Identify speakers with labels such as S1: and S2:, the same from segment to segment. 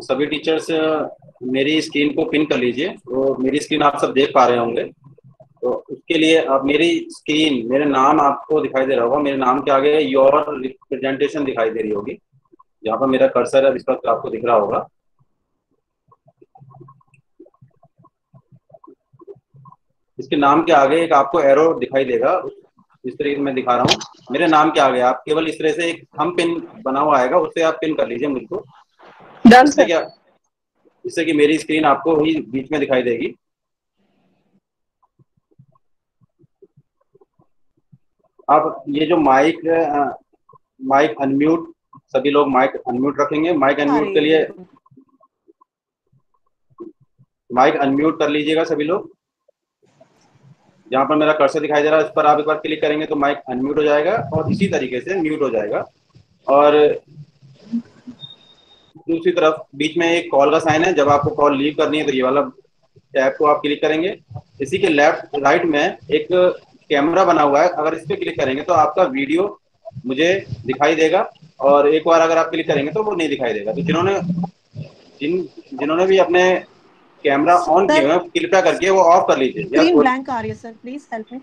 S1: सभी टीचर्स मेरी स्क्रीन को पिन कर लीजिए। तो मेरी स्क्रीन आप सब देख पा रहे होंगे। तो उसके लिए आप मेरी स्क्रीन, मेरा नाम आपको दिखाई दे रहा होगा। मेरे नाम के आगे योर रिप्रेजेंटेशन दिखाई दे रही होगी, जहाँ पर मेरा कर्सर है इस वक्त आपको दिख रहा होगा। इसके नाम के आगे एक आपको एरो दिखाई देगा, इस तरीके से मैं दिखा रहा हूँ। मेरे नाम के आगे आप केवल इस तरह से एक थंब पिन बना हुआ आएगा, उससे आप पिन कर लीजिए मुझको। इससे कि मेरी स्क्रीन आपको ही बीच में दिखाई देगी। अब ये जो माइक अनम्यूट, सभी लोग माइक अनम्यूट रखेंगे। माइक अनम्यूट के लिए माइक अनम्यूट कर लीजिएगा सभी लोग। जहाँ पर मेरा कर्सर दिखाई दे रहा है उस पर आप एक बार क्लिक करेंगे तो माइक अनम्यूट हो जाएगा और इसी तरीके से म्यूट हो जाएगा। और दूसरी तरफ बीच में एक कॉल का साइन है, जब आपको कॉल लीव करनी है तो ये वाला टैब को आप क्लिक करेंगे। इसी के लेफ्ट राइट में एक कैमरा बना हुआ है, अगर इस पर क्लिक करेंगे तो आपका वीडियो मुझे दिखाई देगा, और एक बार अगर आप क्लिक करेंगे तो वो नहीं दिखाई देगा। तो जिन्होंने भी अपने कैमरा ऑन किए हुए हैं कृपया करके वो ऑफ कर लीजिए।
S2: स्क्रीन ब्लैंक आ रही है सर, प्लीज हेल्प मी।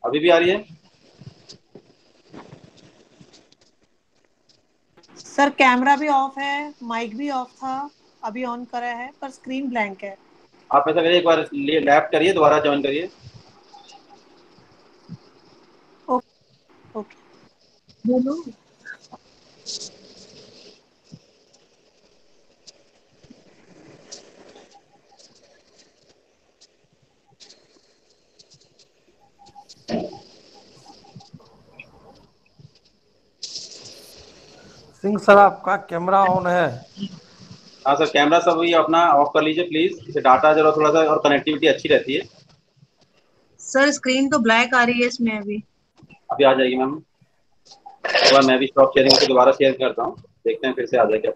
S1: अभी भी आ रही है
S2: सर? कैमरा भी ऑफ है, माइक भी ऑफ था, अभी ऑन करा है पर स्क्रीन ब्लैंक है।
S1: आप ऐसा करिए, एक बार लेफ्ट करिए, दोबारा ज्वाइन करिए।
S2: ओके बोलो।
S3: सिंह सर आपका कैमरा ऑन है।
S1: हाँ सर, कैमरा सब ये अपना ऑफ कर लीजिए प्लीज, इसे डाटा जरा थोड़ा सा और कनेक्टिविटी अच्छी रहती है।
S4: सर स्क्रीन तो ब्लैक आ रही है इसमें अभी
S1: आ जाएगी मैम। एक बार मैं भी स्टॉप शेयरिंग को दोबारा शेयर करता हूँ, देखते हैं फिर से आ जाए क्या।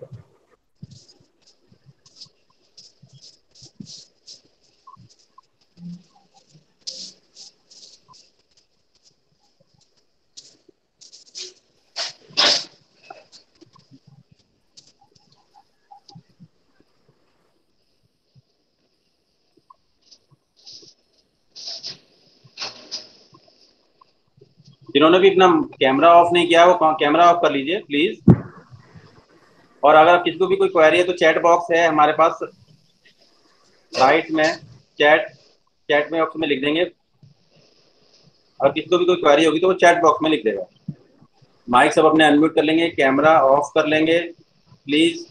S1: जिन्होंने भी अपना कैमरा ऑफ नहीं किया है वो कैमरा ऑफ कर लीजिए प्लीज। और अगर किसी को भी कोई क्वेरी है तो चैट बॉक्स है हमारे पास, राइट में चैट में बॉक्स में लिख देंगे। और किसी को भी कोई क्वेरी होगी तो वो चैट बॉक्स में लिख देगा। माइक सब अपने अनम्यूट कर लेंगे, कैमरा ऑफ कर लेंगे प्लीज।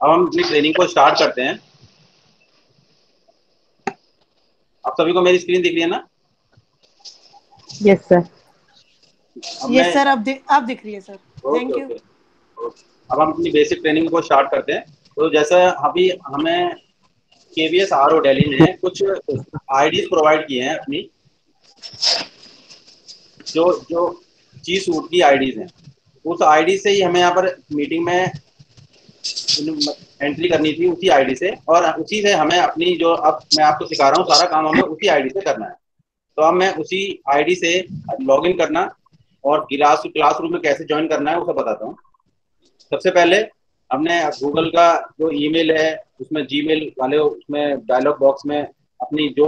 S1: अब हम अपनी ट्रेनिंग को स्टार्ट करते हैं। आप सभी को मेरी स्क्रीन दिख रही है ना?
S2: Yes sir. यस सर, अब दिख रही है सर। Thank you.
S1: अब हम अपनी बेसिक ट्रेनिंग को स्टार्ट करते हैं। तो जैसा अभी हमें केवीएस आरओ दिल्ली ने कुछ आईडीज प्रोवाइड किए हैं अपनी, जो जी सूट की आईडीज हैं, उस आईडी से ही हमें यहाँ पर मीटिंग में एंट्री करनी थी, उसी आईडी से। और उसी से हमें अपनी जो अब मैं आपको सिखा रहा हूँ सारा काम हमें उसी आईडी से करना है। तो अब मैं उसी आईडी से लॉगिन करना और क्लासरूम में कैसे ज्वाइन करना है वो सब बताता हूँ। सबसे पहले हमने गूगल का जो ईमेल है उसमें जीमेल वाले उसमें डायलॉग बॉक्स में अपनी जो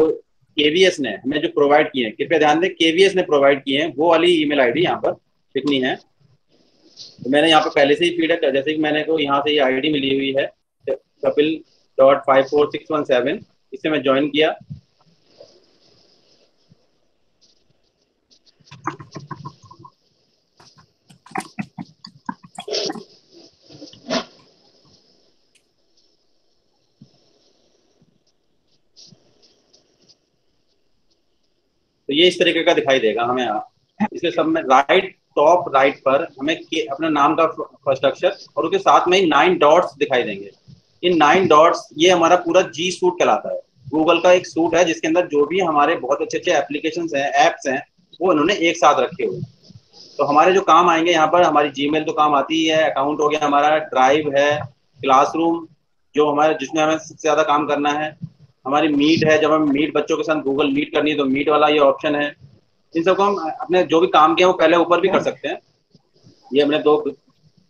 S1: केवीएस ने हमें जो प्रोवाइड किए हैं, कृपया ध्यान दें केवीएस ने प्रोवाइड किए हैं वो वाली ईमेल आईडी यहाँ पर लिखनी है। तो मैंने यहाँ पर पहले से ही फीड है, जैसे कि मैंने को यहाँ से ये आईडी मिली हुई है Kapil.54617, इससे मैं ज्वाइन किया। तो ये इस तरीके का दिखाई देगा हमें यहाँ। इसके सब में टॉप राइट पर हमें अपने नाम का फर्स्ट अक्षर और उसके साथ में ही 9 डॉट्स दिखाई देंगे। इन 9 डॉट्स ये हमारा पूरा जी सूट कहलाता है। गूगल का एक सूट है जिसके अंदर जो भी हमारे बहुत अच्छे एप्लीकेशंस हैं, ऐप्स हैं, वो इन्होंने एक साथ रखे हुए। तो हमारे जो काम आएंगे यहाँ पर, हमारी जीमेल तो काम आती ही है, अकाउंट हो गया हमारा, ड्राइव है, क्लासरूम जो हमारे जिसमें हमें सबसे ज़्यादा काम करना है, हमारी मीट है, जब हम मीट बच्चों के साथ गूगल मीट करनी है तो मीट वाला ये ऑप्शन है। इन सबको हम अपने जो भी काम किए वो पहले ऊपर भी कर सकते हैं। ये हमने दो,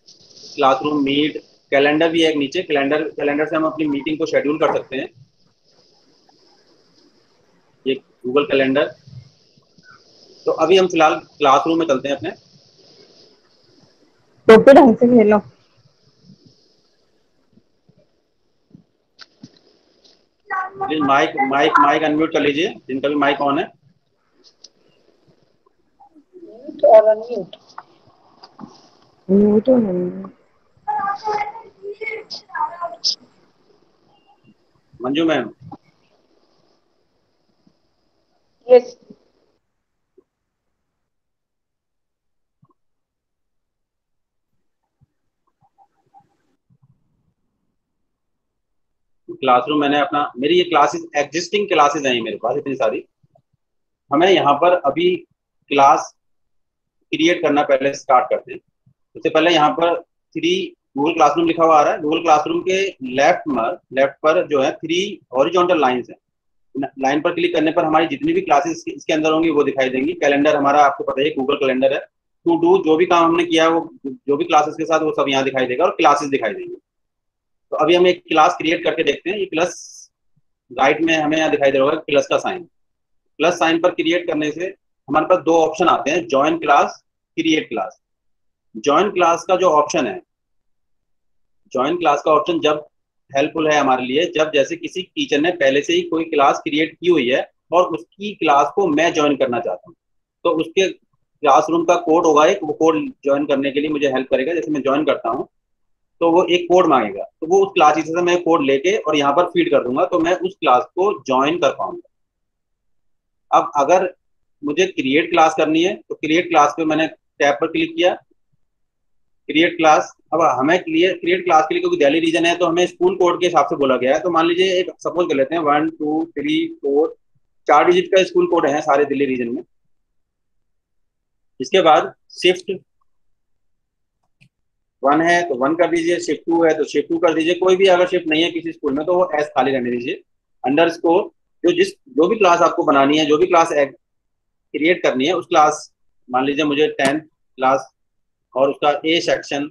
S1: क्लासरूम, मीट, कैलेंडर भी है एक नीचे, कैलेंडर से हम अपनी मीटिंग को शेड्यूल कर सकते हैं, ये गूगल कैलेंडर। तो अभी हम फिलहाल क्लासरूम में चलते हैं अपने।
S2: तो फिर ढंग से खेलो।
S1: Please mic mic mic unmute कर लीजिए जिनका भी माइक ऑन है।
S2: म्यूट नहीं।
S1: Manju ma'am,
S5: yes.
S1: क्लासरूम मैंने अपना, मेरी ये क्लासेस एग्जिस्टिंग क्लासेस हैं मेरे पास इतनी सारी। हमें यहाँ पर अभी क्लास क्रिएट करना पहले स्टार्ट करते हैं। सबसे पहले यहाँ पर 3 गूगल क्लासरूम लिखा हुआ आ रहा है। गूगल क्लासरूम के लेफ्ट पर जो है 3 हॉरिजॉन्टल लाइंस हैं। लाइन पर क्लिक करने पर हमारी जितनी भी क्लासेस इसके अंदर होंगी वो दिखाई देंगी। कैलेंडर हमारा आपको पता है गूगल कैलेंडर है। टू डू जो भी काम हमने किया है वो जो भी क्लासेस के साथ वो सब यहाँ दिखाई देगा और क्लासेस दिखाई देंगी। तो अभी हम एक क्लास क्रिएट करके देखते हैं। ये प्लस राइट में हमें यहाँ दिखाई दे रहा होगा प्लस का साइन। प्लस साइन पर क्रिएट करने से हमारे पास 2 ऑप्शन आते हैं, join class, create class. Join class का जो ऑप्शन है, ज्वाइन क्लास का ऑप्शन जब हेल्पफुल है हमारे लिए, जब जैसे किसी टीचर ने पहले से ही कोई क्लास क्रिएट की हुई है और उसकी क्लास को मैं ज्वाइन करना चाहता हूँ, तो उसके क्लासरूम का कोड होगा एक, वो कोड ज्वाइन करने के लिए मुझे हेल्प करेगा। जैसे मैं ज्वाइन करता हूँ तो वो एक कोड मांगेगा, तो वो उस क्लास टीचर से मैं कोड लेके और यहाँ पर फीड कर दूंगा तो मैं उस क्लास को ज्वाइन कर पाऊंगा। अब अगर मुझे क्रिएट क्लास करनी है तो क्रिएट क्लास पे मैंने टैब पर क्लिक किया, क्रिएट क्लास। अब हमें क्रिएट क्लास के लिए क्योंकि दिल्ली रीजन है तो हमें स्कूल कोड के हिसाब से बोला गया है। तो मान लीजिए एक सपोज कर लेते हैं 1 2 3 4 4 डिजिट का स्कूल कोड है सारे दिल्ली रीजन में। इसके बाद शिफ्ट 1 है तो 1 कर दीजिए, शिफ्ट 2 है तो शिफ्ट 2 कर दीजिए। कोई भी अगर शिफ्ट नहीं है किसी स्कूल में तो वो एस खाली रहने दीजिए। अंडरस्कोर जो भी क्लास आपको बनानी है, जो भी क्लास क्रिएट करनी है, उस क्लास, मान लीजिए मुझे 10th क्लास और उसका ए सेक्शन,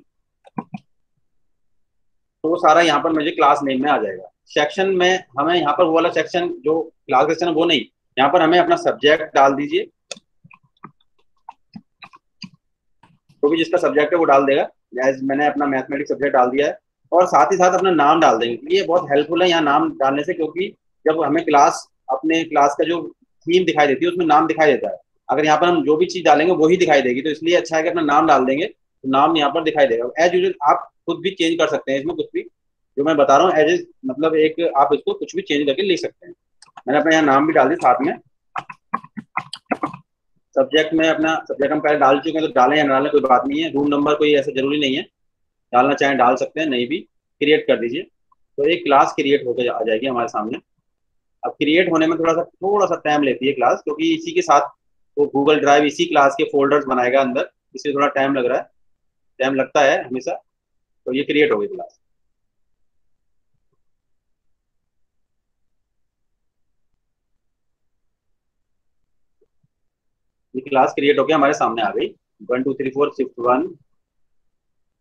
S1: तो वो सारा यहाँ पर मुझे क्लास नेम में आ जाएगा। सेक्शन में हमें यहाँ पर वो वाला सेक्शन जो क्लास सेक्शन है वो नहीं, यहाँ पर हमें अपना सब्जेक्ट डाल दीजिए, तो भी जिसका सब्जेक्ट है वो डाल देगा। एज मैंने अपना मैथमेटिक्स सब्जेक्ट डाल दिया है और साथ ही साथ अपना नाम डाल देंगे। ये बहुत हेल्पफुल है यहाँ नाम डालने से, क्योंकि जब हमें क्लास, अपने क्लास का जो थीम दिखाई देती है उसमें नाम दिखाई देता है। अगर यहाँ पर हम जो भी चीज डालेंगे वही दिखाई देगी, तो इसलिए अच्छा है कि अपना नाम डाल देंगे तो नाम यहाँ पर दिखाई देगा। एज यूजल आप खुद भी चेंज कर सकते हैं इसमें, कुछ भी जो मैं बता रहा हूँ एज मतलब एक आप इसको कुछ भी चेंज करके लिख सकते हैं। मैंने अपना यहाँ नाम भी डाल दिया साथ में। सब्जेक्ट में अपना सब्जेक्ट हम पहले डाल चुके हैं तो डालें या ना डालें कोई बात नहीं है। रूम नंबर कोई ऐसा जरूरी नहीं है, डालना चाहें डाल सकते हैं, नहीं भी क्रिएट कर दीजिए। तो एक क्लास क्रिएट होकर आ जाएगी हमारे सामने। अब क्रिएट होने में थोड़ा सा टाइम लेती है क्लास, क्योंकि इसी के साथ वो गूगल ड्राइव इसी क्लास के फोल्डर्स बनाएगा अंदर, इसलिए थोड़ा टाइम लग रहा है, टाइम लगता है हमेशा। तो ये क्रिएट हो गई क्लास। ये क्लास क्रिएट होकर हमारे सामने आ गई। 1 2 3 4 शिफ्ट 1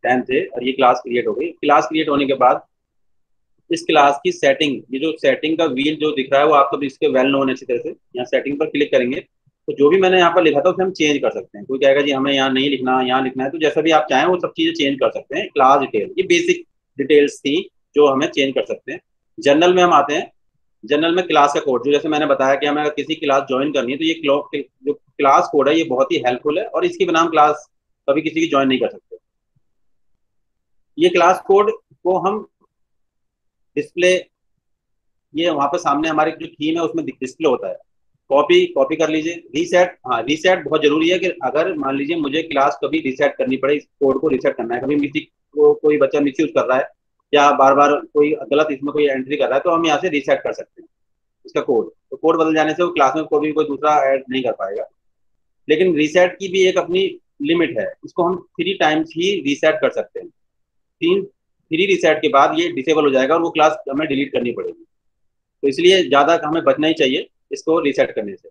S1: 10 थे और ये क्लास क्रिएट हो गई। क्लास क्रिएट होने के बाद इस क्लास की सेटिंग, ये जो सेटिंग का व्हील जो दिख रहा है वो आपको इसके वेल नोन अच्छी तरह से, यहाँ सेटिंग पर क्लिक करेंगे तो जो भी मैंने यहाँ पर लिखा था उसे हम चेंज कर सकते हैं। कोई कहेगा जी हमें यहाँ नहीं लिखना, यहाँ लिखना है, तो जैसा भी आप चाहें वो सब चीजें चेंज कर सकते हैं। क्लास डिटेल, ये बेसिक डिटेल्स थी जो हमें चेंज कर सकते हैं। जनरल में हम आते हैं। जनरल में क्लास का कोड, जो जैसे मैंने बताया कि हमें अगर किसी क्लास ज्वाइन करनी है तो ये जो क्लास कोड है ये बहुत ही हेल्पफुल है और इसके बिना हम क्लास कभी किसी की ज्वाइन नहीं कर सकते। ये क्लास कोड को हम डिस्प्ले, ये वहां पर सामने हमारे जो थीम है उसमें डिस्प्ले होता है। कॉपी कर लीजिए। रीसेट, हाँ रीसेट बहुत जरूरी है कि अगर मान लीजिए मुझे क्लास कभी रीसेट करनी पड़े, इस कोड को रीसेट करना है, कभी किसी को कोई बच्चा मिसयूज कर रहा है या बार बार कोई गलत इसमें कोई एंट्री कर रहा है तो हम यहाँ से रीसेट कर सकते हैं इसका कोड। तो कोड बदल जाने से वो क्लास में कोई दूसरा ऐड नहीं कर पाएगा। लेकिन रीसेट की भी एक अपनी लिमिट है, इसको हम 3 टाइम्स ही रीसेट कर सकते हैं। 3 रीसेट के बाद ये डिसेबल हो जाएगा और वो क्लास हमें डिलीट करनी पड़ेगी। तो इसलिए ज़्यादा हमें बचना ही चाहिए इसको रीसेट करने से।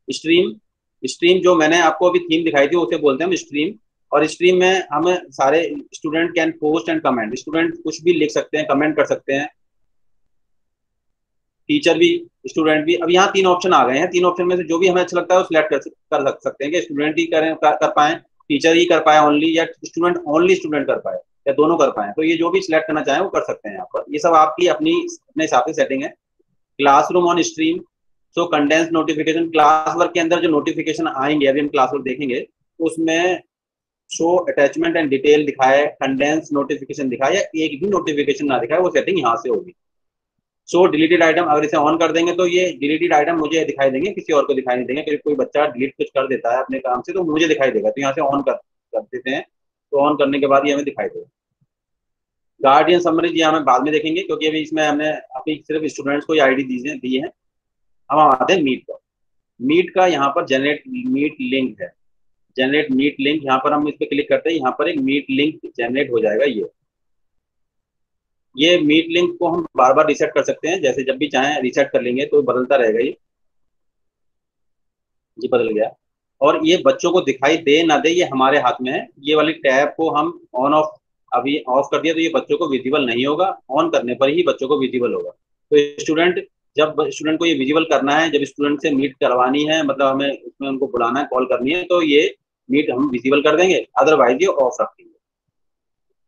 S1: स्ट्रीम, स्ट्रीम जो मैंने आपको अभी थीम दिखाई थी उसे बोलते हैं हम स्ट्रीम। और स्ट्रीम में हमें सारे student can post and comment, student कुछ भी लिख सकते हैं, कमेंट कर सकते हैं, टीचर भी, स्टूडेंट भी। अब यहाँ 3 ऑप्शन आ गए हैं, 3 ऑप्शन में से जो भी हमें अच्छा लगता है वो सिलेक्ट कर सकते हैं कि स्टूडेंट ही करें कर पाए, टीचर ही कर पाए ओनली, या स्टूडेंट ओनली स्टूडेंट कर पाए, या दोनों कर पाए। तो ये जो भी सिलेक्ट करना चाहें वो कर सकते हैं यहाँ पर। ये सब आपकी अपने हिसाब से सेटिंग है। Classroom on stream, so condense notification, class work के अंदर जो नोटिफिकेशन आएंगे, अभी हम क्लास वर्क देखेंगे, उसमें शो अटैचमेंट एंड डिटेल दिखाए, कंडेंस नोटिफिकेशन दिखाए, या एक भी नोटिफिकेशन ना दिखाए, वो सेटिंग यहाँ से होगी। सो डिलीटेड आइटम, अगर इसे ऑन कर देंगे तो ये डिलीटेड आइटम मुझे दिखाई देंगे, किसी और को दिखाई नहीं देंगे। क्योंकि कोई बच्चा डिलीट कुछ कर देता है अपने काम से तो मुझे दिखाई देगा, तो यहाँ से ऑन कर देते हैं, तो ऑन करने के बाद ये हमें दिखाई देगा। गार्डियन समरी ये हमें बाद में देखेंगे, क्योंकि अभी इसमें हमने अभी सिर्फ स्टूडेंट्स को आईडी दी है। अब हम आते हैं मीट पर। मीट का यहाँ पर जनरेट मीट लिंक है, जनरेट मीट लिंक, यहाँ पर हम इस पर क्लिक करते हैं, यहाँ पर एक मीट लिंक जनरेट हो जाएगा। ये मीट लिंक को हम बार बार रीसेट कर सकते हैं, जैसे जब भी चाहें रीसेट कर लेंगे तो बदलता रहेगा। ये बदल गया। और ये बच्चों को दिखाई दे ना दे ये हमारे हाथ में है। ये वाली टैब को हम ऑन ऑफ, अभी ऑफ कर दिया तो ये बच्चों को विजिबल नहीं होगा, ऑन करने पर ही बच्चों को विजिबल होगा। तो स्टूडेंट, जब स्टूडेंट को ये विजिबल करना है, जब स्टूडेंट से मीट करवानी है, मतलब हमें उसमें उनको बुलाना है, कॉल करनी है, तो ये मीट हम विजिबल कर देंगे, अदरवाइज ये ऑफ रखेंगे।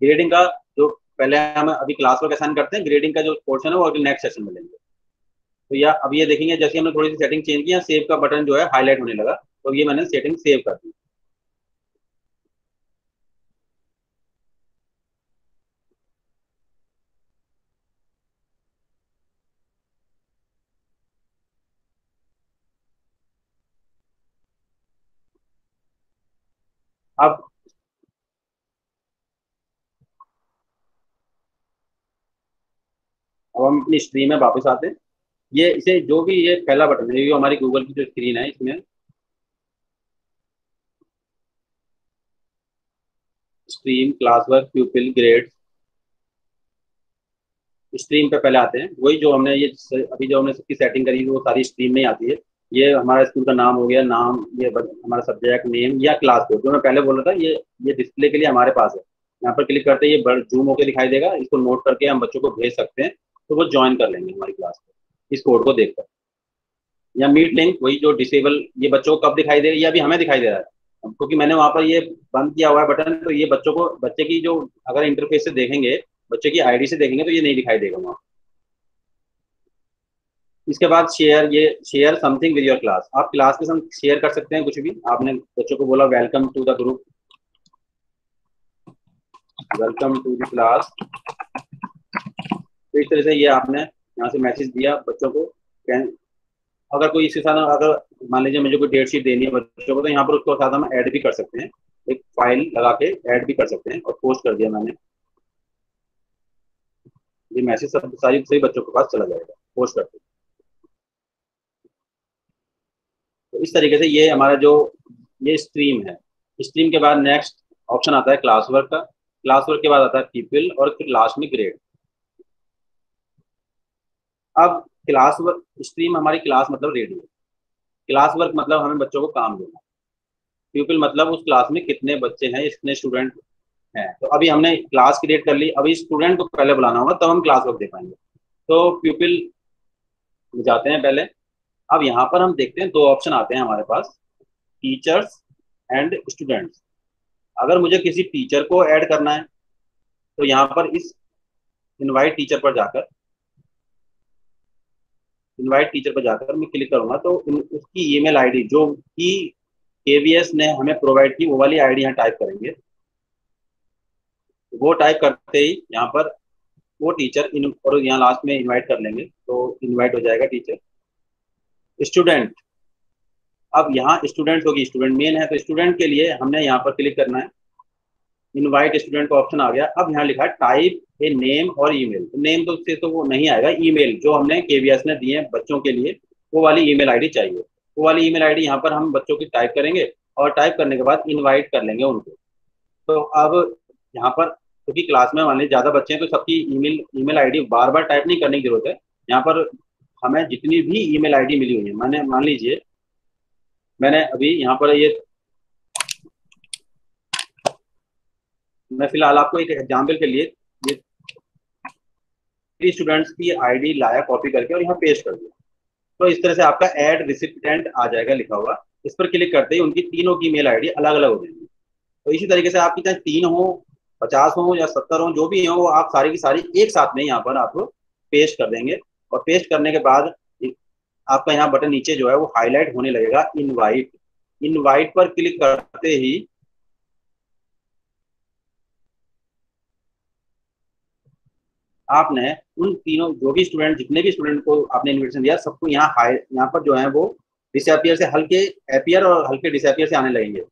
S1: ग्रेडिंग का जो पहले हम अभी क्लास वर्क असाइन करते हैं, ग्रेडिंग का जो पोर्शन है वो अगले नेक्स्ट सेशन में लेंगे। तो या अब ये देखेंगे, जैसे हमने थोड़ी सी सेटिंग चेंज की, सेव का बटन जो है हाईलाइट होने लगा, तो ये मैंने सेटिंग सेव कर दी। अब हम अपनी स्क्रीन में वापस आते हैं। ये इसे जो भी ये पहला बटन है, ये हमारी गूगल की जो स्क्रीन है, इसमें stream, class work, प्यूपिल, grade, stream पे पहले आते हैं। वही जो हमने ये अभी जो हमने सबकी सेटिंग करी वो सारी स्ट्रीम में ही आती है। ये हमारा स्कूल का नाम हो गया, नाम, ये हमारा सब्जेक्ट नेम या क्लास कोड, जो मैं पहले बोल रहा था, ये डिस्प्ले के लिए हमारे पास है। यहाँ पर क्लिक करते ही ये जूम होकर दिखाई देगा, इसको नोट करके हम बच्चों को भेज सकते हैं, तो वो ज्वाइन कर लेंगे हमारी क्लास को इस कोड को देखकर। या मीट लिंक, वही जो डिसेबल, ये बच्चों को कब दिखाई दे रहा है, ये अभी हमें दिखाई दे रहा है क्योंकि मैंने वहाँ पर ये बंद किया हुआ है बटन। तो ये बच्चों को, बच्चे की जो अगर इंटरफेस से देखेंगे, बच्चे की आईडी से देखेंगे तो ये नहीं दिखाई देगा वहाँ। इसके बाद शेयर, ये share something with your class, आप क्लास के साथ शेयर कर सकते हैं कुछ भी। आपने बच्चों को बोला welcome to the group, welcome to the class, तो इस तरह से ये आपने यहाँ से मैसेज दिया बच्चों को। अगर कोई इसके साथ, अगर मान लीजिए मुझे कोई डेट शीट देनी है बच्चों को, तो यहाँ पर उसके साथ हम ऐड भी कर सकते हैं, एक फाइल लगा के ऐड भी कर सकते हैं। और पोस्ट कर दिया मैंने, ये मैसेज सब सभी बच्चों के पास चला जाएगा पोस्ट करके। तो इस तरीके से ये हमारा जो ये स्ट्रीम है। स्ट्रीम के बाद नेक्स्ट ऑप्शन आता है क्लास वर्क का, क्लास वर्क के बाद आता है पीपल, और फिर लास्ट में ग्रेड। अब क्लास वर्क, स्ट्रीम हमारी क्लास मतलब रेडियो, क्लास वर्क मतलब हमें बच्चों को काम देना, पीपल मतलब उस क्लास में कितने बच्चे हैं, कितने स्टूडेंट हैं। तो अभी हमने क्लास क्रिएट कर ली, अभी स्टूडेंट को पहले बुलाना होगा तब हम क्लास वर्क दे पाएंगे। तो पीपल जाते हैं पहले। अब यहाँ पर हम देखते हैं 2 ऑप्शन आते हैं हमारे पास, टीचर्स एंड स्टूडेंट्स। अगर मुझे किसी टीचर को ऐड करना है तो यहाँ पर इस इनवाइट टीचर पर जाकर मैं क्लिक करूंगा तो उसकी ईमेल आईडी जो कि केवीएस ने हमें प्रोवाइड की, वो वाली आईडी यहाँ टाइप करेंगे। वो टाइप करते ही यहाँ पर वो टीचर और यहाँ लास्ट में इनवाइट कर लेंगे तो इनवाइट हो जाएगा टीचर। स्टूडेंट, अब यहाँ स्टूडेंट होगी, स्टूडेंट मेन है तो स्टूडेंट के लिए हमने यहाँ पर क्लिक करना है, इनवाइट स्टूडेंट का ऑप्शन आ गया। अब यहाँ लिखा है टाइप ए नेम और ईमेल। नेम तो उससे तो वो नहीं आएगा, ईमेल जो हमने केवीएस ने दिए बच्चों के लिए वो वाली ईमेल आईडी चाहिए। वो वाली ईमेल आईडी यहाँ पर हम बच्चों की टाइप करेंगे और टाइप करने के बाद इनवाइट कर लेंगे उनको। तो अब यहाँ पर क्योंकि क्लास में मान लीजिए ज़्यादा बच्चे हैं तो सबकी ईमेल ईमेल आईडी बार बार टाइप नहीं करने की जरूरत है। यहाँ पर हमें जितनी भी ईमेल आईडी मिली हुई है, मैंने मान लीजिए मैंने अभी यहाँ पर ये, मैं फिलहाल आपको एक एग्जाम्पल के लिए ये 3 स्टूडेंट्स की आईडी लाया कॉपी करके और यहाँ पेस्ट कर दिया। तो इस तरह से आपका ऐड रिसिपिएंट आ जाएगा लिखा हुआ। इस पर क्लिक करते ही उनकी तीनों की मेल आईडी अलग अलग हो जाएगी। तो इसी तरीके से आपकी चाहे 3 हो, 50 हो या 70 हो, जो भी हो वो आप सारी की सारी एक साथ में यहाँ पर आप पेस्ट कर देंगे। और पेस्ट करने के बाद आपका यहाँ बटन नीचे जो है वो हाईलाइट होने लगेगा इनवाइट। इनवाइट पर क्लिक करते ही आपने उन तीनों जो भी स्टूडेंट, जितने भी स्टूडेंट को आपने इन्विटेशन दिया, सबको यहाँ पर जो है वो डिसअपियर से हल्के अपियर और हल्के डिसअपियर से आने लगेंगे,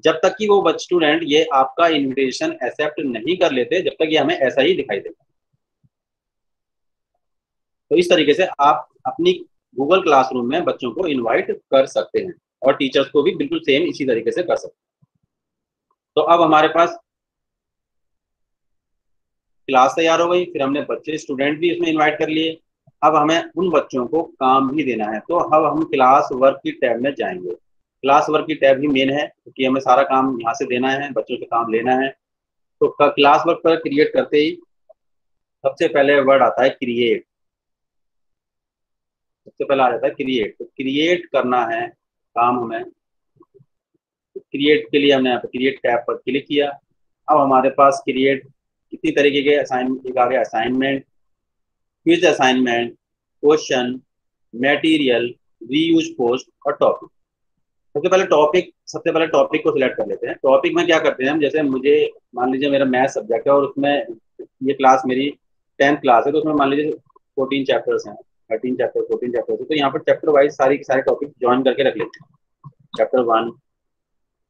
S1: जब तक कि वो स्टूडेंट ये आपका इन्विटेशन एक्सेप्ट नहीं कर लेते, जब तक ये हमें ऐसा ही दिखाई देगा। तो इस तरीके से आप अपनी गूगल क्लासरूम में बच्चों को इनवाइट कर सकते हैं और टीचर्स को भी बिल्कुल सेम इसी तरीके से कर सकते हैं। तो अब हमारे पास क्लास तैयार हो गई, फिर हमने बच्चे स्टूडेंट भी इसमें इनवाइट कर लिए। अब हमें उन बच्चों को काम भी देना है। तो अब हम क्लास वर्क की टैब में जाएंगे। क्लास वर्क की टैब ही मेन है क्योंकि हमें सारा काम यहाँ से देना है, बच्चों से काम लेना है। तो क्लास वर्क पर क्रिएट करते ही सबसे पहले वर्ड आता है क्रिएट। सबसे पहले आ जाता है क्रिएट। तो क्रिएट करना है काम हमें। क्रिएट के लिए हमने यहाँ पर क्रिएट टैब पर क्लिक किया। अब हमारे पास क्रिएट कितनी तरीके के एक आ गया assignment, quiz assignment, question, material, reuse post और टॉपिक। सबसे पहले टॉपिक को सिलेक्ट कर लेते हैं। टॉपिक में क्या करते हैं हम, जैसे मुझे मान लीजिए मेरा मैथ सब्जेक्ट है और उसमें ये क्लास मेरी 10th क्लास है, तो उसमें मान लीजिए 14 चैप्टर्स हैं, 13 चैप्टर, 14 चैप्टर्स है। तो यहाँ पर चैप्टर वाइज सारी के सारे टॉपिक ज्वाइन करके रख लेते हैं। चैप्टर 1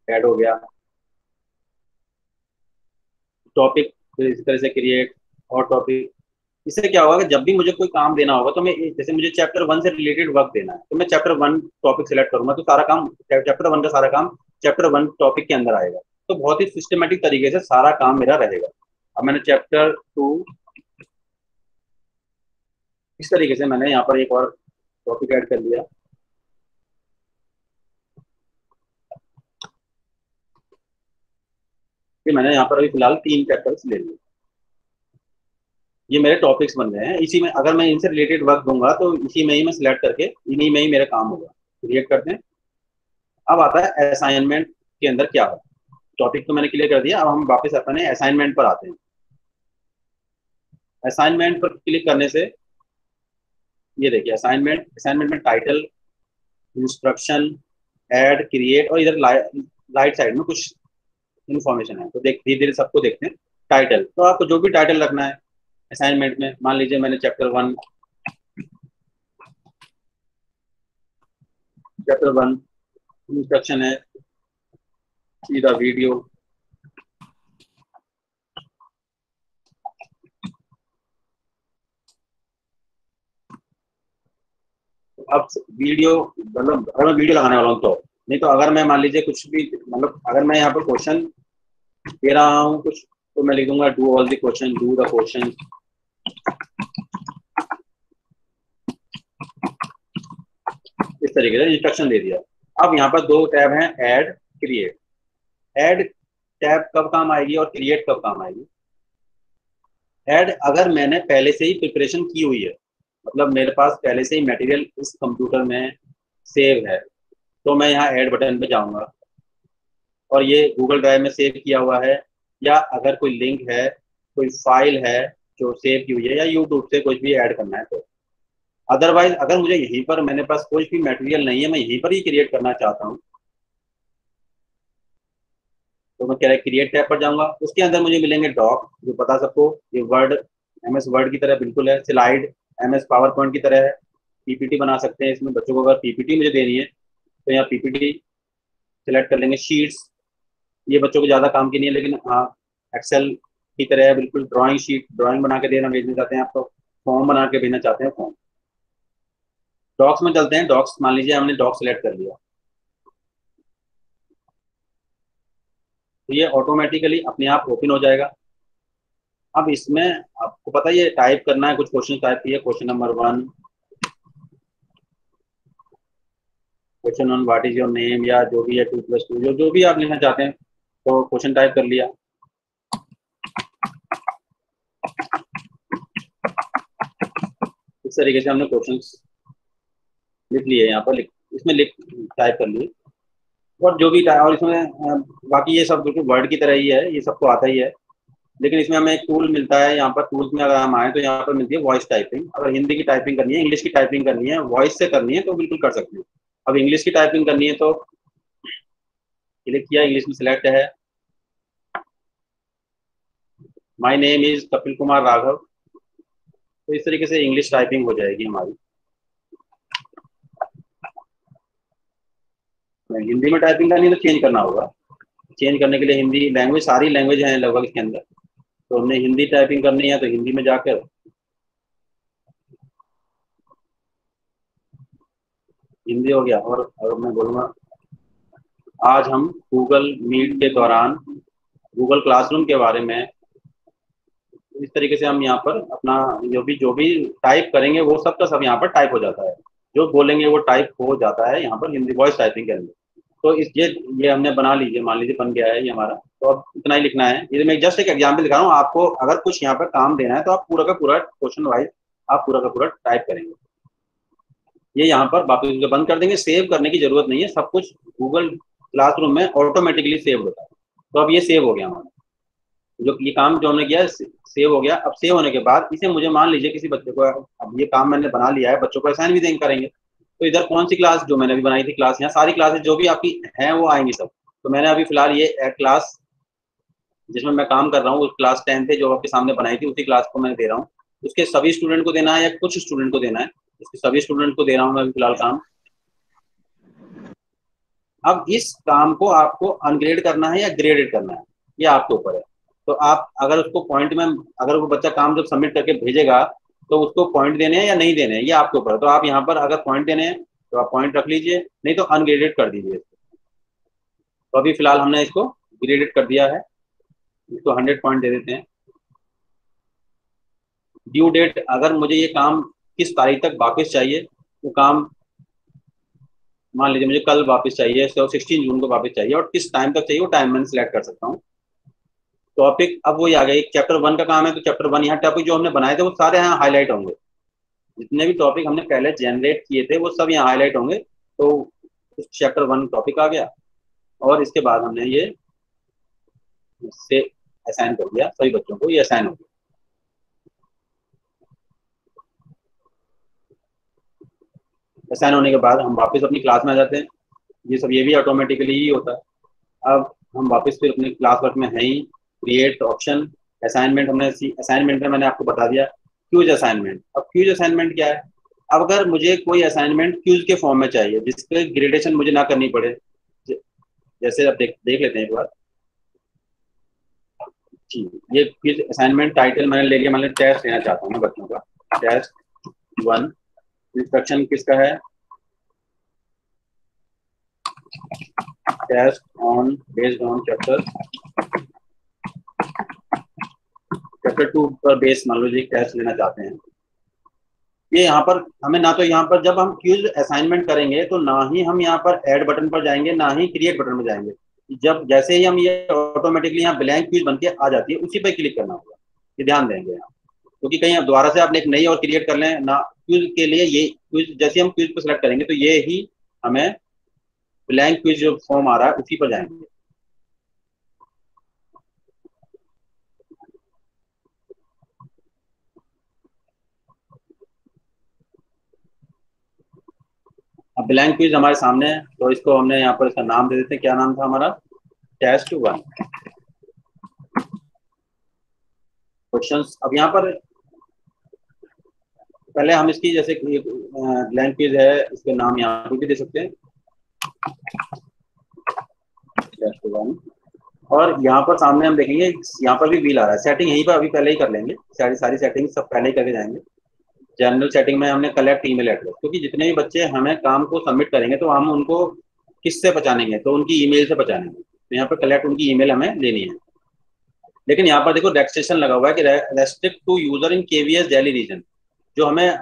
S1: ऐड हो गया, टॉपिक फिर इसी तरह से क्रिएट और टॉपिक। इससे क्या होगा कि जब भी मुझे कोई काम देना होगा तो मैं, जैसे मुझे चैप्टर 1 से रिलेटेड वर्क देना है तो मैं चैप्टर 1 टॉपिक सिलेक्ट करूंगा, तो सारा काम चैप्टर 1 का सारा काम चैप्टर 1 टॉपिक के अंदर आएगा। तो बहुत ही सिस्टमेटिक तरीके से सारा काम मेरा रहेगा। अब मैंने चैप्टर 2 इस तरीके से मैंने यहाँ पर एक और टॉपिक ऐड कर लिया। फिर मैंने यहाँ पर अभी फिलहाल 3 चैप्टर्स ले लिए। ये मेरे टॉपिक्स बन गए हैं। इसी में अगर मैं इनसे रिलेटेड वर्क दूंगा तो इसी में ही मैं सिलेक्ट करके इन्हीं में ही मेरा काम होगा। क्रिएट करते हैं। अब आता है असाइनमेंट के अंदर क्या है। टॉपिक तो मैंने क्लियर कर दिया। अब हम वापस अपने असाइनमेंट पर आते हैं। असाइनमेंट पर क्लिक करने से ये देखिए असाइनमेंट में टाइटल, इंस्ट्रक्शन, ऐड, क्रिएट और इधर राइट साइड में कुछ इन्फॉर्मेशन है। तो धीरे धीरे सबको देखते हैं। टाइटल, तो आपको जो भी टाइटल रखना है असाइनमेंट में, मान लीजिए मैंने चैप्टर 1 इंस्ट्रक्शन है, सीधा वीडियो, अब वीडियो मतलब अगर मैं वीडियो लगाने वाला हूँ तो नहीं, तो अगर मैं मान लीजिए कुछ भी मतलब अगर मैं यहाँ पर क्वेश्चन दे रहा हूँ कुछ, तो मैं लिख दूंगा do all the question, do the question. इस तरीके से इंस्ट्रक्शन दे दिया। अब यहाँ पर 2 टैब हैं, ऐड, क्रिएट। ऐड टैब कब काम आएगी और क्रिएट कब काम आएगी। ऐड अगर मैंने पहले से ही प्रिपरेशन की हुई है, मतलब मेरे पास पहले से ही मटेरियल इस कंप्यूटर में सेव है, तो मैं यहाँ ऐड बटन पे जाऊंगा और ये गूगल ड्राइव में सेव किया हुआ है, या अगर कोई लिंक है, कोई फाइल है जो सेव की हुई है, या यूट्यूब से कुछ भी ऐड करना है तो। अदरवाइज अगर मुझे यहीं पर मेरे पास कोई भी मटेरियल नहीं है, मैं यहीं पर ही क्रिएट करना चाहता हूँ, तो मैं क्रिएट टैब पर जाऊंगा। उसके अंदर मुझे मिलेंगे डॉक, जो पता सबको ये वर्ड MS वर्ड की तरह बिल्कुल है, स्लाइड MS पावर पॉइंट की तरह है, PPT बना सकते हैं इसमें। बच्चों को अगर PPT मुझे देनी है तो यहाँ PPT सिलेक्ट कर लेंगे। शीट्स, ये बच्चों को ज़्यादा काम की नहीं है, लेकिन हाँ एक्सेल की तरह है बिल्कुल। ड्राइंग शीट, ड्राइंग बना के भेजना चाहते हैं आप, तो फॉर्म बना के भेजना चाहते हैं फॉर्म। डॉक्स में चलते हैं। डॉक्स मान लीजिए हमने डॉक्स सेलेक्ट कर लिया, तो ये ऑटोमेटिकली अपने आप ओपन हो जाएगा। अब इसमें आपको पता है ये टाइप करना है, कुछ क्वेश्चन टाइप किए। Question number 1, question 1 what is your name, या जो भी है 2+2, जो भी आप लिखना चाहते हैं, तो क्वेश्चन टाइप कर लिया। इस तरीके से हमने क्वेश्चन लिख लिए, यहाँ पर इसमें लिख टाइप कर लिए, और जो भी और इसमें बाकी ये सब बिल्कुल वर्ड की तरह ही है, ये सबको आता ही है। लेकिन इसमें हमें एक टूल मिलता है, यहाँ पर टूल्स में अगर हम आए तो यहाँ पर मिलती है वॉइस टाइपिंग। अगर हिंदी की टाइपिंग करनी है, इंग्लिश की टाइपिंग करनी है, वॉइस से करनी है तो बिल्कुल कर सकते हैं। अब इंग्लिश की टाइपिंग करनी है तो क्लिक किया, इंग्लिश में सिलेक्ट है, my name is Kapil Kumar Raghav. तो इस तरीके से इंग्लिश टाइपिंग हो जाएगी हमारी। हिंदी में टाइपिंग करनी है तो चेंज करना होगा। चेंज करने के लिए हिंदी लैंग्वेज, सारी लैंग्वेज हैं लगभग इसके अंदर, तो हमने हिंदी टाइपिंग करनी है तो हिंदी में जाकर हिंदी हो गया। और अगर मैं बोलूँगा आज हम गूगल मीट के दौरान गूगल क्लासरूम के बारे में, इस तरीके से हम यहाँ पर अपना जो भी टाइप करेंगे वो सब का सब यहाँ पर टाइप हो जाता है। जो बोलेंगे वो टाइप हो जाता है यहाँ पर हिंदी वॉइस टाइपिंग के अंदर। तो इस ये हमने बना लीजिए, मान लीजिए बन गया है ये हमारा। तो अब इतना ही लिखना है। ये मैं जस्ट एक एग्जाम्पल दिखा रहा हूँ आपको। अगर कुछ यहाँ पर काम देना है तो आप पूरा का पूरा क्वेश्चन वाइज आप पूरा का पूरा टाइप करेंगे। ये यहाँ पर वापस बंद कर देंगे। सेव करने की जरूरत नहीं है, सब कुछ गूगल क्लासरूम में ऑटोमेटिकली सेव होता है। तो अब ये सेव हो गया हमारा, जो ये काम जो हमने किया सेव हो गया। अब सेव होने के बाद इसे मुझे मान लीजिए किसी बच्चे को, अब ये काम मैंने बना लिया है, बच्चों को असाइन भी देंगे करेंगे। तो इधर कौन सी क्लास जो मैंने अभी बनाई थी क्लास, यहाँ सारी क्लासेस जो भी आपकी हैं वो आएंगी सब। तो मैंने अभी फिलहाल ये क्लास जिसमें मैं काम कर रहा हूँ, क्लास 10 थे जो आपके सामने बनाई थी, उसी क्लास को मैं दे रहा हूँ। उसके सभी स्टूडेंट को देना है या कुछ स्टूडेंट को देना है, उसके सभी स्टूडेंट को दे रहा हूँ मैं अभी फिलहाल काम। अब इस काम को आपको अनग्रेड करना है या ग्रेडेड करना है, ये आपके ऊपर है। तो आप अगर उसको पॉइंट में, अगर वो बच्चा काम जब सबमिट करके भेजेगा तो उसको पॉइंट देने हैं या नहीं देने हैं, ये आपके ऊपर है। तो आप यहाँ पर अगर पॉइंट देने हैं तो आप पॉइंट रख लीजिए, नहीं तो अनग्रेडेड कर दीजिए। तो अभी फिलहाल हमने इसको ग्रेडेड कर दिया है, इसको 100 पॉइंट दे देते हैं। ड्यू डेट, अगर मुझे ये काम किस तारीख तक वापस चाहिए, वो काम मान लीजिए मुझे कल वापस चाहिए, 16 जून को वापस चाहिए, और किस टाइम तक चाहिए वो टाइम मैं सिलेक्ट कर सकता हूँ। टॉपिक अब वही आ गया, चैप्टर 1 का काम है तो चैप्टर 1, यहाँ टॉपिक जो हमने बनाए थे वो सारे यहाँ हाईलाइट होंगे। जितने भी टॉपिक हमने पहले जनरेट किए थे वो सब यहाँ हाईलाइट होंगे। तो चैप्टर 1 टॉपिक आ गया, और इसके बाद हमने ये से असाइन कर दिया, सभी बच्चों को ये असाइन हो गया। असाइन होने के बाद हम वापस अपनी क्लास में आ जाते हैं। ये भी ऑटोमेटिकली ही होता है। अब हम वापस फिर अपने क्लास वर्क में हैं ही, क्रिएट ऑप्शन, असाइनमेंट हमने असाइनमेंट में मैंने आपको बता दिया क्यूज असाइनमेंट। अब क्यूज असाइनमेंट क्या है? अब अगर मुझे कोई असाइनमेंट क्यूज के फॉर्म में चाहिए जिसके ग्रेडेशन मुझे ना करनी पड़े, जैसे आप देख लेते हैं एक बार जी। ये क्यूज असाइनमेंट टाइटल मैंने ले लिया, मैंने टेस्ट लेना चाहता हूँ मैं बच्चों का, टेस्ट 1। इंस्ट्रक्शन किसका है? Test on based on chapter 2 पर बेस मान लो जी टेस्ट लेना चाहते हैं। ये यहाँ पर हमें ना, तो यहाँ पर जब हम क्यूज असाइनमेंट करेंगे तो ना ही हम यहाँ पर ऐड बटन पर जाएंगे, ना ही क्रिएट बटन में जाएंगे। जब जैसे ही हम ये ऑटोमेटिकली यहाँ ब्लैंक क्यूज बन के आ जाती है, उसी पर क्लिक करना होगा। ये ध्यान देंगे यहाँ, क्योंकि कहीं आप दोबारा से आपने एक नई और क्रिएट कर लें ना, क्यूज के लिए ये क्यूज जैसे हम क्यूज पर सेलेक्ट करेंगे तो ये ही हमें ब्लैंक क्विज जो फॉर्म आ रहा है उसी पर जाएंगे। अब ब्लैंक क्विज हमारे सामने है, तो इसको हमने यहाँ पर इसका नाम दे देते हैं। क्या नाम था हमारा? Test 1 questions. अब यहाँ पर पहले हम इसकी जैसे ब्लैंक क्विज है, इसके नाम यहाँ पर भी दे सकते हैं टेस्ट 1। और यहाँ पर सामने हम देखेंगे यहाँ पर भी व्हील आ रहा है। सेटिंग यहीं पर अभी पहले ही कर लेंगे, सारी सेटिंग सब पहले ही करके जाएंगे। जनरल सेटिंग में हमने कलेक्ट ईमेल एड्रेस, क्योंकि जितने भी बच्चे हमें काम को सबमिट करेंगे तो हम उनको किससे पहचानेंगे, तो उनकी ईमेल से पहचानेंगे। तो यहाँ पर कलेक्ट उनकी ईमेल हमें लेनी है। लेकिन यहाँ पर देखो रेस्ट्रिक्शन लगा हुआ है कि restrict to user in KVS Delhi region. जो हमें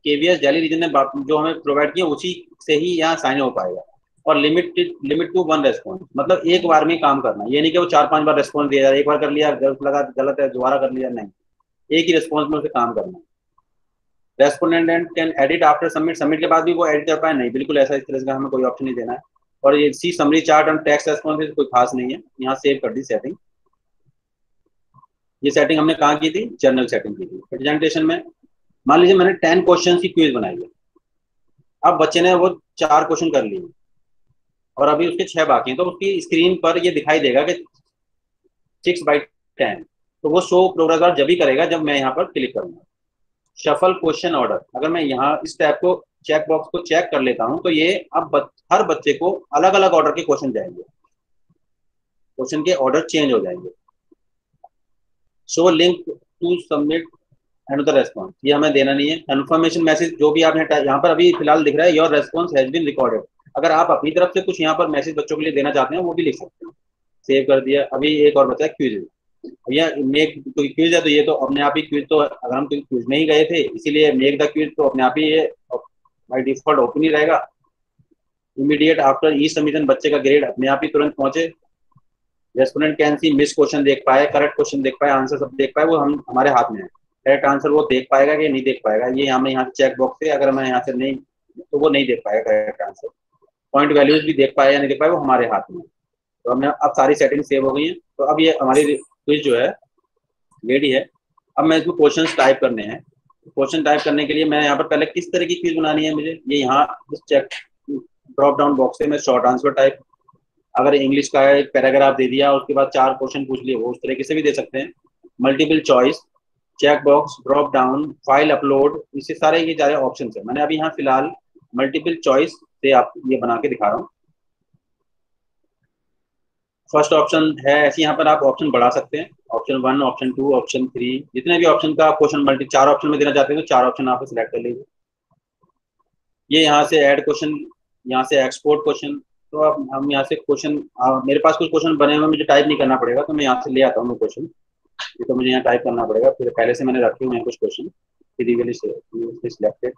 S1: केवीएस दिल्ली रीजन ने जो हमें प्रोवाइड किया उसी से ही यहाँ साइन हो पाएगा। और लिमिट टू 1 रेस्पॉन्स, मतलब एक बार में काम करना, ये नहीं कि वो 4-5 बार रेस्पॉन्स दिया जाए, एक बार कर लिया गलत लगा गलत है दोबारा कर लिया, नहीं, एक ही रेस्पॉन्स में उसे काम करना है। Respondent can edit after submit, submit के बाद भी वो एडिट कर पाए, नहीं, बिल्कुल ऐसा इस तरह का हमें कोई ऑप्शन नहीं देना है। और ये C summary chart and text response कोई खास नहीं है, यहाँ सेव कर दी सेटिंग। ये सेटिंग हमने कहाँ की थी, जनरल सेटिंग की थी। प्रेजेंटेशन में मान लीजिए मैंने 10 क्वेश्चन की क्विज बनाई है, अब बच्चे ने वो 4 क्वेश्चन कर लिए और अभी उसके 6 बाकी हैं, तो उसकी स्क्रीन पर ये दिखाई देगा कि 6/10, तो वो शो प्रोग्रेस बार जब भी करेगा जब मैं यहाँ पर क्लिक करूंगा। शफल क्वेश्चन ऑर्डर, अगर मैं यहाँ इस टैब को चेक बॉक्स को चेक कर लेता हूँ तो ये अब हर बच्चे को अलग अलग ऑर्डर के क्वेश्चन जाएंगे, क्वेश्चन के ऑर्डर चेंज हो जाएंगे। Show link to submit another response, ये हमें देना नहीं है। कंफर्मेशन मैसेज जो भी आपने यहाँ पर अभी फिलहाल दिख रहा है, your response has been recorded, अगर आप अपनी तरफ से कुछ यहाँ पर मैसेज बच्चों के लिए देना चाहते हैं वो भी लिख सकते हैं। सेव कर दिया। अभी एक और बचा है क्विज, भैया मेक कोई क्विज है तो ये तो अपने आप ही क्विज, तो अगर हम कोई क्विज में ही गए थे इसीलिए मेक द क्विज तो अपने आप ही ये बाय डिफॉल्ट ओपन ही रहेगा। इमीडिएट आफ्टर ई सबमिशन, बच्चे का ग्रेड अपने आप ही तुरंत पहुंचे। Respondent can see miss question देख पाए, करेक्ट क्वेश्चन देख पाए, आंसर सब देख पाए, वो हम हमारे हाथ में है। करेक्ट आंसर वो देख पाएगा कि नहीं देख पाएगा, ये हमें यहाँ चेक बॉक्स से, अगर मैं यहाँ से नहीं तो वो नहीं देख पाएगा करेक्ट आंसर। पॉइंट वैल्यूज भी देख पाए या नहीं देख पाए वो हमारे हाथ में। तो हमें अब सारी सेटिंग सेव हो गई है। तो अब ये हमारी क्विज जो है रेडी है। अब मैं इसको क्वेश्चन टाइप करने हैं। क्वेश्चन टाइप करने के लिए मैं यहाँ पर पहले किस तरह की क्विज बनानी है मुझे, ये यहाँ इस चेक ड्रॉप डाउन बॉक्स से मैं शॉर्ट आंसर टाइप, अगर इंग्लिश का एक पैराग्राफ दे दिया उसके बाद 4 क्वेश्चन पूछ लिए, वो उस तरीके से भी दे सकते हैं। Multiple choice, check box, drop down, file upload, इससे सारे ये सारे ऑप्शन है। मैंने अभी यहाँ फिलहाल मल्टीपल चॉइस से आप ये बना के दिखा रहा हूँ। फर्स्ट ऑप्शन है ऐसे, यहाँ पर आप ऑप्शन बढ़ा सकते हैं, ऑप्शन 1, ऑप्शन 2, ऑप्शन 3, जितने भी ऑप्शन का क्वेश्चन 4 ऑप्शन में देना चाहते हैं तो 4 ऑप्शन आप सिलेक्ट कर लीजिए। ये यहाँ से ऐड क्वेश्चन, यहाँ से एक्सपोर्ट क्वेश्चन, तो अब हम यहाँ से क्वेश्चन, मेरे पास कुछ क्वेश्चन बने हुए मुझे टाइप नहीं करना पड़ेगा, तो मैं यहाँ से ले आता हूँ क्वेश्चन। ये तो मुझे यहाँ टाइप करना पड़ेगा, फिर पहले से मैंने रखे हुए हैं कुछ क्वेश्चन सिलेक्टेड।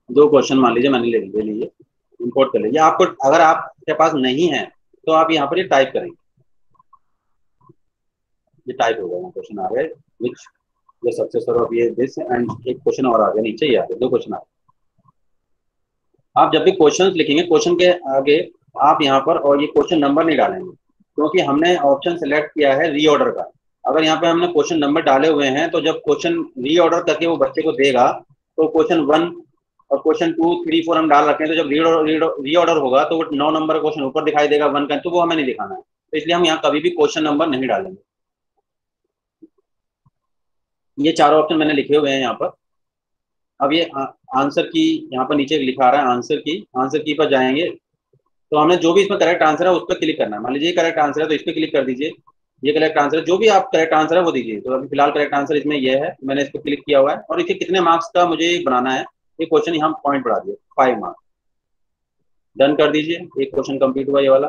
S1: दो क्वेश्चन मान लीजिए मैंने ले लीजिए, इंपोर्ट कर लीजिए। आपको अगर आपके पास नहीं है तो आप यहाँ पर ये टाइप करेंगे, ये टाइप हो गया, क्वेश्चन आ गए विच द सक्सेसर ऑफ ये दिस, एंड एक क्वेश्चन और आ गया नीचे, ही आ गया, 2 क्वेश्चन आ गए। आप जब भी क्वेश्चन लिखेंगे क्वेश्चन के आगे आप यहाँ पर और ये क्वेश्चन नंबर नहीं डालेंगे, क्योंकि हमने ऑप्शन सेलेक्ट किया है रीऑर्डर का। अगर यहाँ पे हमने क्वेश्चन नंबर डाले हुए हैं तो जब क्वेश्चन रीऑर्डर करके वो बच्चे को देगा तो क्वेश्चन 1 और क्वेश्चन 2, 3, 4 हम डाल रखे हैं, तो जब रीऑर्डर होगा तो वो 9 नंबर का क्वेश्चन ऊपर दिखाई देगा 1 का, तो वो हमें नहीं दिखाना है। तो इसलिए हम यहाँ कभी भी क्वेश्चन नंबर नहीं डालेंगे। ये 4 ऑप्शन मैंने लिखे हुए हैं यहाँ पर। अब ये आंसर की यहाँ पर नीचे लिखा रहा है आंसर की पर जाएंगे तो हमने जो भी इसमें करेक्ट आंसर है उस पर क्लिक करना है। मान लीजिए करेक्ट आंसर है तो इस पर क्लिक कर दीजिए, ये करेक्ट आंसर है, जो भी आप करेक्ट आंसर है वो दीजिए। तो अभी फिलहाल करेक्ट आंसर इसमें ये है, मैंने इस पर क्लिक किया हुआ है। और इसे कितने मार्क्स का मुझे बनाना है, ये क्वेश्चन यहाँ पॉइंट बढ़ा दिए 5 मार्क्स, डन कर दीजिए। एक क्वेश्चन कंप्लीट हुआ ये वाला।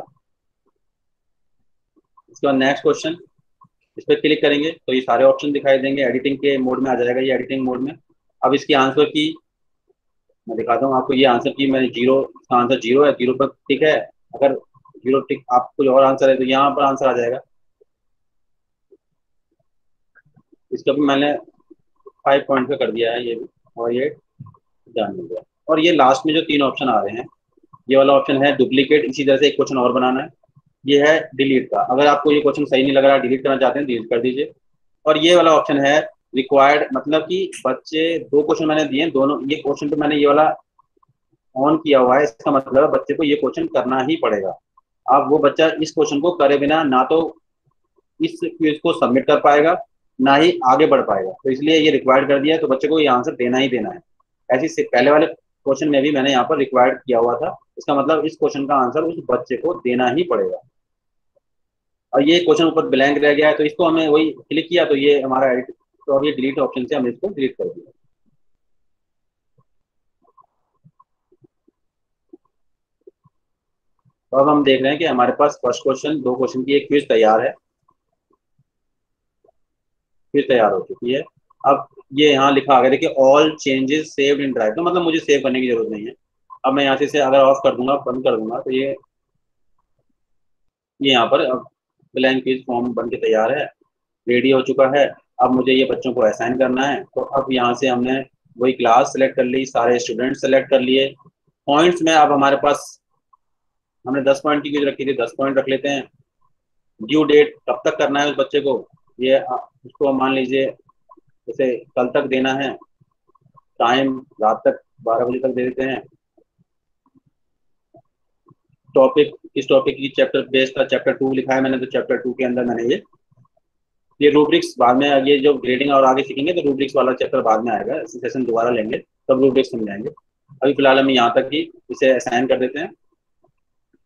S1: इसके बाद नेक्स्ट क्वेश्चन, इस पर क्लिक करेंगे तो ये सारे ऑप्शन दिखाई देंगे, एडिटिंग के मोड में आ जाएगा ये, एडिटिंग मोड में। अब इसकी आंसर की मैं दिखाता हूँ आपको, ये आंसर की मैंने 0, इसका आंसर 0 है, 0 पर टिक है। अगर 0 टिक आप कुछ और आंसर है तो यहाँ पर आंसर आ जाएगा। इसका भी मैंने 5 पॉइंट का कर दिया है ये भी, और ये डन हो गया। और ये लास्ट में जो 3 ऑप्शन आ रहे हैं, ये वाला ऑप्शन है डुप्लीकेट, इसी तरह से एक क्वेश्चन और बनाना है। ये है डिलीट का, अगर आपको ये क्वेश्चन सही नहीं लग रहा, डिलीट करना चाहते हैं डिलीट कर दीजिए। और ये वाला ऑप्शन है रिक्वायर्ड, मतलब कि बच्चे 2 क्वेश्चन मैंने दिए, दोनों ये क्वेश्चन पे मैंने ये वाला ऑन किया हुआ है, इसका मतलब है बच्चे को ये क्वेश्चन करना ही पड़ेगा। अब वो बच्चा इस क्वेश्चन को करे बिना ना तो इस क्विज को सबमिट कर पाएगा ना ही आगे बढ़ पाएगा, तो इसलिए ये रिक्वायर्ड कर दिया है, तो बच्चे को ये आंसर देना ही देना है। ऐसे से पहले वाले क्वेश्चन में भी मैंने यहाँ पर रिक्वायर्ड किया हुआ था, इसका मतलब इस क्वेश्चन का आंसर उस बच्चे को देना ही पड़ेगा। और ये क्वेश्चन ऊपर ब्लैंक रह गया है तो इसको हमें वही क्लिक किया तो ये हमारा एडिट, तो अब ये डिलीट ऑप्शन से हमने इसको डिलीट कर दिया। तो अब हम देख रहे हैं कि हमारे पास फर्स्ट क्वेश्चन, दो क्वेश्चन की एक क्विज तैयार है, क्विज तैयार हो चुकी है। अब ये यहाँ लिखा आ गया, देखिए all changes saved in drive, तो मतलब मुझे सेव करने की जरूरत नहीं है। अब मैं यहाँ से इसे अगर ऑफ कर दूंगा, बंद कर दूंगा, तो ये यहाँ पर अब ब्लैंक क्विज फॉर्म बन के तैयार है, रेडी हो चुका है। अब मुझे ये बच्चों को असाइन करना है, तो अब यहाँ से हमने वही क्लास सेलेक्ट कर ली, सारे स्टूडेंट सेलेक्ट कर लिए। पॉइंट्स में अब हमारे पास, हमने 10 पॉइंट की क्विज रखी थी, 10 पॉइंट रख लेते हैं। ड्यू डेट कब तक करना है उस बच्चे को, ये उसको मान लीजिए जैसे कल तक देना है, टाइम रात तक 12 बजे तक दे देते हैं। टॉपिक, किस टॉपिक की चैप्टर बेस्ड था, चैप्टर 2 लिखा है मैंने, तो चैप्टर 2 के अंदर मैंने ये रूब्रिक्स बाद में, ये जो ग्रेडिंग और आगे सीखेंगे तो रूब्रिक्स वाला चैप्टर बाद में आएगा, सेशन दोबारा लेंगे तब रूब्रिक्स समझाएंगे। अभी फिलहाल हम यहाँ तक ही इसे असाइन कर देते हैं।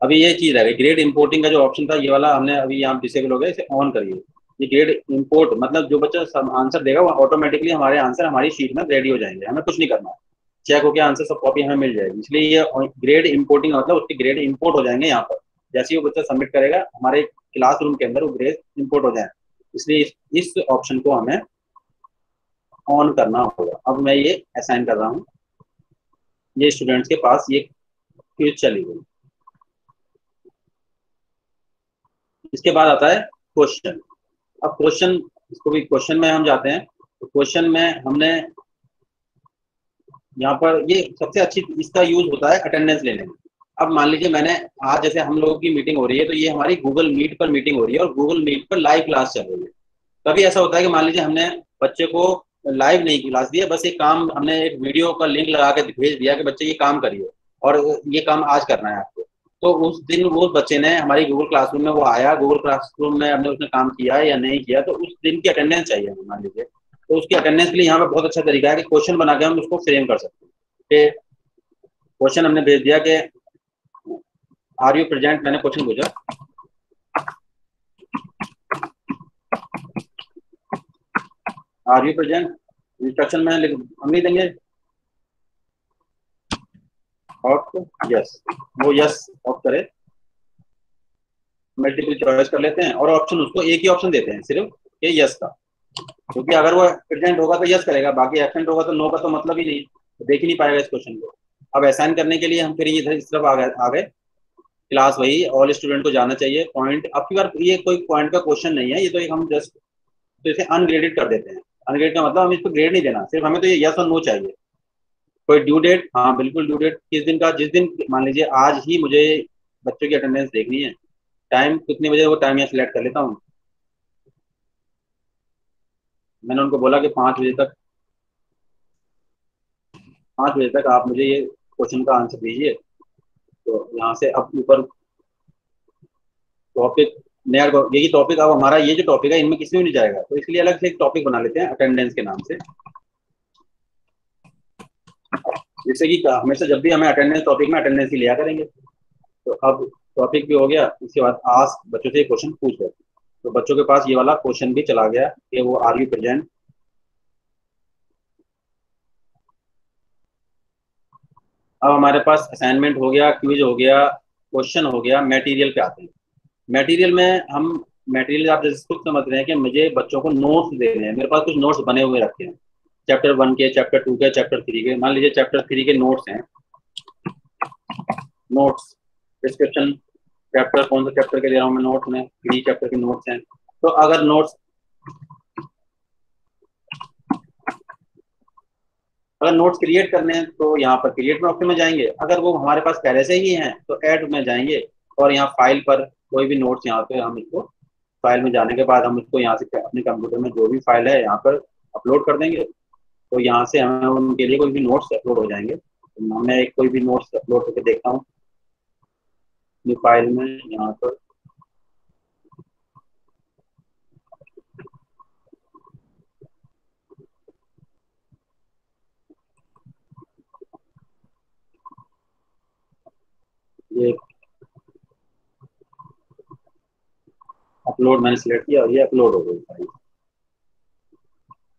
S1: अभी ये चीज है, ग्रेड इंपोर्टिंग का जो ऑप्शन था ये वाला हमने अभी यहाँ डिसेबल हो गया, इसे ऑन करिए। ये ग्रेड इंपोर्ट मतलब जो बच्चा सब आंसर देगा वो ऑटोमेटिकली हमारे आंसर हमारी शीट में रेडी हो जाएंगे, हमें कुछ नहीं करना है, चेक होकर आंसर सब कॉपी हमें मिल जाएगी। इसलिए ये ग्रेड इंपोर्टिंग मतलब उसके ग्रेड इंपोर्ट हो जाएंगे यहाँ पर, जैसे ही वो बच्चा सबमिट करेगा हमारे क्लासरूम के अंदर वो ग्रेड इंपोर्ट हो जाए। इसलिए इस ऑप्शन को हमें ऑन करना होगा। अब मैं ये असाइन कर रहा हूँ, ये स्टूडेंट्स के पास ये क्विज चली गई। इसके बाद आता है क्वेश्चन। अब क्वेश्चन, इसको भी क्वेश्चन में हम जाते हैं, तो क्वेश्चन में हमने यहाँ पर ये सबसे अच्छी इसका यूज होता है अटेंडेंस लेने में। अब मान लीजिए मैंने आज जैसे हम लोगों की मीटिंग हो रही है, तो ये हमारी गूगल मीट पर मीटिंग हो रही है और गूगल मीट पर लाइव क्लास चल रही है। कभी ऐसा होता है कि मान लीजिए हमने बच्चे को लाइव नहीं क्लास दिया, बस एक काम हमने एक वीडियो का लिंक लगा के भेज दिया कि बच्चे ये काम करिए और ये काम आज करना है आपको। तो उस दिन वो बच्चे ने हमारी गूगल क्लासरूम में वो आया, गूगल क्लासरूम में हमने उसने काम किया या नहीं किया, तो उस दिन की अटेंडेंस चाहिए हमें मान लीजिए। तो उसकी अटेंडेंस के लिए यहाँ पे बहुत अच्छा तरीका है कि क्वेश्चन बना के हम उसको फ्रेम कर सकते हैं। कि क्वेश्चन हमने भेज दिया कि आर यू प्रेजेंट, मैंने क्वेश्चन पूछा, आर यू प्रेजेंट, इंस्ट्रक्शन में हम नहीं देंगे ऑफ यस, वो यस ऑफ करे, मल्टीपल चॉइस कर लेते हैं और ऑप्शन उसको एक ही ऑप्शन देते हैं सिर्फ ये यस का, क्योंकि अगर वो प्रेजेंट होगा तो यस करेगा, बाकी एब्सेंट होगा तो नो का तो मतलब ही नहीं, तो देख ही नहीं पाएगा इस क्वेश्चन को। अब असाइन करने के लिए हम फिर इधर इस तरफ आ गए, क्लास वही ऑल स्टूडेंट को जाना चाहिए पॉइंट। अब की बार ये कोई पॉइंट का क्वेश्चन नहीं है, ये तो एक हम जस्ट तो इसे अनग्रेडेड कर देते हैं। अनग्रेड का मतलब हम इसको ग्रेड नहीं देना, सिर्फ हमें तो ये यस और नो चाहिए। कोई ड्यू डेट, हाँ बिल्कुल ड्यू डेट किस दिन का, जिस दिन मान लीजिए आज ही मुझे बच्चों की अटेंडेंस देखनी है, टाइम कितने बजे, वो टाइम यहाँ सिलेक्ट कर लेता हूँ। मैंने उनको बोला कि 5 बजे तक, 5 बजे तक आप मुझे ये क्वेश्चन का आंसर दीजिए। तो यहाँ से अब ऊपर टॉपिक, नया यही टॉपिक, अब हमारा ये जो टॉपिक है इनमें किसी में नहीं जाएगा, तो इसलिए अलग से एक टॉपिक बना लेते हैं अटेंडेंस के नाम से, जिससे कि हमेशा जब भी हमें अटेंडेंस टॉपिक में अटेंडेंस ही लिया करेंगे। तो अब टॉपिक भी हो गया, इसके बाद आज बच्चों से क्वेश्चन पूछ रहे, तो बच्चों के पास ये वाला क्वेश्चन भी चला गया कि वो आर यू प्रेजेंट। अब हमारे पास असाइनमेंट हो गया, क्विज हो गया, क्वेश्चन हो गया, मटेरियल पे आते हैं। मटेरियल में हम, मटेरियल आप जैसे खुद समझ रहे हैं कि मुझे बच्चों को नोट्स देने हैं, मेरे पास कुछ नोट्स बने हुए रखे हैं, चैप्टर 1 के, चैप्टर 2 के, चैप्टर 3 के। मान लीजिए चैप्टर 3 के नोट्स हैं, नोट्स डिस्क्रिप्शन, चैप्टर कौन सा चैप्टर के ले रहा हूँ मैं नोट्स में, 3 चैप्टर के नोट्स हैं। तो अगर नोट्स क्रिएट करने हैं तो यहाँ पर क्रिएट में ऑप्शन में जाएंगे, अगर वो हमारे पास पहले से ही हैं तो ऐड में जाएंगे और यहाँ फाइल पर कोई भी नोट्स, यहाँ पे हम इसको फाइल में जाने के बाद हम इसको यहाँ से अपने कंप्यूटर में जो भी फाइल है यहाँ पर अपलोड कर देंगे। तो यहाँ से हमें उनके लिए कोई भी नोट्स अपलोड हो जाएंगे। तो मैं एक कोई भी नोट्स अपलोड करके देखता हूँ अपनी फाइल में, यहाँ पर अपलोड मैंने सिलेक्ट किया और ये अपलोड हो गई फाइल।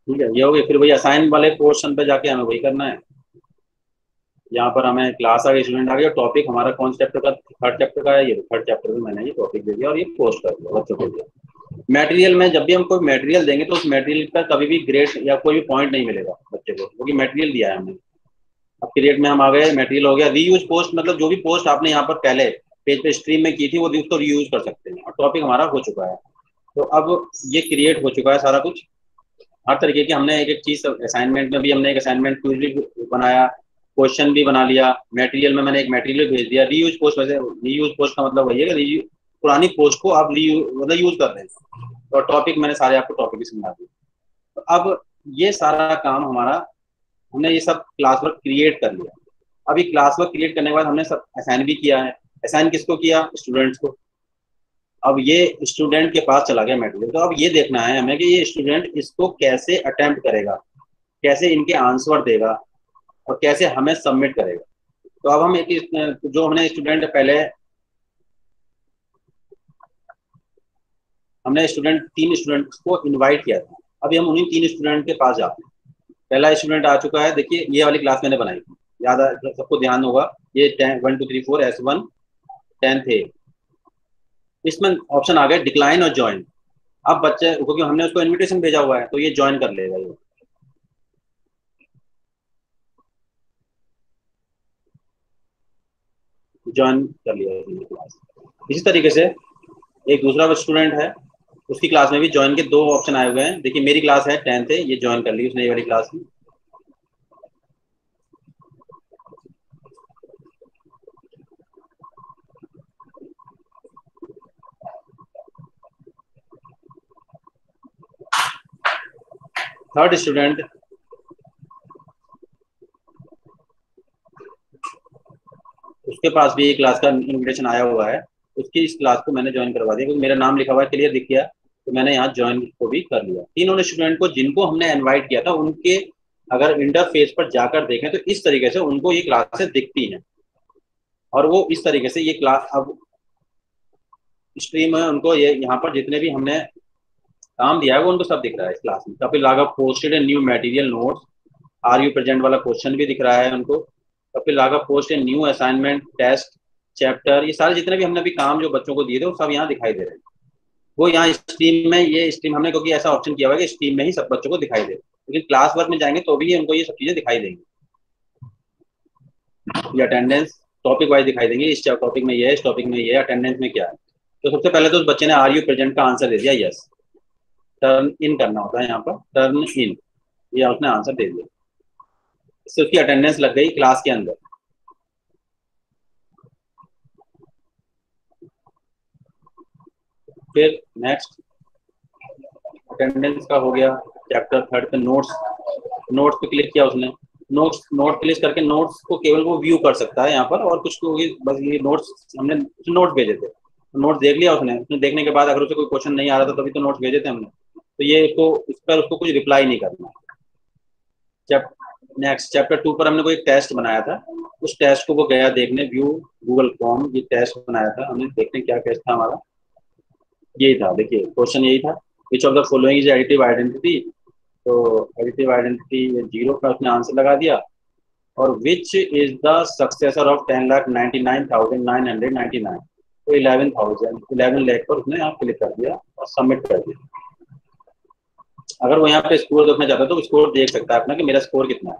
S1: ठीक है, ये हो गई। फिर वही असाइन वाले पोर्शन पे जाके हमें वही करना है। यहाँ पर हमें क्लास आ गई, स्टूडेंट आ गया, टॉपिक हमारा कौन से चैप्टर का, थर्ड चैप्टर का है, ये थर्ड चैप्टर में मैंने ये टॉपिक दे दिया और ये पोस्ट कर दिया बच्चों के लिए। मटेरियल में जब भी हम कोई मटेरियल देंगे तो उस मटेरियल का कभी भी ग्रेड या कोई भी पॉइंट नहीं मिलेगा बच्चे को, क्योंकि मटेरियल दिया है हमने। अब क्रिएट में हम आ गए, मटेरियल हो गया। रीयूज पोस्ट मतलब जो भी पोस्ट आपने यहाँ पर पहले पेज पे स्ट्रीम में की थी वो उसको रीयूज कर सकते हैं। और टॉपिक हमारा हो चुका है, तो अब ये क्रिएट हो चुका है सारा कुछ। हर तरीके की हमने एक एक चीज, असाइनमेंट में भी हमने एक असाइनमेंट क्विज भी बनाया, क्वेश्चन भी बना लिया, मटेरियल में मैंने एक मटेरियल भेज दिया। रीयूज पोस्ट, वैसे रीयूज पोस्ट का मतलब वही है कि पुरानी पोस्ट को आप मतलब यूज कर रहे हैं। तो टॉपिक मैंने सारे आपको टॉपिक भी समझा दिए। तो अब ये सारा काम हमारा, हमने ये सब क्लास वर्क क्रिएट कर लिया। अभी क्लास वर्क क्रिएट करने के बाद हमने सब असाइन भी किया है। असाइन किसको किया? स्टूडेंट्स को। अब ये स्टूडेंट के पास चला गया मटेरियल, तो अब ये देखना है हमें कि ये स्टूडेंट इसको कैसे अटेम्प्ट करेगा, कैसे इनके आंसर देगा और कैसे हमें सबमिट करेगा। तो अब हम एक जो हमने स्टूडेंट पहले, हमने तीन स्टूडेंट्स को इनवाइट किया था। अभी हम उन्हीं 3 स्टूडेंट के पास जाते हैं। पहला स्टूडेंट आ चुका है, देखिए ये वाली क्लास मैंने बनाई थी, याद सबको ध्यान होगा, ये 1 2 3 4 S1 10 थे। इसमें ऑप्शन आ गया डिक्लाइन और ज्वाइन। अब बच्चे, क्योंकि हमने उसको इनविटेशन भेजा हुआ है तो ये ज्वाइन कर लेगा। ये ज्वाइन कर लिया क्लास। इसी तरीके से एक दूसरा स्टूडेंट है, उसकी क्लास में भी ज्वाइन के 2 ऑप्शन आए हुए हैं। देखिए मेरी क्लास है 10 थे, ये ज्वाइन कर ली उसने ये वाली क्लास में। थर्ड स्टूडेंट, उसके पास भी एक क्लास का इन्विटेशन आया हुआ है, उसकी इस क्लास को मैंने ज्वाइन करवा दिया, क्योंकि मेरा नाम लिखा हुआ है, क्लियर दिख गया, तो मैंने यहाँ ज्वाइन को भी कर लिया। तीनों स्टूडेंट को जिनको हमने इनवाइट किया था, उनके अगर इंटरफेस पर जाकर देखें तो इस तरीके से उनको ये क्लासेस दिखती हैं। और वो इस तरीके से ये क्लास अब स्ट्रीम है, उनको ये यहाँ पर जितने भी हमने काम दिया है वो उनको सब दिख रहा है इस क्लास में। Kapil Raghav posted a new material notes, are you present वाला क्वेश्चन भी दिख रहा है उनको। Kapil Raghav post a new assignment test chapter, ये सारे जितने भी हमने अभी काम जो बच्चों को दिए थे वो सब यहाँ दिखाई दे रहे हैं। वो यहाँ स्ट्रीम में, ये स्ट्रीम हमने क्योंकि ऐसा ऑप्शन किया हुआ है कि स्ट्रीम में ही सब बच्चों को दिखाई दे, लेकिन क्लास वर्क में जाएंगे तो भी उनको ये सब चीजें दिखाई देंगी। ये अटेंडेंस टॉपिक वाइज दिखाई देंगे, इस टॉपिक में ये है, इस टॉपिक में ये है, अटेंडेंस में क्या है। तो सबसे पहले तो उस बच्चे ने आर यू प्रेजेंट का आंसर दे दिया यस, टर्न इन करना होता है यहाँ पर, टर्न इन, ये उसने आंसर दे दिया, इससे उसकी अटेंडेंस लग गई क्लास के अंदर। फिर नेक्स्ट अटेंडेंस का हो गया। चैप्टर 3 पे नोट्स पे क्लिक किया उसने, नोट क्लिक करके नोट्स को केवल वो व्यू कर सकता है यहाँ पर, और कुछ को बस ये नोट्स, हमने नोट्स भेजे थे, नोट्स देख लिया उसने देखने के बाद अगर उसे कोई क्वेश्चन नहीं आ रहा था तभी तो नोट्स भेजे थे हमने, तो ये इस पर उसको कुछ रिप्लाई नहीं करना। नेक्स्ट चैप्टर 2 पर हमने कोई टेस्ट बनाया था, उस टेस्ट को वो गया देखने, व्यू गूगल फॉर्म, ये टेस्ट बनाया था हमने, देखने क्या टेस्ट था हमारा, यही था। देखिए क्वेश्चन यही था, which of the following is additive identity, तो एडिटिव आइडेंटिटी 0 का उसने आंसर लगा दिया। और which is the successor of 10,99,999, तो 11 लाख पर उसने यहाँ क्लिक कर दिया और सबमिट कर दिया। अगर वो यहाँ पे स्कोर देखना चाहता है तो स्कोर देख सकता है अपना कि मेरा स्कोर कितना है।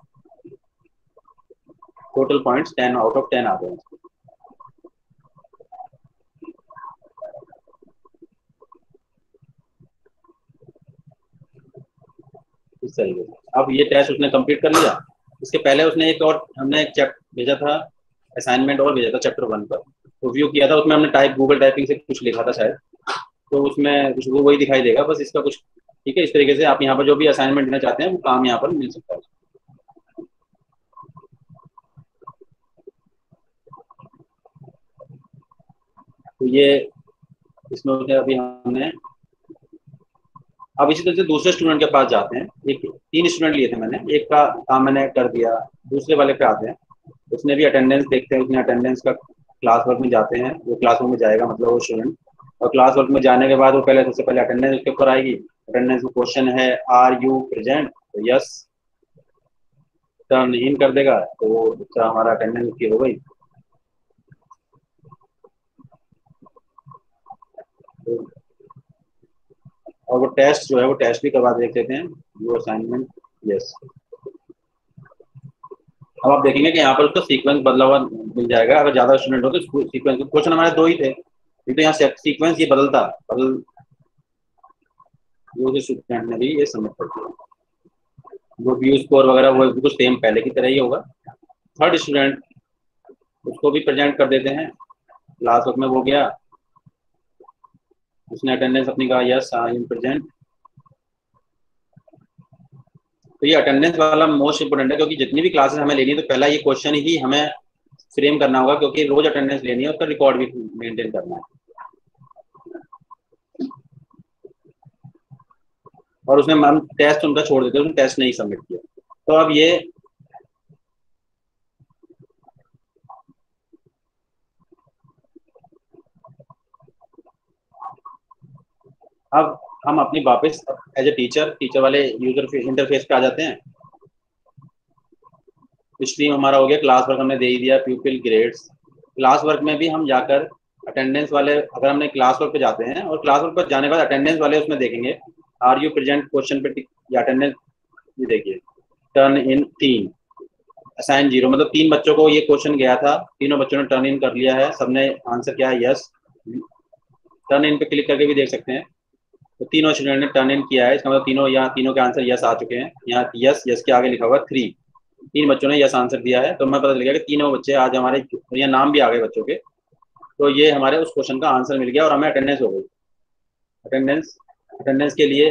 S1: टोटल पॉइंट्स 10 आउट ऑफ 10 आ गए। इस तरीके से अब ये टेस्ट उसने कंप्लीट कर लिया। इसके पहले उसने एक और हमने एक भेजा था असाइनमेंट और भेजा था चैप्टर 1 पर, तो व्यू किया था, उसमें हमने गूगल टाइपिंग से कुछ लिखा था शायद, तो उसमें कुछ वो वही दिखाई देगा बस, इसका कुछ ठीक है। इस तरीके से आप यहाँ पर जो भी असाइनमेंट देना चाहते हैं वो काम यहाँ पर मिल सकता है। तो ये इसमें अभी हमने, अब इसी तरह से दूसरे स्टूडेंट के पास जाते हैं। 3 स्टूडेंट लिए थे मैंने, एक का काम मैंने कर दिया, दूसरे वाले पे आते हैं, उसने भी अटेंडेंस देखते हैं, उसने अटेंडेंस का क्लास वर्क में जाते हैं, वो क्लास वर्क में जाएगा मतलब वो स्टूडेंट, और क्लास वर्क में जाने के बाद वो पहले सबसे पहले अटेंडेंस उसके ऊपर आएगी। अटेंडेंस में क्वेश्चन है आर यू प्रेजेंट, तो यस टर्न इन कर देगा, तो वो बच्चा हमारा अटेंडेंस की हो गई। और वो टेस्ट जो है वो टेस्ट भी करवा देते हैं, वो असाइनमेंट यस। अब आप देखेंगे कि यहाँ पर उसका सीक्वेंस बदला हुआ मिल जाएगा। अगर ज़्यादा स्टूडेंट हो तो सीक्वेंस, क्वेश्चन हमारे 2 ही थे, तो यहाँ सीक्वेंस ये बदल जो स्टूडेंट ने भी ये सबमिट कर दिया। वो व्यू स्कोर वगैरह वो बिल्कुल सेम पहले की तरह ही होगा। थर्ड स्टूडेंट उसको भी प्रेजेंट कर देते हैं, क्लास वर्क में वो गया, उसने अटेंडेंस अपनी कहा यस आई एम प्रेजेंट। तो ये अटेंडेंस वाला मोस्ट इंपोर्टेंट है, क्योंकि जितनी भी क्लासेस हमें लेनी है तो पहला ये क्वेश्चन ही हमें फ्रेम करना होगा, क्योंकि रोज अटेंडेंस लेनी है, उसका रिकॉर्ड भी मेंटेन करना है। और उसने मैम टेस्ट उनका छोड़ देते, उसने टेस्ट नहीं सबमिट किया। तो अब ये अब हम अपनी वापस एज ए टीचर वाले यूजर इंटरफेस पे आ जाते हैं। स्ट्रीम हमारा हो गया, क्लास वर्क हमने दे ही दिया, प्यूपिल ग्रेड्स। क्लास वर्क में भी हम जाकर अटेंडेंस वाले, अगर हमने क्लास वर्क पे जाते हैं और क्लास वर्क पर जाने के बाद अटेंडेंस वाले उसमें देखेंगे आर यू प्रेजेंट क्वेश्चन पे या अटेंडेंस, ये देखिए टर्न इन 3 असाइन 0, मतलब 3 बच्चों को ये क्वेश्चन गया था, तीनों बच्चों ने टर्न इन कर लिया है, सबने आंसर किया है यस। टर्न इन पे क्लिक करके भी देख सकते हैं, तो तीनों स्टूडेंट ने टर्न इन किया है, इसका मतलब तीनों के आंसर यस आ चुके हैं। यहाँ यस यस के आगे लिखा हुआ 3, 3 बच्चों ने यस आंसर दिया है, तो मैं पता चल गया कि तीनों बच्चे आज हमारे, यहाँ नाम भी आ गए बच्चों के, तो ये हमारे उस क्वेश्चन का आंसर मिल गया और हमें अटेंडेंस हो गई। अटेंडेंस के लिए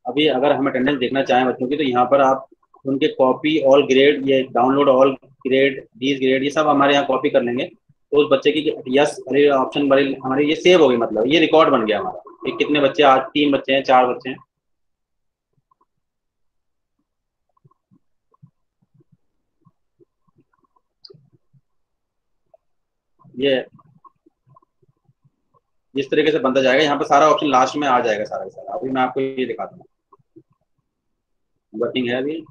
S1: अभी अगर हम अटेंडेंस देखना चाहें बच्चों की, तो यहाँ पर आप उनके कॉपी ऑल ग्रेड, ये download all grade, these grade, ये सब हमारे यहाँ कॉपी कर लेंगे, तो उस बच्चे की यस वाली ऑप्शन वाली हमारी ये सेव हो गई, मतलब ये रिकॉर्ड बन गया हमारा कि कितने बच्चे, आज 3 बच्चे हैं, 4 बच्चे हैं। ये जिस तरीके से बनता जाएगा, यहाँ पर सारा ऑप्शन लास्ट में आ जाएगा सारा का सारा। अभी मैं आपको ये दिखाता हूँ, वर्किंग है अभी।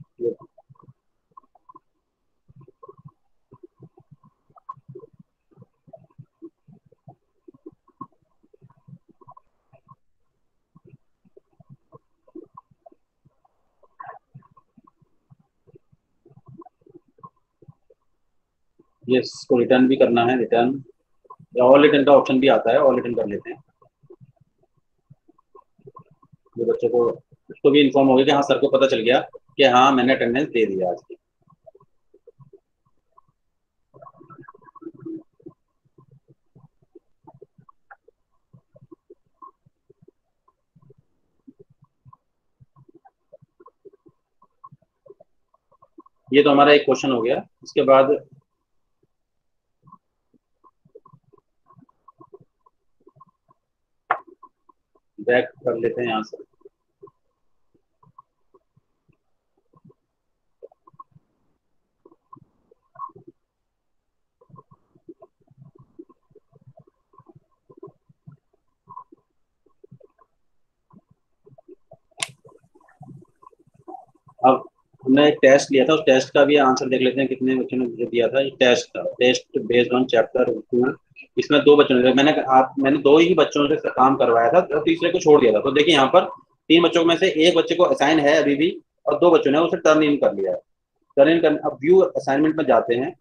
S1: ये इसको रिटर्न भी करना है, रिटर्न या ऑल रिटर्न का ऑप्शन भी आता है, ऑल रिटर्न कर लेते हैं। जो बच्चों को उसको भी इन्फॉर्म हो गया कि हाँ सर को पता चल गया कि हाँ मैंने अटेंडेंस दे दिया आज की। ये तो हमारा एक क्वेश्चन हो गया। इसके बाद बैक कर लेते हैं यहाँ से। अब हमने एक टेस्ट लिया था, उस टेस्ट का भी आंसर देख लेते हैं कितने बच्चों ने दिया था। ये टेस्ट था, टेस्ट बेस्ड ऑन चैप्टर 2। इसमें 2 बच्चों ने, मैंने 2 ही बच्चों से काम करवाया था और तीसरे को छोड़ दिया था। तो देखिए यहाँ पर 3 बच्चों में से एक बच्चे को असाइन है अभी भी, और 2 बच्चों ने उसे टर्न इन कर लिया है। टर्न इन कर, अब व्यू असाइनमेंट में जाते हैं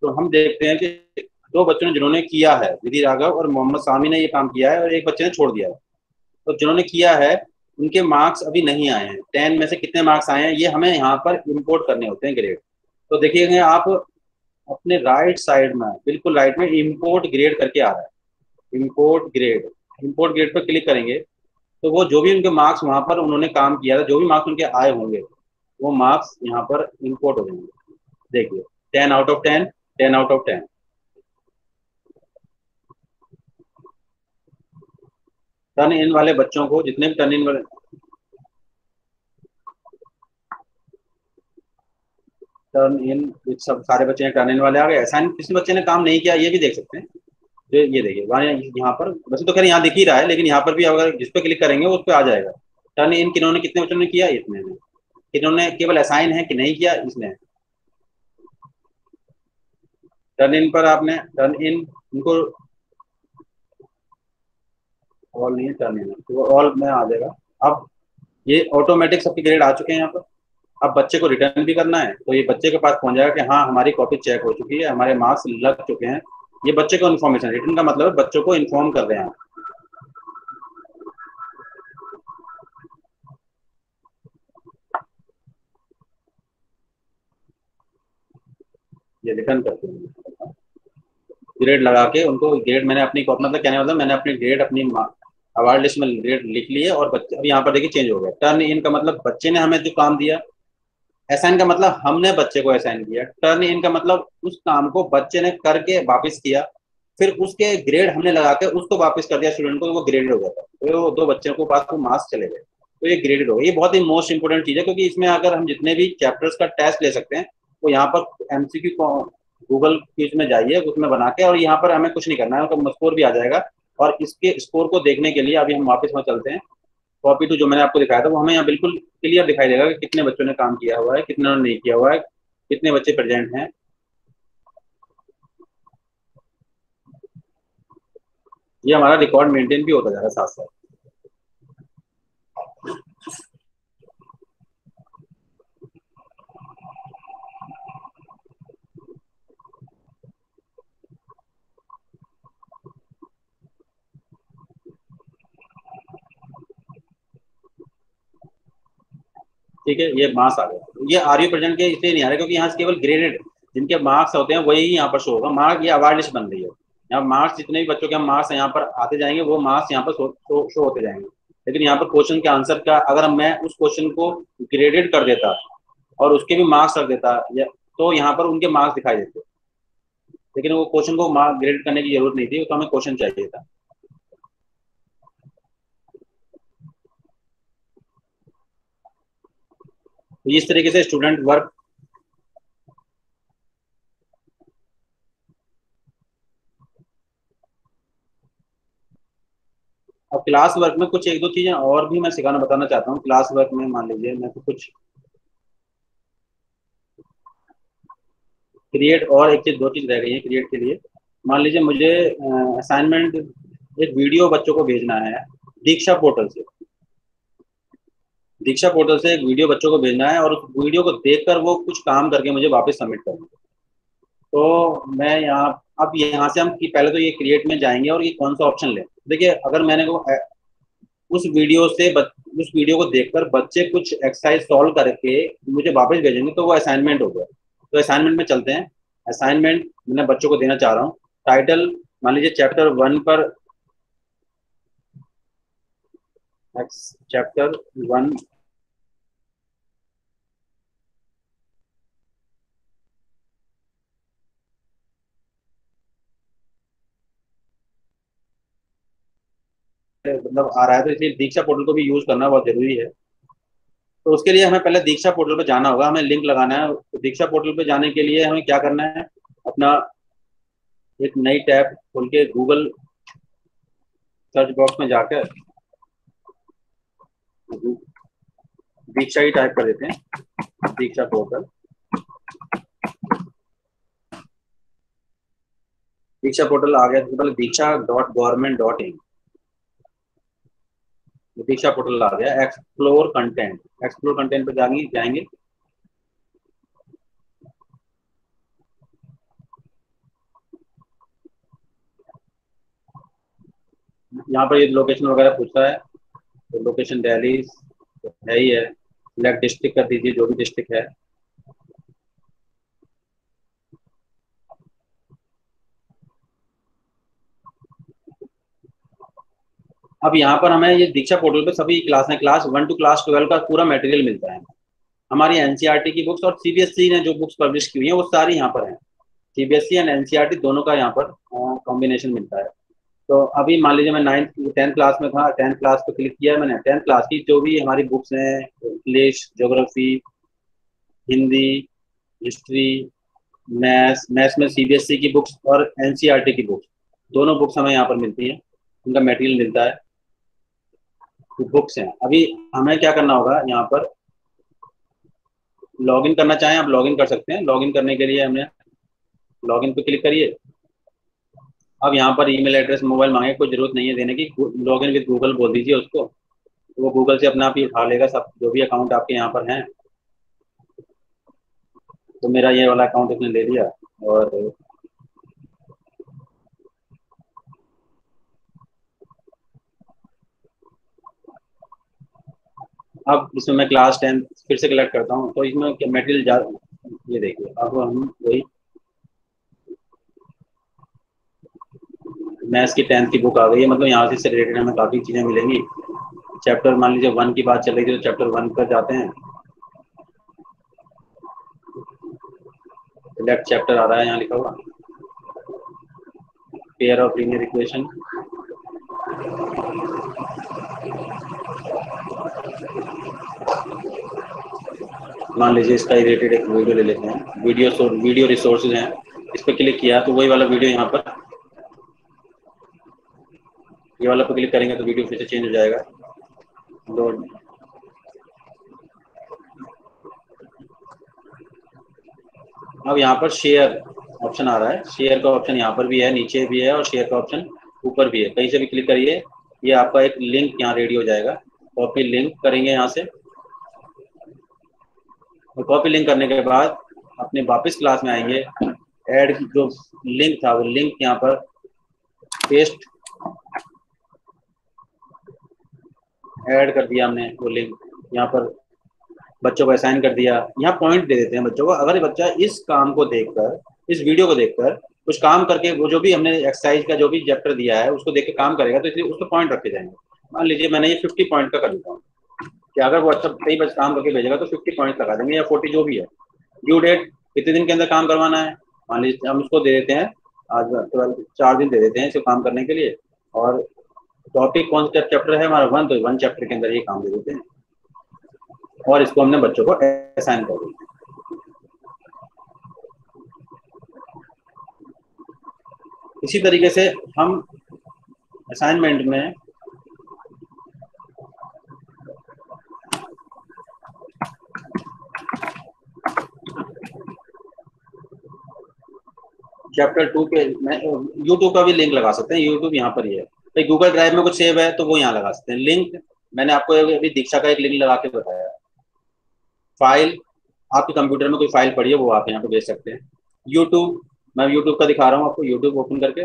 S1: तो हम देखते हैं कि 2 बच्चों ने जिन्होंने किया है, विधि राघव और मोहम्मद सामी ने ये काम किया है, और एक बच्चे ने छोड़ दिया है। तो जिन्होंने किया है उनके मार्क्स अभी नहीं आए हैं। 10 में से कितने मार्क्स आए हैं ये हमें यहाँ पर इंपोर्ट करने होते हैं ग्रेड। तो देखिए आप अपने राइट साइड में, बिल्कुल राइट में इंपोर्ट ग्रेड करके आ रहा है, इंपोर्ट ग्रेड पर क्लिक करेंगे तो वो जो भी उनके मार्क्स वहाँ पर उन्होंने काम किया था, जो भी मार्क्स उनके आए होंगे वो मार्क्स यहाँ पर इंपोर्ट हो जाएंगे। देखिए 10 out of 10, 10 out of 10। Turn in वाले बच्चों को, जितने भी टर्न इन वाले, टर्न इन सब सारे बच्चे टर्न इन वाले आ गए। असाइन किसी बच्चे ने काम नहीं किया ये भी देख सकते हैं। ये देखिए वहाँ यहाँ पर वैसे तो खैर यहाँ दिख ही रहा है, लेकिन यहाँ पर भी अगर जिस पे क्लिक करेंगे उस पर आ जाएगा। टर्न इन किन्होंने कितने बच्चों ने किया, इसने ने। किन्होंने केवल असाइन है कि नहीं किया, इसने। टर्न इन पर आपने टर्न इन इनको ऑल नहीं है, टर्न इन तो ऑल में आ जाएगा। अब ये ऑटोमेटिक सबके ग्रेड आ चुके हैं यहाँ पर। अब बच्चे को रिटर्न भी करना है तो ये बच्चे के पास पहुंच जाएगा कि हाँ हमारी कॉपी चेक हो चुकी है, हमारे मार्क्स लग चुके हैं। ये बच्चे को इन्फॉर्मेशन, रिटर्न का मतलब है बच्चों को इन्फॉर्म कर रहे हैं। ये रिटर्न करते हैं, ग्रेड लगा के उनको ग्रेड मैंने अपनी मतलब कहने मतलब मैंने अपनी ग्रेड अपनी अवार्ड लिस्ट में ग्रेड लिख लिए और बच्चे अब यहाँ पर देखिए चेंज हो गया। टर्न इन का मतलब बच्चे ने हमें जो काम दिया, असाइन का मतलब हमने बच्चे को असाइन किया, टर्न इन का मतलब उस काम को बच्चे ने करके वापस किया, फिर उसके ग्रेड हमने लगा के उसको वापस कर दिया स्टूडेंट को, तो वो ग्रेडेड हो गया था। तो वो दो बच्चों को पास वो मार्क्स चले गए, तो ये ग्रेडेड हो गया। ये बहुत ही मोस्ट इंपोर्टेंट चीज है, क्योंकि इसमें अगर हम जितने भी चैप्टर्स का टेस्ट ले सकते हैं वो यहाँ पर एमसीक्यू गूगल क्विज में जाइए, उसमें बना के, और यहाँ पर हमें कुछ नहीं करना है, तो स्कोर भी आ जाएगा। और इसके स्कोर को देखने के लिए अभी हम वापस वहाँ चलते हैं। कॉपी टू जो मैंने आपको दिखाया था वो हमें यहाँ बिल्कुल क्लियर दिखाई देगा कि कितने बच्चों ने काम किया हुआ है, कितने ने नहीं किया हुआ है, कितने बच्चे प्रेजेंट हैं। ये हमारा रिकॉर्ड मेंटेन भी होता जा रहा है साथ साथ। ठीक है, ये मार्क्स आ गया। ये आर यू प्रेजेंट के इसलिए नहीं आ रहा क्योंकि यहाँ से केवल ग्रेडेड जिनके मार्क्स होते हैं वही यहाँ पर शो होगा। मार्क ये अवार्ड लिस्ट बन रही है, यहाँ मार्क्स जितने भी बच्चों के मार्क्स यहाँ पर आते जाएंगे वो मार्क्स यहाँ पर शो होते जाएंगे। लेकिन यहाँ पर क्वेश्चन के आंसर का अगर मैं उस क्वेश्चन को ग्रेडेड कर देता और उसके भी मार्क्स रख देता तो यहाँ पर उनके मार्क्स दिखाई देते, लेकिन वो क्वेश्चन को मार्क ग्रेड करने की जरूरत नहीं थी, तो हमें क्वेश्चन चाहिए था। तो इस तरीके से स्टूडेंट वर्क अब क्लास वर्क में कुछ एक दो चीजें और भी मैं सिखाना बताना चाहता हूँ। क्लास वर्क में मान लीजिए मैं तो कुछ क्रिएट और एक चीज दो चीज रह गई है क्रिएट के लिए। मान लीजिए मुझे असाइनमेंट एक वीडियो बच्चों को भेजना है दीक्षा पोर्टल से। दीक्षा पोर्टल से एक वीडियो बच्चों को भेजना है और उस वीडियो को देखकर वो कुछ काम करके मुझे वापस सबमिट करना है। तो मैं यहाँ अब यहाँ से हम पहले तो ये क्रिएट में जाएंगे और ये कौन सा ऑप्शन लें। देखिए अगर मैंने को उस वीडियो से उस वीडियो को देखकर बच्चे कुछ एक्सरसाइज सॉल्व करके मुझे वापस भेजेंगे तो वो असाइनमेंट हो गया। तो असाइनमेंट में चलते हैं। असाइनमेंट मैं बच्चों को देना चाह रहा हूँ। टाइटल मान लीजिए चैप्टर 1 पर चैप्टर 1 मतलब आ रहा है, तो इसलिए दीक्षा पोर्टल को भी यूज करना बहुत जरूरी है। तो उसके लिए हमें पहले दीक्षा पोर्टल पे जाना होगा, हमें लिंक लगाना है। तो दीक्षा पोर्टल पे जाने के लिए हमें क्या करना है, अपना एक नई टैब खोल के गूगल सर्च बॉक्स में जाकर दीक्षा ही टाइप कर देते हैं, दीक्षा पोर्टल। दीक्षा पोर्टल आ गया तो पहले दीक्षा.government.in दीक्षा पोर्टल आ गया। एक्सप्लोर कंटेंट पे जाएंगे। यहाँ पर ये लोकेशन वगैरह पूछता है, तो लोकेशन दिल्ली है ही है। सिलेक्ट डिस्ट्रिक्ट कर दीजिए, जो भी डिस्ट्रिक्ट है। अब यहाँ पर हमें ये दीक्षा पोर्टल पे सभी क्लास क्लास 1 to क्लास 12 का पूरा मटेरियल मिलता है। हमारी एनसीईआरटी की बुक्स और सीबीएसई ने जो बुक्स पब्लिश की हुई हैं वो सारी यहाँ पर हैं। सीबीएसई एंड एनसीईआरटी दोनों का यहाँ पर कॉम्बिनेशन मिलता है। तो अभी मान लीजिए मैं 10th क्लास में था, 10th क्लास पे क्लिक किया मैंने। 10th क्लास की जो भी हमारी बुक्स हैं, English, geography, Hindi, history, maths में सीबीएसई की बुक्स और एनसीईआरटी की बुक्स दोनों बुक्स हमें यहाँ पर मिलती हैं, उनका मटेरियल मिलता है, बुक्स हैं। अभी हमें क्या करना होगा, यहाँ पर लॉगिन करना चाहें आप लॉगिन कर सकते हैं। लॉगिन करने के लिए हमने लॉगिन पे क्लिक करिए। अब यहाँ पर ईमेल एड्रेस मोबाइल मांगे, कोई जरूरत नहीं है देने की, लॉगिन विद गूगल बोल दीजिए उसको, तो वो गूगल से अपना आप ही उठा लेगा सब जो भी अकाउंट आपके यहाँ पर हैं। तो मेरा ये वाला अकाउंट उसने ले लिया और अब इसमें मैं क्लास 10 फिर से कलेक्ट करता हूँ। तो इसमें मटेरियल ये देखिए, अब हम वही मैथ्स की 10th की बुक आ गई है, मतलब यहाँ से रिलेटेड हमें काफ़ी चीज़ें मिलेंगी। चैप्टर मान लीजिए 1 की बात चल रही थी, तो चैप्टर 1 पर जाते हैं। लेफ्ट चैप्टर आ रहा है यहाँ लिखा हुआ, पेयर ऑफ लीनियर इक्वेशन। मान लीजिए इसका रिलेटेड एक वीडियो ले लेते हैं, वीडियो रिसोर्सेज हैं, इस पर क्लिक किया तो वही वाला वीडियो यहाँ पर, ये वाला पर क्लिक करेंगे तो वीडियो फिर से चेंज हो जाएगा। लोड अब यहाँ पर शेयर ऑप्शन आ रहा है, शेयर का ऑप्शन यहाँ पर भी है, नीचे भी है, और शेयर का ऑप्शन ऊपर भी है। कहीं से भी क्लिक करिए, ये आपका एक लिंक यहाँ रेडी हो जाएगा। कॉपी लिंक करेंगे यहाँ से, और कॉपी लिंक करने के बाद अपने वापस क्लास में आएंगे। ऐड जो लिंक था वो लिंक यहाँ पर पेस्ट ऐड कर दिया हमने, वो लिंक यहाँ पर बच्चों को असाइन कर दिया। यहाँ पॉइंट दे देते हैं बच्चों को, अगर बच्चा इस काम को देखकर, इस वीडियो को देखकर कुछ काम करके, वो जो भी हमने एक्सरसाइज का जो भी चैप्टर दिया है उसको देख के काम करेगा, तो इसलिए उसको पॉइंट रखे जाएंगे। मान लीजिए मैंने ये 50 पॉइंट का कर देता हूँ कि अगर वो अच्छा सही बस काम करके भेजेगा तो 50 पॉइंट लगा देंगे, या 40 जो भी है। ड्यू डेट कितने दिन के अंदर काम करवाना है, मान लीजिए हम उसको दे देते हैं आज 4 दिन दे देते हैं इसको काम करने के लिए। और टॉपिक कौन सा चैप्टर है हमारा 1, तो 1 चैप्टर के अंदर ये काम दे देते हैं, और इसको हमने बच्चों को असाइन कर दिया। इसी तरीके से हम असाइनमेंट में चैप्टर 2 के यूट्यूब का भी लिंक लगा सकते हैं। यूट्यूब यहाँ पर ही है, भाई गूगल ड्राइव में कुछ सेव है तो वो यहाँ लगा सकते हैं। लिंक मैंने आपको अभी दीक्षा का एक लिंक लगा के बताया। फाइल आपके कंप्यूटर में कोई फाइल पड़ी है वो आप यहाँ पे भेज सकते हैं। यूट्यूब, मैं यूट्यूब का दिखा रहा हूँ आपको, यूट्यूब ओपन करके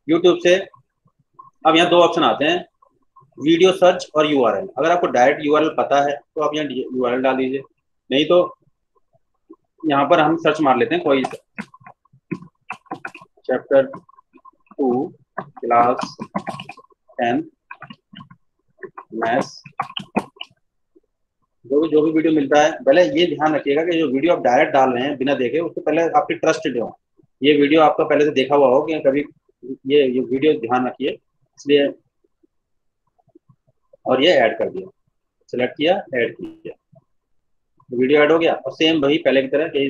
S1: यूट्यूब से अब यहाँ 2 ऑप्शन आते हैं, वीडियो सर्च और यूआरएल। अगर आपको डायरेक्ट यूआरएल पता है तो आप यहाँ यूआरएल डाल दीजिए, नहीं तो यहाँ पर हम सर्च मार लेते हैं कोई चैप्टर 2 क्लास 10 मैथ्स, जो भी वीडियो मिलता है। पहले ये ध्यान रखिएगा कि जो वीडियो आप डायरेक्ट डाल रहे हैं बिना देखे, उसको पहले आपकी ट्रस्टेड हो, ये वीडियो आपका पहले से देखा हुआ हो कि कभी, ये वीडियो ध्यान रखिए इसलिए। और ये ऐड कर दिया, सेलेक्ट किया, ऐड किया, वीडियो ऐड हो गया। और सेम वही पहले की तरह कि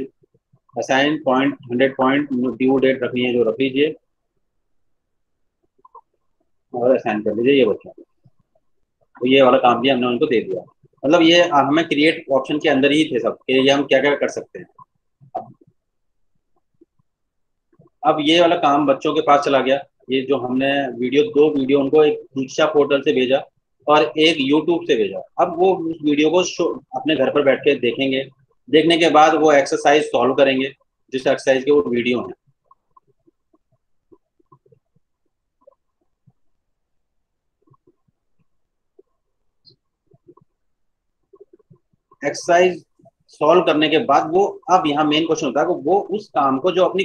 S1: assign point 100 point due date रखनी है जो रख लीजिए, और असाइन कर लीजिए ये बच्चा। तो ये वाला काम भी हमने उनको दे दिया। मतलब ये हमें क्रिएट ऑप्शन के अंदर ही थे सब कि ये हम क्या क्या कर सकते हैं। अब ये वाला काम बच्चों के पास चला गया। ये जो हमने वीडियो, 2 वीडियो उनको एक दीक्षा पोर्टल से भेजा और एक यूट्यूब से भेजा। अब वो उस वीडियो को अपने घर पर बैठ के देखेंगे, देखने के बाद वो एक्सरसाइज सॉल्व करेंगे जिस एक्सरसाइज के वो वीडियो हैं। एक्सरसाइज सॉल्व करने के बाद वो, अब यहाँ मेन क्वेश्चन होता है कि वो उस काम को जो अपनी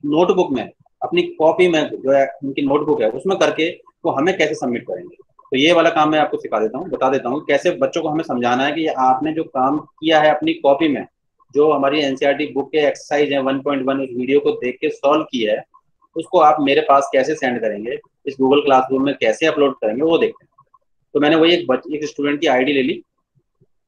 S1: नोटबुक में, अपनी कॉपी में जो है उनकी नोटबुक है उसमें करके वो हमें कैसे सबमिट करेंगे। तो ये वाला काम मैं आपको सिखा देता हूँ, बता देता हूँ कैसे बच्चों को हमें समझाना है कि आपने जो काम किया है अपनी कॉपी में, जो हमारी एनसीईआरटी बुक के एक्सरसाइज है 1.1 उस वीडियो को देख के सॉल्व किया है, उसको आप मेरे पास कैसे सेंड करेंगे, इस गूगल क्लासरूम में कैसे अपलोड करेंगे वो देखते हैं। तो मैंने वही एक स्टूडेंट की आईडी ले ली,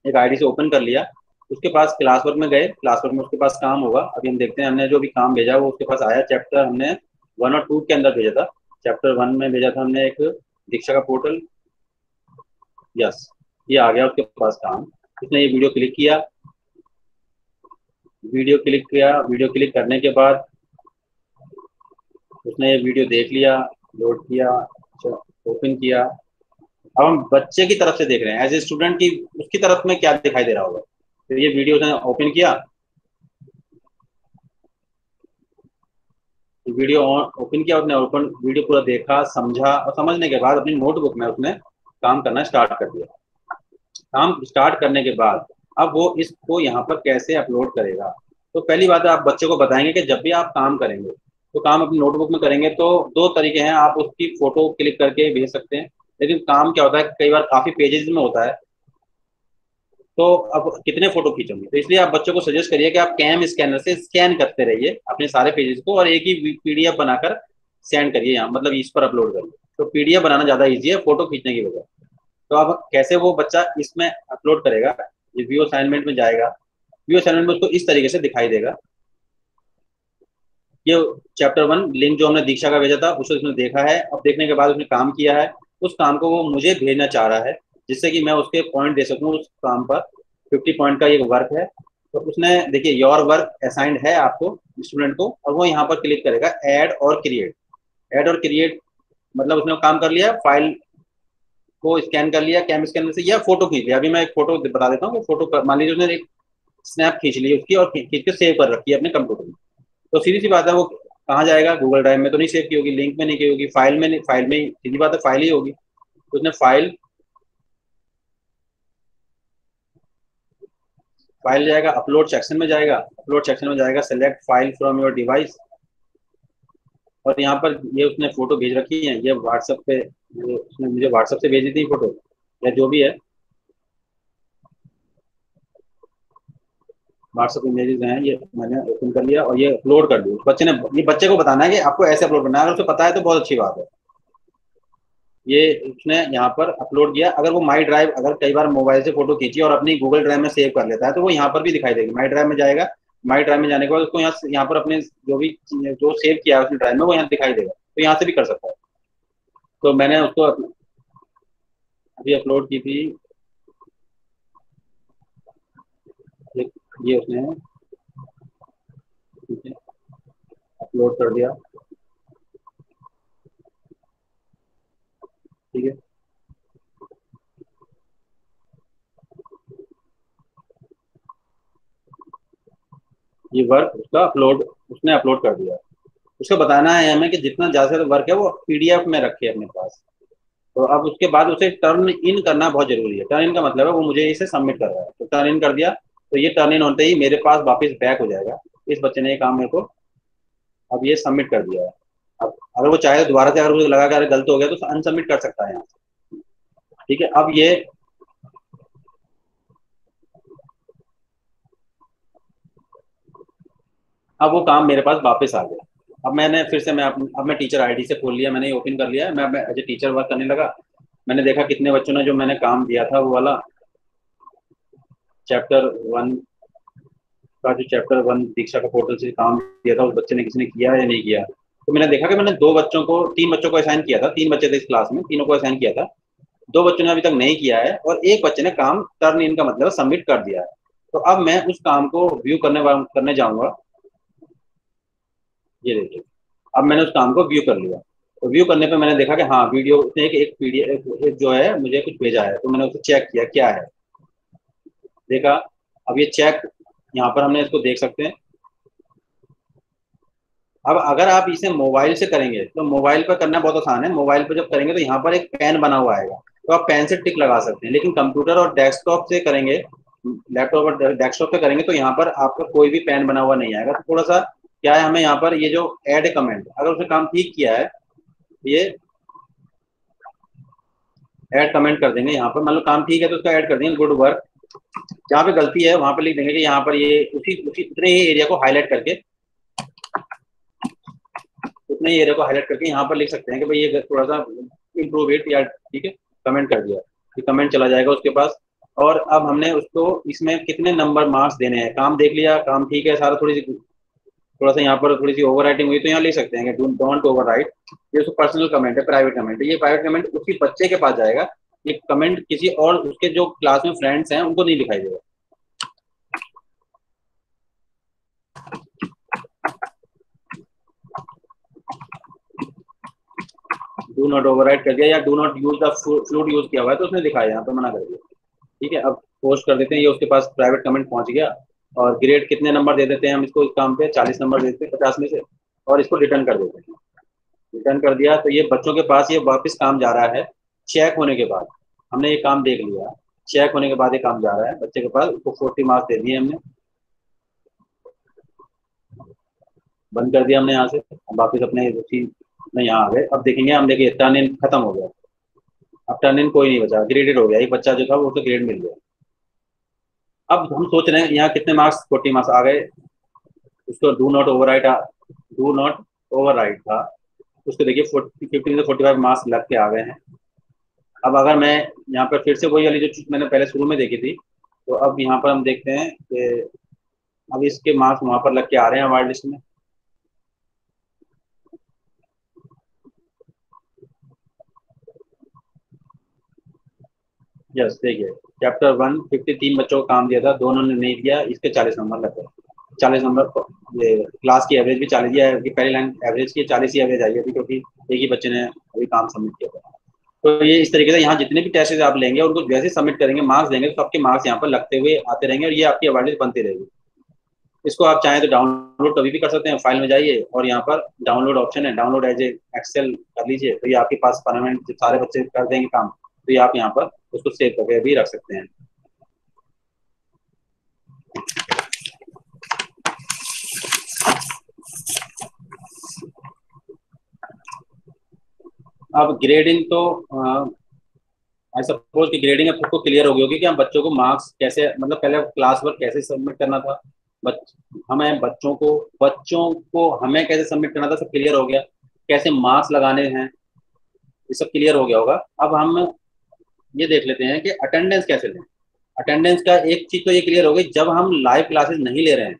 S1: एक आईडी से ओपन कर लिया, उसके पास क्लास वर्क में गए, क्लास वर्क में उसके पास काम होगा। अभी हम देखते हैं, हमने जो भी काम भेजा वो उसके पास आया। चैप्टर हमने 1 और 2 के अंदर भेजा था, चैप्टर 1 में भेजा था हमने एक दीक्षा का पोर्टल। यस, ये आ गया उसके पास काम। उसने ये वीडियो क्लिक किया, वीडियो क्लिक करने के बाद उसने ये वीडियो देख लिया, लोड किया, ओपन किया। अब हम बच्चे की तरफ से देख रहे हैं, एज ए स्टूडेंट की उसकी तरफ में क्या दिखाई दे रहा होगा। तो ये वीडियो उसने ओपन किया, वीडियो ओपन किया उसने, ओपन वीडियो पूरा देखा, समझा, और समझने के बाद अपनी नोटबुक में उसने काम करना स्टार्ट कर दिया। काम स्टार्ट करने के बाद अब वो इसको यहाँ पर कैसे अपलोड करेगा। तो पहली बात है, आप बच्चे को बताएंगे कि जब भी आप काम करेंगे तो काम अपनी नोटबुक में करेंगे तो दो तरीके हैं, आप उसकी फोटो क्लिक करके भेज सकते हैं। लेकिन काम क्या होता है, कई बार काफी पेजेस में होता है, तो अब कितने फोटो खींचोगे। तो इसलिए आप बच्चों को सजेस्ट करिए कि आप कैम स्कैनर से स्कैन करते रहिए अपने सारे पेजेस को, और एक ही पीडीएफ बनाकर सेंड करिए यहाँ, मतलब इस पर अपलोड करिए। तो पीडीएफ बनाना ज्यादा ईजी है फोटो खींचने की वजह। तो अब कैसे वो बच्चा इसमें अपलोड करेगा, ये व्यू असाइनमेंट में जाएगा, व्यू असाइनमेंट में उसको इस तरीके से दिखाई देगा। ये चैप्टर 1 लिंक जो हमने दीक्षा का भेजा था उसे उसने देखा है। अब देखने के बाद उसने काम किया है, उस काम को वो मुझे भेजना चाह रहा है जिससे कि मैं उसके पॉइंट दे सकूं उस काम पर। 50 पॉइंट का ये वर्क है। तो उसने देखिए योर वर्क असाइंड है आपको स्टूडेंट को, और वो यहाँ पर क्लिक करेगा ऐड और क्रिएट। ऐड और क्रिएट मतलब उसने काम कर लिया, फाइल को स्कैन कर लिया कैम स्कैनर से, या फोटो खींच लिया। अभी मैं एक फोटो बता देता हूँ कि फोटो मान लीजिए उसने एक स्नैप खींच ली उसकी और खींच के सेव कर रखी है अपने कंप्यूटर में। तो सीधी सी बात है, वो कहाँ जाएगा, गूगल ड्राइव में तो नहीं सेव की होगी, लिंक में नहीं की होगी, फाइल में नहीं, फाइल में सीधी बात है फाइल ही होगी। तो उसने फाइल जाएगा, अपलोड सेक्शन में जाएगा, अपलोड सेक्शन में जाएगा, select file from your device, और यहाँ पर ये उसने फोटो भेज रखी है, ये व्हाट्सएप पे, ये उसने मुझे व्हाट्सएप से भेजी थी फोटो या जो भी है, व्हाट्सएप इमेजेस हैं, ये मैंने ओपन कर लिया और ये अपलोड कर दिया। बच्चे ने, ये बच्चे को बताना है कि आपको ऐसे अपलोड करना है, अगर उसे पता है तो बहुत अच्छी बात है। ये उसने यहाँ पर अपलोड किया। अगर वो माई ड्राइव, अगर कई बार मोबाइल से फोटो खींची और अपनी गूगल ड्राइव में सेव कर लेता है तो वो यहाँ पर भी दिखाई देगी। माई ड्राइव में जाएगा, माई ड्राइव में जाने के बाद उसको यहाँ पर अपने जो भी जो सेव किया है उसने ड्राइव में वो यहाँ दिखाई देगा, तो यहाँ से भी कर सकता है। तो मैंने उसको अभी अपलोड की थी, ये उसने अपलोड कर दिया, ठीक है। ये वर्क उसका अपलोड, उसने अपलोड कर दिया। उसको बताना है हमें कि जितना ज़्यादा से ज़्यादा वर्क है वो पीडीएफ में रखे अपने पास। तो अब उसके बाद उसे टर्न इन करना बहुत जरूरी है। टर्न इन का मतलब है वो मुझे इसे सबमिट कर रहा है, तो टर्न इन कर दिया। तो ये टर्न इन होते ही मेरे पास वापस बैक हो जाएगा। इस बच्चे ने ये काम मेरे को अब ये सबमिट कर दिया है। अब अगर वो चाहे तो दोबारा से अगर मुझे लगा कि अरे गलत हो गया तो अनसबमिट कर सकता है यहाँ से, ठीक है। अब ये अब वो काम मेरे पास वापस आ गया। अब मैंने फिर से अब मैं टीचर आईडी से खोल लिया, मैंने ओपन कर लिया है, मैं एज ए टीचर वर्क करने लगा। मैंने देखा कितने बच्चों ने जो मैंने काम दिया था वो वाला चैप्टर 1 का, जो चैप्टर 1 दीक्षा का पोर्टल से काम दिया था उस बच्चे ने किसी ने किया या नहीं किया। तो मैंने देखा कि मैंने 3 बच्चों को असाइन किया था, 3 बच्चे थे इस क्लास में, तीनों को असाइन किया था। 2 बच्चों ने अभी तक नहीं किया है और एक बच्चे ने काम टर्न इन का मतलब सबमिट कर दिया है। तो अब मैं उस काम को व्यू करने जाऊंगा। ये देखिए, अब मैंने उस काम को व्यू कर लिया। तो व्यू करने पे मैंने देखा कि हाँ वीडियो उसने एक पीडीएफ जो है मुझे कुछ भेजा है, तो मैंने उसे चेक किया क्या है, देखा। अब ये चेक यहाँ पर हमने इसको देख सकते हैं। अब अगर आप इसे मोबाइल से करेंगे तो मोबाइल पर करना बहुत आसान है। मोबाइल पर जब करेंगे तो यहाँ पर एक पेन बना हुआ आएगा, तो आप पेन से टिक लगा सकते हैं। लेकिन कंप्यूटर और डेस्कटॉप से करेंगे, लैपटॉप और डेस्कटॉप से करेंगे तो यहाँ पर आपका कोई भी पेन बना हुआ नहीं आएगा। तो थोड़ा सा क्या है, हमें यहाँ पर ये जो ऐड कमेंट, अगर उसने काम ठीक किया है ये ऐड कमेंट कर देंगे। यहाँ पर मान लो काम ठीक है तो उसका ऐड कर देंगे गुड वर्क। जहाँ पे गलती है वहां पर लिख देंगे कि यहाँ पर ये उतने ही एरिया को हाईलाइट करके, उतने ही एरिया को हाईलाइट करके यहाँ पर लिख सकते हैं कि भाई ये थोड़ा सा इम्प्रूव इट, या ठीक है कमेंट कर दिया, कि कमेंट चला जाएगा उसके पास। और अब हमने उसको इसमें कितने नंबर मार्क्स देने हैं, काम देख लिया, काम ठीक है सारा, थोड़ी सी थोड़ा सा यहाँ पर थोड़ी सी ओवर राइटिंग हुई तो यहाँ लिख सकते हैं कि डोंट ओवर राइट। ये उसका पर्सनल कमेंट है, प्राइवेट कमेंट है। ये प्राइवेट कमेंट उसके बच्चे के पास जाएगा, ये कमेंट किसी और उसके जो क्लास में फ्रेंड्स हैं उनको नहीं दिखाई देगा। डू नॉट ओवरराइट कर दिया या do not use the flute use किया हुआ है तो उसने दिखाया, यहाँ पे मना कर दिया। ठीक है, अब पोस्ट कर देते हैं, ये उसके पास प्राइवेट कमेंट पहुंच गया। और ग्रेड कितने नंबर दे देते हैं हम इसको, इस काम पे 40 नंबर दे देते हैं 50 में से, और इसको रिटर्न कर देते हैं। रिटर्न कर दिया तो ये बच्चों के पास ये वापस काम जा रहा है। चेक होने के बाद हमने ये काम देख लिया, चेक होने के बाद ये काम जा रहा है बच्चे के पास, उसको 40 मार्क्स दे दिए हमने, बंद कर दिया हमने यहाँ से। वापस अपने उसी में यहाँ आ गए। अब देखेंगे, हम देखिए टर्न इन खत्म हो गया, अब टर्न इन कोई नहीं बचा, ग्रेडेड हो गया। एक बच्चा जो था वो तो ग्रेड मिल गया। अब हम सोच रहे हैं यहाँ कितने मार्क्स, 40 मार्क्स आ गए। उसको डू नॉट ओवर राइट था, उसको देखिए 15 से 45 मार्क्स लग के आ गए हैं। अब अगर मैं यहाँ पर फिर से वही वाली जो चीज मैंने पहले शुरू में देखी थी, तो अब यहाँ पर हम देखते हैं कि अब इसके मार्क्स वहां पर लग के आ रहे हैं अवार्ड लिस्ट में। यस, देखिए चैप्टर 1 53 बच्चों को काम दिया था, दोनों ने नहीं दिया, इसके 40 नंबर लग गए। 40 नंबर, ये क्लास की एवरेज भी 40 है, पहली लाइन एवरेज की 40 ही एवरेज आई है अभी, क्योंकि एक ही बच्चे ने अभी काम सबमिट किया था। तो ये इस तरीके से यहाँ जितने भी टेस्ट आप लेंगे उनको जैसे सबमिट करेंगे, मार्क्स देंगे तो सबके मार्क्स यहाँ पर लगते हुए आते रहेंगे और ये आपकी अवार्ड लिस्ट बनती रहेगी। इसको आप चाहें तो डाउनलोड कभी भी कर सकते हैं, फाइल में जाइए और यहाँ पर डाउनलोड ऑप्शन है, डाउनलोड एज ए एक्सेल कर लीजिए, तो ये आपके पास परमानेंट जब सारे बच्चे कर देंगे काम तो ये आप यहाँ पर उसको सेव करके भी रख सकते हैं। अब ग्रेडिंग तो आई सपोज कि ग्रेडिंग अब सबको क्लियर हो गई होगी कि हम बच्चों को मार्क्स कैसे, मतलब पहले क्लास वर्क कैसे सबमिट करना था, हमें बच्चों को हमें कैसे सबमिट करना था, सब क्लियर हो गया। कैसे मार्क्स लगाने हैं ये सब क्लियर हो गया होगा। अब हम ये देख लेते हैं कि अटेंडेंस कैसे लें। अटेंडेंस का एक चीज तो ये क्लियर हो गई, जब हम लाइव क्लासेस नहीं ले रहे हैं,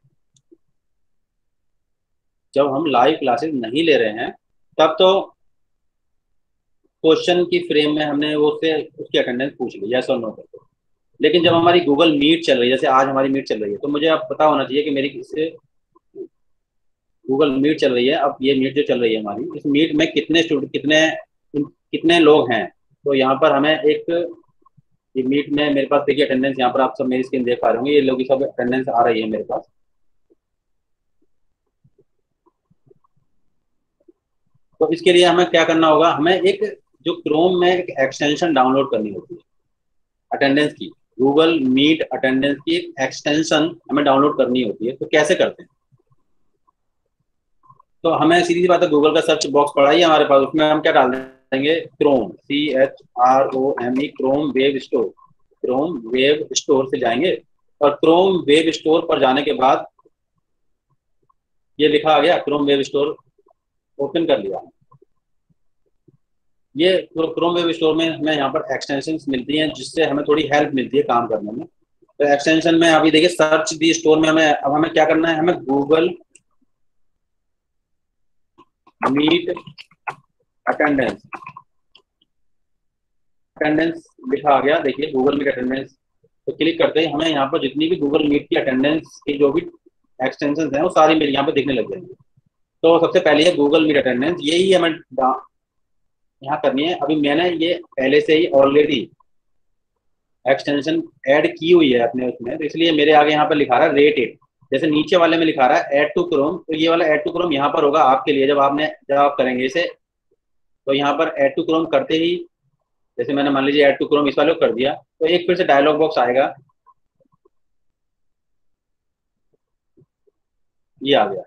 S1: जब हम लाइव क्लासेस नहीं ले रहे हैं तब तो क्वेश्चन की फ्रेम में हमने वो से उसकी अटेंडेंस पूछ ली यस और नो करके। लेकिन जब हमारी गूगल मीट चल रही है, जैसे आज हमारी मीट चल रही है, तो मुझे अब पता होना चाहिए कि मेरी किससे गूगल मीट चल रही है। अब ये मीट जो चल रही है हमारी, इस मीट में कितने स्टूडेंट कितने लोग हैं। तो यहाँ पर हमें एक, ये मीट में मेरे पास देखिए अटेंडेंस, यहाँ पर आप सब मेरी स्क्रीन देख पा रहे होंगे, ये लोग सब अटेंडेंस आ रही है मेरे पास। तो इसके लिए हमें क्या करना होगा, हमें एक जो क्रोम में एक एक्सटेंशन डाउनलोड करनी होती है अटेंडेंस की, गूगल मीट अटेंडेंस की एक एक्सटेंशन हमें डाउनलोड करनी होती है। तो कैसे करते हैं, तो हमें सीधी सी बात है, गूगल का सर्च बॉक्स पड़ा ही है हमारे पास, उसमें हम क्या डाल देंगे, Chrome CHROME, Chrome web store. Chrome web store से जाएंगे और क्रोम वेब स्टोर पर जाने के बाद ये लिखा आ गया, क्रोम वेब स्टोर ओपन कर लिया। ये क्रोम वेब स्टोर में हमें यहाँ पर एक्सटेंशंस मिलती हैं जिससे हमें थोड़ी हेल्प मिलती है काम करने में। तो एक्सटेंशन में अभी देखिए सर्च दी स्टोर में अब हमें क्या करना है, हमें गूगल मीट अटेंडेंस लिखा आ गया, देखिए गूगल मीट अटेंडेंस। तो क्लिक करते ही हमें यहाँ पर जितनी भी गूगल मीट की अटेंडेंस की जो भी एक्सटेंशन हैं वो सारी मेरे यहाँ पे दिखने लग जाएंगे। तो सबसे पहले है गूगल मीट अटेंडेंस, यही हमें यहाँ करनी है। अभी मैंने ये पहले से ही ऑलरेडी एक्सटेंशन ऐड की हुई है अपने उसमें, तो इसलिए मेरे आगे यहाँ पर लिखा रहा है रेट इट। जैसे नीचे वाले में लिखा रहा है ऐड टू क्रोम, तो ये वाला ऐड टू क्रोम यहाँ पर होगा आपके लिए। जब आप करेंगे इसे, तो यहाँ पर ऐड टू क्रोम करते ही, जैसे मैंने मान लीजिए ऐड टू क्रोम इस वाले को कर दिया, तो एक फिर से डायलॉग बॉक्स आएगा, ये आ गया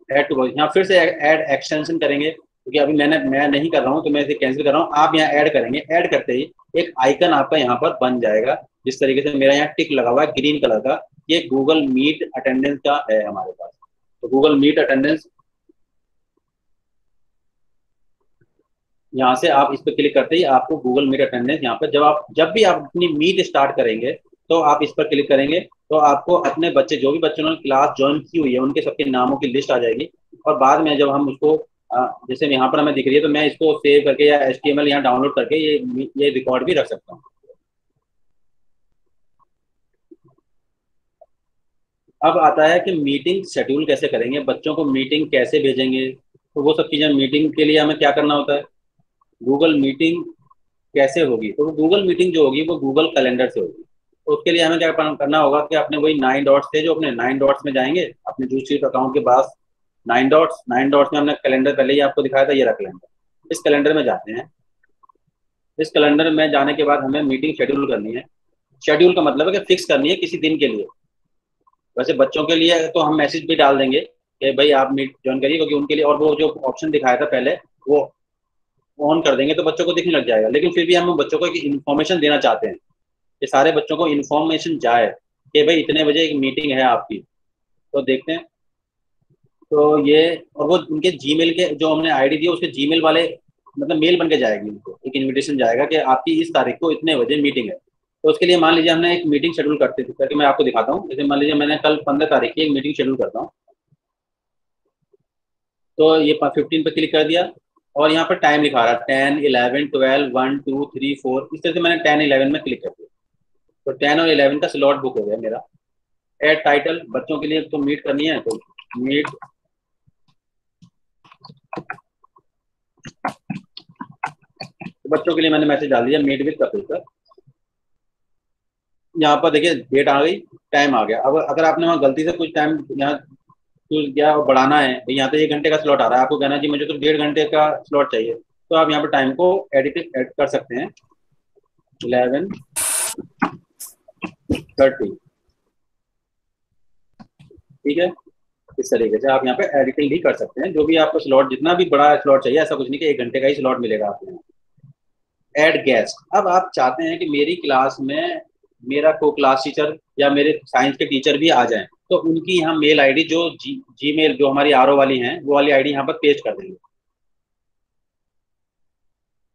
S1: ऐड टू बॉक्स। यहाँ फिर से ऐड एक्सटेंशन करेंगे, क्योंकि अभी मैं नहीं कर रहा हूँ तो मैं इसे कैंसिल कर रहा हूँ। आप यहाँ ऐड करेंगे, ऐड करते ही एक आइकन आपका यहाँ पर बन जाएगा, जिस तरीके से मेरा यहाँ टिक लगा हुआ है ग्रीन कलर का, ये गूगल मीट अटेंडेंस का है हमारे पास। तो गूगल मीट अटेंडेंस, यहाँ से आप इस पर क्लिक करते ही आपको गूगल मीट अटेंडेंस यहाँ पर, जब भी आप अपनी मीट स्टार्ट करेंगे तो आप इस पर क्लिक करेंगे तो आपको अपने बच्चे, जो भी बच्चों ने क्लास ज्वाइन की हुई है, उनके सबके नामों की लिस्ट आ जाएगी। और बाद में जब हम उसको जैसे यहाँ पर हमें दिख रही है, तो मैं इसको सेव करके या HTML यहाँ डाउनलोड करके ये रिकॉर्ड भी रख सकता हूँ। अब आता है कि मीटिंग शेड्यूल कैसे करेंगे, बच्चों को मीटिंग कैसे भेजेंगे। तो वो सब चीज़ें, मीटिंग के लिए हमें क्या करना होता है, गूगल मीटिंग कैसे होगी, तो वो गूगल मीटिंग जो होगी वो गूगल कैलेंडर से होगी। तो उसके लिए हमें क्या करना होगा कि अपने वही 9 डॉट्स थे, जो अपने 9 डॉट्स में जाएंगे, अपने जूस स्ट्रीट अकाउंट के पास 9 डॉट्स में हमने कैलेंडर पहले ही आपको दिखाया था, ये रहा कैलेंडर। इस कैलेंडर में जाते हैं। इस कैलेंडर में जाने के बाद हमें मीटिंग शेड्यूल करनी है। शेड्यूल का मतलब है कि फिक्स करनी है किसी दिन के लिए। वैसे बच्चों के लिए तो हम मैसेज भी डाल देंगे कि भाई आप मीट ज्वाइन करिए, क्योंकि उनके लिए, और वो जो ऑप्शन दिखाया था पहले वो ऑन कर देंगे तो बच्चों को दिखने लग जाएगा। लेकिन फिर भी हम बच्चों को एक इन्फॉर्मेशन देना चाहते हैं कि सारे बच्चों को इन्फॉर्मेशन जाए कि भाई इतने बजे एक मीटिंग है आपकी। तो देखते हैं। तो ये, और वो उनके जीमेल के जो हमने आईडी दी है, उसके जीमेल वाले मतलब मेल बन के जाएगी, उनको एक इनविटेशन जाएगा कि आपकी इस तारीख को इतने बजे मीटिंग है। तो उसके लिए मान लीजिए हमने एक मीटिंग शेड्यूल करते थे, करके मैं आपको दिखाता हूँ। जैसे मान लीजिए मैंने कल 15 तारीख की एक मीटिंग शेड्यूल करता हूँ। तो ये 15 पे क्लिक कर दिया और यहाँ पर टाइम लिखा रहा है 10, 11, 12, 1, 2, 3, 4। इस तरह से मैंने 10, 11 में क्लिक कर दिया, तो 10 और 11 का स्लॉट बुक हो गया मेरा। एड टाइटल, बच्चों के लिए तो मीट करनी है, तो मीट तो बच्चों के लिए मैंने मैसेज डाल दिया, मीट विद कपिल सर। यहाँ पर देखिए डेट आ गई, टाइम आ गया। अब अगर आपने वहाँ गलती से कुछ टाइम यहाँ चूज किया और बढ़ाना है, तो यहाँ तो 1 घंटे का स्लॉट आ रहा है, आपको कहना जी मुझे तो 1.5 घंटे का स्लॉट चाहिए, तो आप यहाँ पर टाइम को एड कर सकते हैं 11:30। ठीक है, इस तरीके से आप यहाँ पे एडिटिंग भी कर सकते हैं। जो भी आपको स्लॉट, जितना भी बड़ा स्लॉट चाहिए, ऐसा कुछ नहीं कि 1 घंटे का ही स्लॉट मिलेगा आपको। ऐड गेस्ट, अब आप चाहते हैं कि मेरी क्लास में मेरा को क्लास टीचर या मेरे साइंस के टीचर भी आ जाएं, तो उनकी यहाँ मेल आईडी जो जीमेल जो हमारी आरओ वाली हैं, वो वाली आईडी यहाँ पर पेस्ट कर देंगे।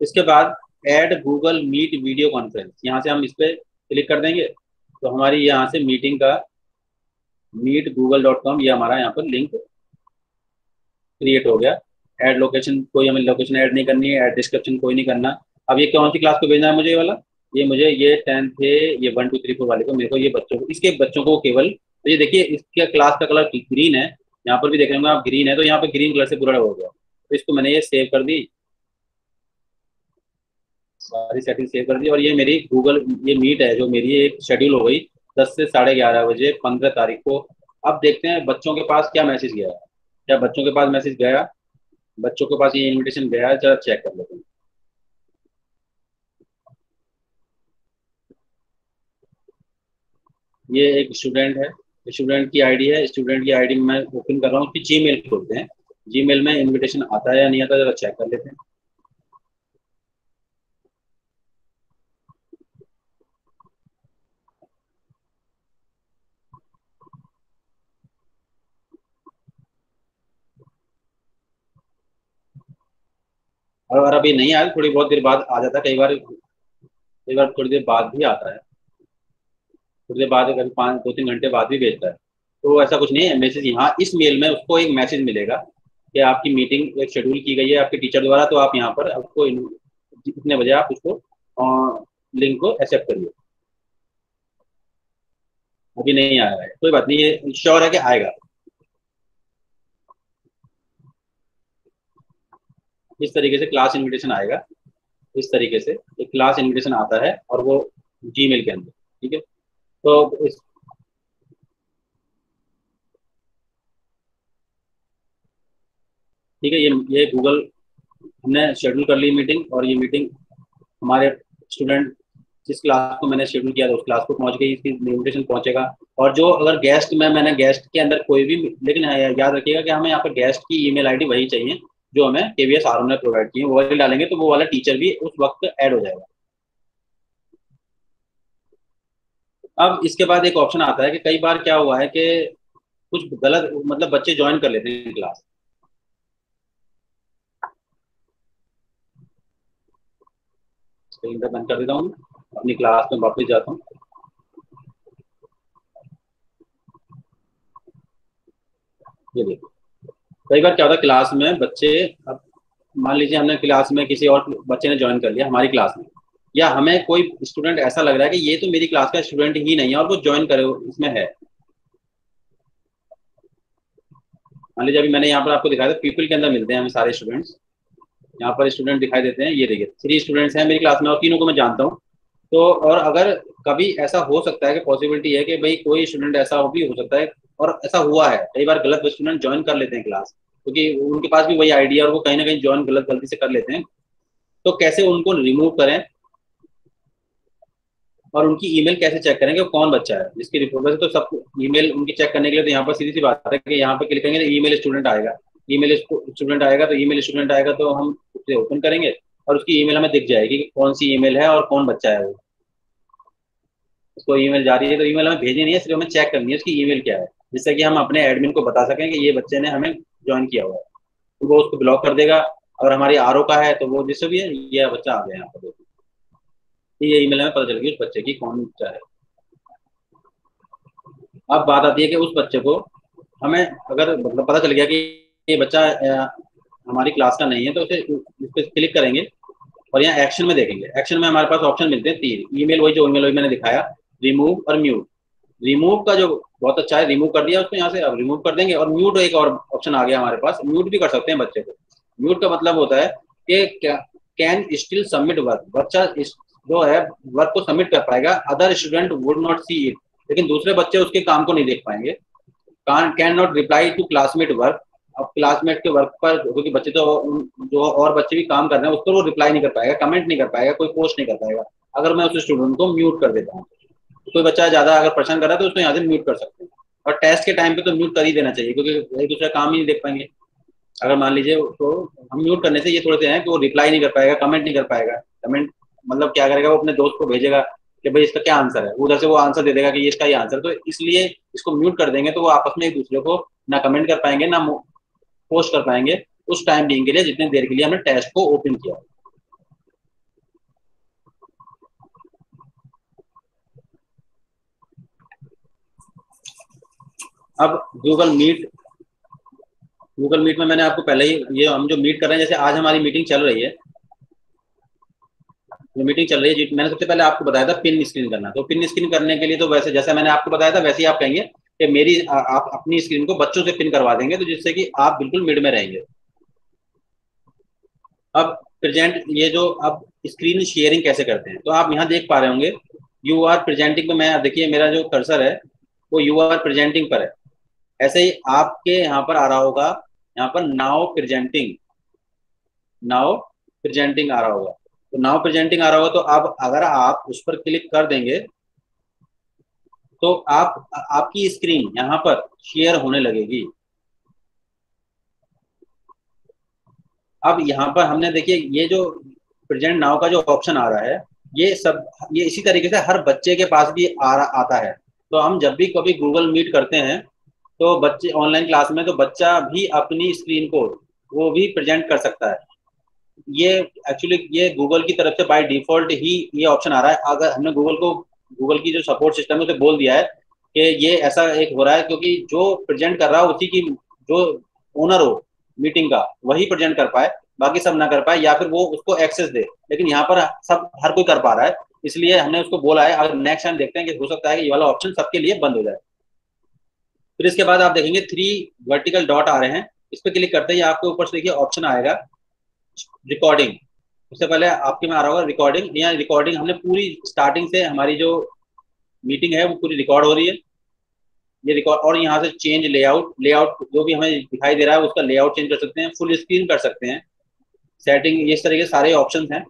S1: इसके बाद add Google Meet video conference, यहाँ से हम इस पर क्लिक कर देंगे, तो हमारी यहाँ से मीटिंग का meetgoogle.com ये हमारा यहाँ पर लिंक क्रिएट हो गया। ऐड लोकेशन, कोई हमें लोकेशन ऐड नहीं करनी है, ऐड डिस्क्रिप्शन कोई नहीं करना। अब ये कौन सी क्लास को भेजना है मुझे, ये वाला, ये मुझे ये 10 थे, ये 1, 2, 3, 4 वाले को, मेरे को ये बच्चों को, इसके बच्चों को केवल। तो ये देखिए इसके क्लास का कलर ग्रीन है, यहाँ पर भी देख रहे आप ग्रीन है, तो यहाँ पर ग्रीन कलर से पूरा हो गया। तो इसको मैंने ये सेव कर दी, सारी सेटिंग सेव कर दी, और ये मेरी गूगल ये मीट है जो मेरी एक शेड्यूल हो गई 10 से 11:30 बजे 15 तारीख को। अब देखते हैं बच्चों के पास क्या मैसेज गया है। क्या बच्चों के पास मैसेज गया, बच्चों के पास ये इनविटेशन गया है, जरा चेक कर लेते हैं। ये एक स्टूडेंट है, स्टूडेंट की आईडी है, स्टूडेंट की आईडी में मैं ओपन कर रहा हूँ, उसकी जीमेल खोलते हैं। जीमेल में इनविटेशन आता है या नहीं आता, जरा चेक कर लेते हैं। और अगर अभी नहीं आया, थोड़ी बहुत देर बाद आ जाता है, कई बार थोड़ी देर बाद भी आता है, थोड़ी देर बाद, कभी 2-3 घंटे बाद भी भेजता है। तो ऐसा कुछ नहीं है, मैसेज यहाँ इस मेल में उसको एक मैसेज मिलेगा कि आपकी मीटिंग एक शेड्यूल की गई है आपके टीचर द्वारा, तो आप यहाँ पर आपको इतने बजे आप उसको लिंक को एक्सेप्ट करिए। अभी नहीं आया है, कोई बात नहीं, ये श्योर है कि आएगा। इस तरीके से क्लास इनविटेशन आएगा, इस तरीके से एक क्लास इनविटेशन आता है, और वो जीमेल के अंदर। ठीक है, तो ठीक है, ये गूगल हमने शेड्यूल कर ली मीटिंग, और ये मीटिंग हमारे स्टूडेंट जिस क्लास को मैंने शेड्यूल किया था उस क्लास को पहुंच गई, इसकी इन्विटेशन पहुंचेगा। और जो अगर गेस्ट में मैंने गेस्ट के अंदर कोई भी, लेकिन याद रखिएगा कि हमें यहाँ पर गेस्ट की ईमेल आईडी वही चाहिए जो हमें केवीएस आरओ ने प्रोवाइड की है, वो वाली डालेंगे तो वो वाला टीचर भी उस वक्त ऐड हो जाएगा। अब इसके बाद एक ऑप्शन आता है कि कई बार क्या हुआ है कि कुछ गलत, मतलब बच्चे ज्वाइन कर लेते हैं क्लास। स्क्रीन पे बंद कर देता हूँ, अपनी क्लास में वापस जाता हूँ। ये देखो, कई बार क्या होता है क्लास में बच्चे, अब मान लीजिए हमने क्लास में किसी और बच्चे ने ज्वाइन कर लिया हमारी क्लास में, या हमें कोई स्टूडेंट ऐसा लग रहा है कि ये तो मेरी क्लास का स्टूडेंट ही नहीं है और वो ज्वाइन करे इसमें है। मान लीजिए अभी मैंने यहाँ पर आपको दिखाया था, पीपल के अंदर मिलते हैं हमें सारे स्टूडेंट्स, यहाँ पर स्टूडेंट दिखाई देते हैं, ये देखिए 3 स्टूडेंट्स हैं मेरी क्लास में और तीनों को मैं जानता हूँ। तो और अगर कभी ऐसा हो सकता है कि पॉसिबिलिटी है कि भाई कोई स्टूडेंट ऐसा हो भी हो सकता है, और ऐसा हुआ है कई बार, गलत स्टूडेंट ज्वाइन कर लेते हैं क्लास, क्योंकि उनके पास भी वही आईडी है और वो कहीं ना कहीं ज्वाइन गलती से कर लेते हैं। तो कैसे उनको रिमूव करें और उनकी ईमेल कैसे चेक करेंगे कौन बच्चा है जिसकी रिपोर्ट, वैसे तो सब ईमेल उनकी चेक करने के लिए तो यहाँ पर सीधी सी बात है कि यहाँ पर क्लिक करेंगे तो ईमेल स्टूडेंट आएगा, ईमेल स्टूडेंट आएगा, तो ईमेल स्टूडेंट आएगा तो हम उसे ओपन करेंगे और उसकी ईमेल हमें दिख जाएगी कि कौन सी ईमेल है और कौन बच्चा है वो। उसको ईमेल जा रही है तो ईमेल हमें भेजनी नहीं है, सिर्फ हमें चेक करनी है उसकी ईमेल क्या है, जिससे कि हम अपने एडमिन को बता सकें कि ये बच्चे ने हमें ज्वाइन किया हुआ है, तो वो उसको ब्लॉक कर देगा। अगर हमारी आरओ का है तो वो जिससे भी है, ये बच्चा आ गया यहाँ पर, ये ईमेल हमें पता चल गई उस बच्चे की कौन बच्चा है। अब बात आती है कि उस बच्चे को हमें अगर मतलब पता चल गया कि ये बच्चा हमारी क्लास का नहीं है, तो उसे उस पर क्लिक करेंगे और यहाँ एक्शन में देखेंगे। एक्शन में हमारे पास ऑप्शन मिलते हैं 3, ईमेल वही जो ईमेल वही मैंने दिखाया, रिमूव और म्यूट। रिमूव का जो बहुत अच्छा है, रिमूव कर दिया उसको यहाँ से, अब रिमूव कर देंगे। और म्यूट एक और ऑप्शन आ गया हमारे पास, म्यूट भी कर सकते हैं बच्चे को। म्यूट का मतलब होता है कि कैन स्टिल सबमिट वर्क, बच्चा जो है वर्क को सबमिट कर पाएगा, other student would not see it, लेकिन दूसरे बच्चे उसके काम को नहीं देख पाएंगे। Can not reply to classmate work, अब क्लासमेट के वर्क पर, क्योंकि बच्चे तो जो और बच्चे भी काम कर रहे हैं उस पर वो रिप्लाई नहीं कर पाएगा, कमेंट नहीं कर पाएगा, कोई पोस्ट नहीं कर पाएगा अगर मैं उस स्टूडेंट को म्यूट कर देता हूँ। तो कोई बच्चा ज्यादा अगर परेशान कर रहा है तो उसको यहाँ से म्यूट कर सकते हैं। और टेस्ट के टाइम पे तो म्यूट कर ही देना चाहिए, क्योंकि एक दूसरा काम ही नहीं देख पाएंगे। अगर मान लीजिए तो हम म्यूट करने से ये थोड़े से हैं कि वो रिप्लाई नहीं कर पाएगा, कमेंट नहीं कर पाएगा। कमेंट मतलब क्या करेगा, वो अपने दोस्त को भेजेगा कि भाई इसका क्या आंसर है, उधर से वो आंसर दे देगा कि ये इसका ही आंसर, तो इसलिए इसको म्यूट कर देंगे तो वो आपस में एक दूसरे को ना कमेंट कर पाएंगे ना पोस्ट कर पाएंगे उस टाइम बीइंग के लिए, जितने देर के लिए हमने टेस्ट को ओपन किया। अब गूगल मीट में मैंने आपको पहले ही, ये हम जो मीट कर रहे हैं, जैसे आज हमारी मीटिंग चल रही है, जो मीटिंग चल रही है, मैंने सबसे पहले आपको बताया था पिन स्क्रीन करना। तो पिन स्क्रीन करने के लिए तो वैसे जैसा मैंने आपको बताया था वैसे ही आप कहेंगे कि मेरी आप अपनी स्क्रीन को बच्चों से पिन करवा देंगे, तो जिससे कि आप बिल्कुल मिड में रहेंगे। अब प्रेजेंट, ये जो अब स्क्रीन शेयरिंग कैसे करते हैं, तो आप यहाँ देख पा रहे होंगे यू आर प्रेजेंटिंग में, मैं देखिए मेरा जो कर्सर है वो यू आर प्रेजेंटिंग पर है। ऐसे ही आपके यहाँ पर आ रहा होगा, यहाँ पर नाउ प्रेजेंटिंग आ रहा होगा। तो नाउ प्रेजेंटिंग आ रहा होगा, तो अब अगर आप उस पर क्लिक कर देंगे तो आपकी स्क्रीन यहाँ पर शेयर होने लगेगी। अब यहाँ पर हमने देखिए ये जो प्रेजेंट नाउ का जो ऑप्शन आ रहा है, ये इसी तरीके से हर बच्चे के पास भी आता है। तो हम जब भी कभी गूगल मीट करते हैं तो बच्चे ऑनलाइन क्लास में, तो बच्चा भी अपनी स्क्रीन को वो भी प्रेजेंट कर सकता है। ये एक्चुअली ये गूगल की तरफ से बाय डिफॉल्ट ही ये ऑप्शन आ रहा है। अगर हमने गूगल की जो सपोर्ट सिस्टम है उसे बोल दिया है कि ये ऐसा एक हो रहा है, क्योंकि जो प्रेजेंट कर रहा है उसी की जो ओनर हो मीटिंग का वही प्रेजेंट कर पाए, बाकी सब ना कर पाए, या फिर वो उसको एक्सेस दे। लेकिन यहाँ पर सब हर कोई कर पा रहा है, इसलिए हमने उसको बोला है। अगर नेक्स्ट टाइम देखते हैं कि हो सकता है कि ये वाला ऑप्शन सबके लिए बंद हो जाए। फिर इसके बाद आप देखेंगे 3 वर्टिकल डॉट आ रहे हैं, इस पर क्लिक करते ही आपके ऊपर से देखिए ऑप्शन आएगा रिकॉर्डिंग। उससे पहले आपके में आ रहा होगा रिकॉर्डिंग। यहाँ रिकॉर्डिंग हमने पूरी स्टार्टिंग से, हमारी जो मीटिंग है वो पूरी रिकॉर्ड हो रही है, ये रिकॉर्ड। और यहाँ से चेंज लेआउट जो भी हमें दिखाई दे रहा है उसका लेआउट चेंज कर सकते हैं, फुल स्क्रीन कर सकते हैं, सेटिंग, इस तरह के सारे ऑप्शन हैं।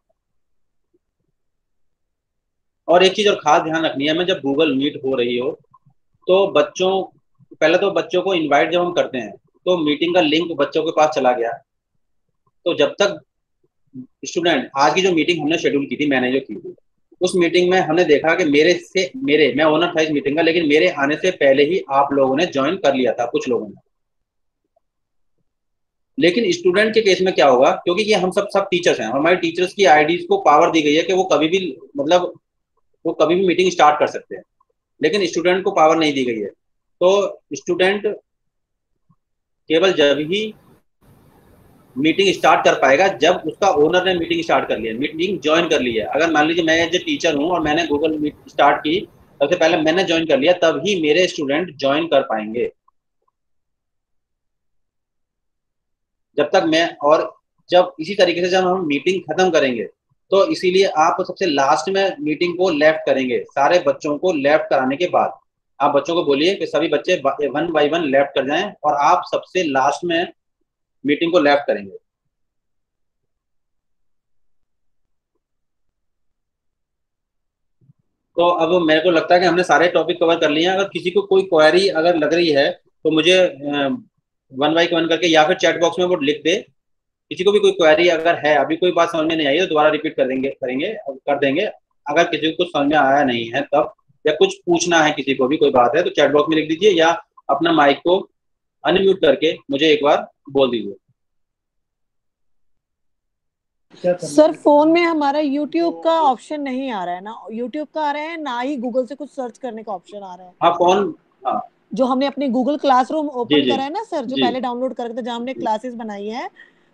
S1: और एक चीज और खास ध्यान रखनी है, मैं जब गूगल मीट हो रही हो तो पहले तो बच्चों को इनवाइट जब हम करते हैं तो मीटिंग का लिंक बच्चों के पास चला गया, तो जब तक स्टूडेंट, आज की जो मीटिंग हमने शेड्यूल की थी, मैंने जो की थी, उस मीटिंग में हमने देखा कि मैं ओनर था इस मीटिंग का, लेकिन मेरे आने से पहले ही आप लोगों ने ज्वाइन कर लिया था, कुछ लोगों ने। लेकिन स्टूडेंट के केस में क्या होगा, क्योंकि ये हम सब टीचर्स हैं, हमारे टीचर्स की आईडीज को पावर दी गई है कि वो कभी भी मतलब वो कभी भी मीटिंग स्टार्ट कर सकते हैं, लेकिन स्टूडेंट को पावर नहीं दी गई है। तो स्टूडेंट केवल जब ही मीटिंग स्टार्ट कर पाएगा जब उसका ओनर ने मीटिंग स्टार्ट कर लिया, मीटिंग ज्वाइन कर ली है। अगर मान लीजिए मैं एज ए टीचर हूँ और मैंने गूगल मीट स्टार्ट की, सबसे पहले मैंने ज्वाइन कर लिया, तब ही मेरे स्टूडेंट ज्वाइन कर पाएंगे। जब तक मैं, और जब इसी तरीके से जब हम मीटिंग खत्म करेंगे, तो इसीलिए आप सबसे लास्ट में मीटिंग को लेफ्ट करेंगे। सारे बच्चों को लेफ्ट कराने के बाद आप बच्चों को बोलिए कि सभी बच्चे 1 बाय 1 लेफ्ट कर जाएं, और आप सबसे लास्ट में मीटिंग को लेफ्ट करेंगे। तो अब मेरे को लगता है कि हमने सारे टॉपिक कवर कर लिए हैं। अगर किसी को कोई क्वेरी अगर लग रही है तो मुझे 1 बाय 1 करके या फिर चैट बॉक्स में वो लिख दे। किसी को भी कोई क्वेरी अगर है, अभी कोई बात समझ में नहीं आई तो दोबारा रिपीट कर देंगे। अगर किसी को कुछ समझ में आया नहीं है तब, या कुछ पूछना है किसी को भी कोई बात है, तो चैट बॉक्स में लिख दीजिए, या अपना माइक को अनम्यूट करके मुझे एक बार बोल दीजिए।
S2: सर फोन में हमारा YouTube का ऑप्शन नहीं आ रहा है ना, YouTube का आ रहा है ना ही गूगल से कुछ सर्च करने का ऑप्शन आ रहा है।
S1: हाँ फोन, हाँ
S2: जो हमने अपने गूगल क्लासरूम
S1: जी
S2: ओपन
S1: जी
S2: करा है ना सर, जो
S1: जी
S2: पहले डाउनलोड करके जहाँ हमने क्लासेस बनाई है,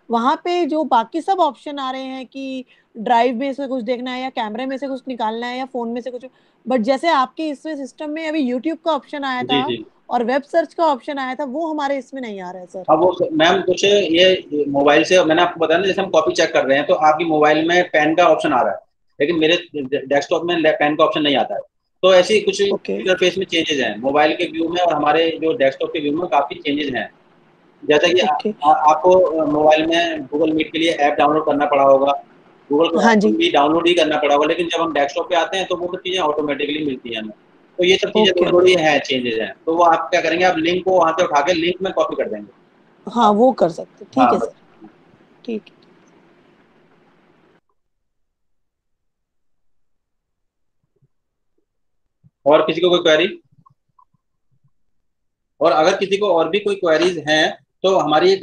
S2: वहां पे जो बाकी सब ऑप्शन आ रहे हैं कि ड्राइव में से कुछ देखना है या कैमरे में से कुछ निकालना है या फोन में से कुछ, बट जैसे आपके इसमें सिस्टम में अभी यूट्यूब का ऑप्शन आया
S1: जी
S2: था
S1: जी।
S2: और वेब सर्च का ऑप्शन आया था, वो हमारे इसमें नहीं आ रहा है सर।
S1: अब वो मैम कुछ ये मोबाइल से मैंने आपको बताया ना, जैसे हम कॉपी चेक कर रहे हैं तो आपकी मोबाइल में पेन का ऑप्शन आ रहा है, लेकिन मेरे डेस्कटॉप में पेन का ऑप्शन नहीं आता है। तो ऐसी कुछ
S2: ओके
S1: इंटरफेस में चेंजेस हैं मोबाइल के व्यू में, और हमारे जो डेस्कटॉप के व्यू में काफी चेंजेस हैं। जैसा कि
S2: ओके
S1: आपको मोबाइल में गूगल मीट के लिए ऐप डाउनलोड करना पड़ा होगा, गूगल
S2: हाँ जी
S1: क्लासरूम भी डाउनलोड ही करना पड़ा होगा, लेकिन जब हम डेस्कटॉप पे आते हैं तो वो सब चीज़ें ऑटोमेटिकली मिलती हैं हमें। तो ये सब चीज़ें
S2: ओके
S1: थोड़ी थोड़ी हैं, चेंजेस हैं। तो वो आप क्या करेंगे, आप लिंक को वहाँ से उठा के लिंक में कॉपी कर देंगे।
S2: हाँ वो कर सकते, ठीक
S1: हाँ
S2: है
S1: बस।
S2: सर, ठीक है।
S1: और किसी को कोई क्वेरी, और अगर किसी को और भी कोई क्वेरीज हैं तो हमारी एक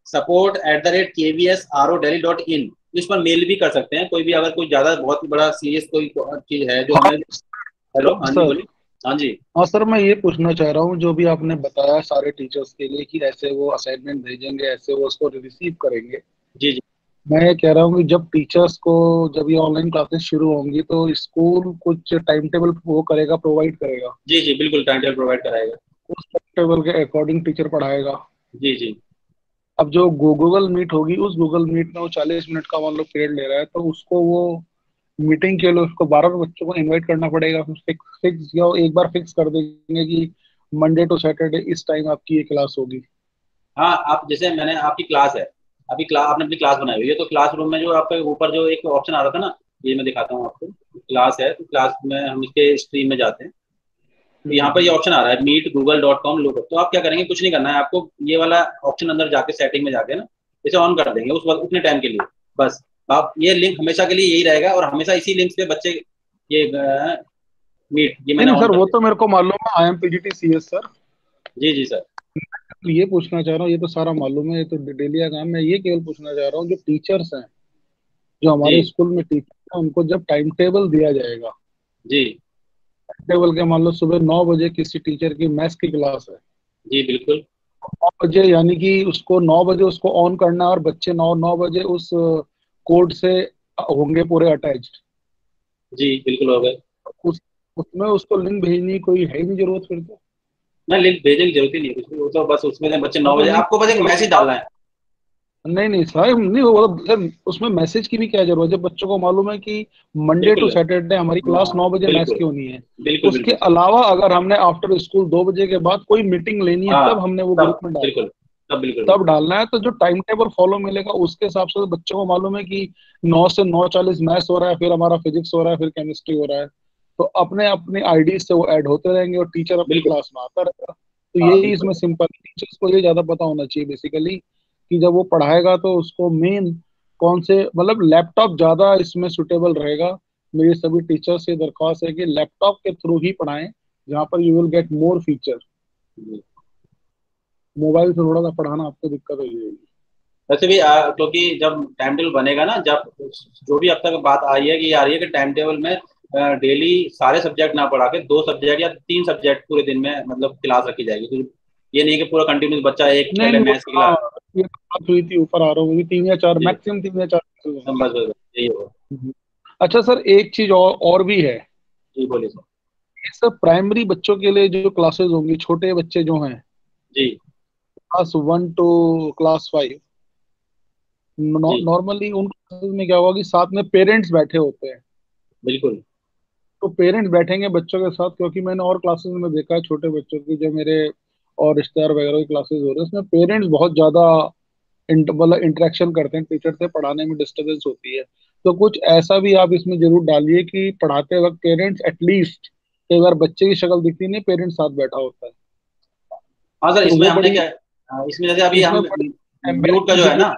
S1: support@kvsrodelhi.in, इस पर मेल भी कर सकते हैं। कोई भी अगर कोई ज्यादा बहुत ही बड़ा सीरियस कोई चीज है जो
S5: हाँ
S1: हमें। हेलो, हाँ जी
S5: सर।
S1: बोलिए। हाँ जी
S5: हाँ सर, मैं ये पूछना चाह रहा हूँ, जो भी आपने बताया सारे टीचर्स के लिए कि ऐसे वो असाइनमेंट भेजेंगे, ऐसे वो उसको रिसीव करेंगे,
S1: जी जी
S5: मैं ये कह रहा हूँ कि जब टीचर्स को, जब ये ऑनलाइन क्लासेस शुरू होंगी तो स्कूल कुछ टाइम टेबल वो करेगा, प्रोवाइड करेगा,
S1: जी जी, बिल्कुल टाइम टेबल प्रोवाइड कराएगा।
S5: उस टाइम टेबल के अकॉर्डिंग टीचर पढ़ाएगा।
S1: जी जी
S5: अब जो गूगल मीट होगी, उस गूगल मीट में वो 40 मिनट का मान लो पीरियड ले रहा है, तो उसको वो मीटिंग के लिए उसको 12 बच्चों को इनवाइट करना पड़ेगा। फिक्स फिक्स या एक बार फिक्स कर देंगे कि मंडे टू सैटरडे इस टाइम आपकी ये क्लास होगी।
S1: हाँ, आप जैसे मैंने आपकी क्लास है, अभी क्लास आपने अपनी क्लास बनाई हुई है, तो क्लासरूम में जो आपके ऊपर जो एक ऑप्शन आ रहा था ना, ये मैं दिखाता हूँ आपको। क्लास है तो क्लास में हम इसके स्ट्रीम में जाते हैं, तो यहाँ पर ये ऑप्शन आ रहा है meetgoogle.com लुकअप। तो आप क्या करेंगे, कुछ नहीं करना है आपको, ये वाला ऑप्शन अंदर जाके सेटिंग में जाके ना इसे ऑन कर देंगे उस वक्त उतने टाइम के लिए बस। आप ये लिंक हमेशा के लिए यही रहेगा, और हमेशा इसी लिंक पे बच्चे ये मीट, ये
S5: नहीं
S1: मैंने
S5: नहीं
S1: ऑन
S5: सर,
S1: कर
S5: वो
S1: दिया।
S5: तो मेरे को मालूम है, IMPGT CS सर।
S1: जी जी सर।
S5: तो ये पूछना चाह रहा हूँ, ये तो सारा मालूम है, ये तो डेली का काम है। ये केवल पूछना चाह रहा हूँ, जो टीचर्स हैं, जो
S1: जी
S5: हमारे स्कूल में टीचर हैं, उनको जब टाइम टेबल दिया जाएगा,
S1: जी
S5: टाइम टेबल के मान लो सुबह 9 बजे किसी टीचर की मैथ्स की क्लास है,
S1: जी बिल्कुल।
S5: 9 बजे यानी कि उसको 9 बजे उसको ऑन करना है, और बच्चे 9 9 बजे उस कोड से होंगे पूरे अटैच्ड।
S1: जी बिल्कुल हो गए।
S5: उस उसमें उसको लिंक भेजने की कोई है ही नहीं जरूरत फिर तो।
S1: ना, लिंक भेजने की जरूरत ही नहीं है कुछ भी, वो तो बस उसमें से बच्चे
S5: हाँ,
S1: 9 बजे,
S5: लिंक
S1: आपको बस एक मैसेज डालना है।
S5: नहीं नहीं साहब, नहीं वो सर, उसमें मैसेज की भी क्या जरूरत है जब बच्चों को मालूम है कि मंडे टू
S1: बिल्कुल।
S5: सैटरडे हमारी क्लास
S1: हाँ
S5: 9 बजे मैथ्स
S1: बिल्कुल
S5: की होनी है।
S1: बिल्कुल
S5: उसके
S1: बिल्कुल।
S5: अलावा अगर हमने आफ्टर स्कूल 2 बजे के बाद कोई मीटिंग लेनी है,
S1: हाँ
S5: तब हमने वो
S1: तब
S5: ग्रुप में डालना है,
S1: बिल्कुल, तब बिल्कुल
S5: तब
S1: बिल्कुल।
S5: डालना है। तो जो टाइम टेबल फॉलो मिलेगा उसके हिसाब से तो बच्चों को मालूम है कि 9 से 9:40 मैथ्स हो रहा है, फिर हमारा फिजिक्स हो रहा है, फिर केमिस्ट्री हो रहा है, तो अपने अपने आईडी से वो ऐड होते रहेंगे और टीचर अपनी
S1: बिल्कुल।
S5: क्लास में आता रहेगा। तो
S1: हाँ
S5: यही
S1: बिल्कुल।
S5: इसमें सिंपल, टीचर्स को ये ज्यादा पता होना चाहिए बेसिकली, कि जब वो पढ़ाएगा तो उसको मेन कौन से, मतलब लैपटॉप ज्यादा इसमें सुटेबल रहेगा। मेरी सभी टीचर से दरख्वास्त है कि लैपटॉप के थ्रू ही पढ़ाएं, जहाँ पर you will get more feature.
S1: जी।
S5: मोबाइल से थोड़ा सा पढ़ाना आपको दिक्कत हो जाएगी।
S1: वैसे भी क्योंकि जब टाइम टेबल बनेगा ना, जब जो भी अब तक बात आई है कि आ रही है कि टाइम टेबल में डेली सारे सब्जेक्ट ना पढ़ा के 2 सब्जेक्ट या 3 सब्जेक्ट पूरे दिन में मतलब क्लास रखी जाएगी। तो ये नहीं कि पूरा कंटिन्यूस बच्चा एक
S5: नहीं
S1: पहले
S5: नहीं,
S1: मैथ्स की क्लास।
S5: हाँ, ये बात हुई थी, ऊपर आ रहा हूँ, 3 या 4,
S1: जी,
S5: मैक्सिमम 3 या 4 classes होंगी।
S1: बस बस यही होगा।
S5: अच्छा सर, एक चीज और भी है।
S1: जी बोलिए सर।
S5: सर प्राइमरी बच्चों के लिए जो क्लासेस होंगी, छोटे बच्चे जो हैं,
S1: जी
S5: क्लास 1 to क्लास 5,
S1: जी
S5: नॉर्मली उन क्लासेस में क्या होगा कि साथ में पेरेंट्स बैठे होते हैं।
S1: बिल्कुल।
S5: तो पेरेंट्स बैठेंगे बच्चों के साथ, क्योंकि मैंने और क्लासेस में देखा है छोटे बच्चों की, जो मेरे और रिश्तेदार वगैरह की क्लासेस हो रहे हैं, उसमें पेरेंट्स बहुत ज्यादा मतलब इंटरेक्शन करते हैं टीचर से, पढ़ाने में डिस्टरबेंस होती है। तो कुछ ऐसा भी आप इसमें जरूर डालिए कि पढ़ाते वक्त पेरेंट्स एटलीस्ट, कई बार बच्चे की शक्ल दिखती नहीं, पेरेंट्स साथ बैठा होता है,
S1: हाँ सर,
S5: तो
S1: इसमें
S5: वो
S1: हमने
S5: बड़ी
S1: क्या, इसमें जैसे अभी
S5: इसमें
S1: हम
S5: बड़ी
S1: म्यूट का
S5: एम्बेरसिंग
S1: जो है ना।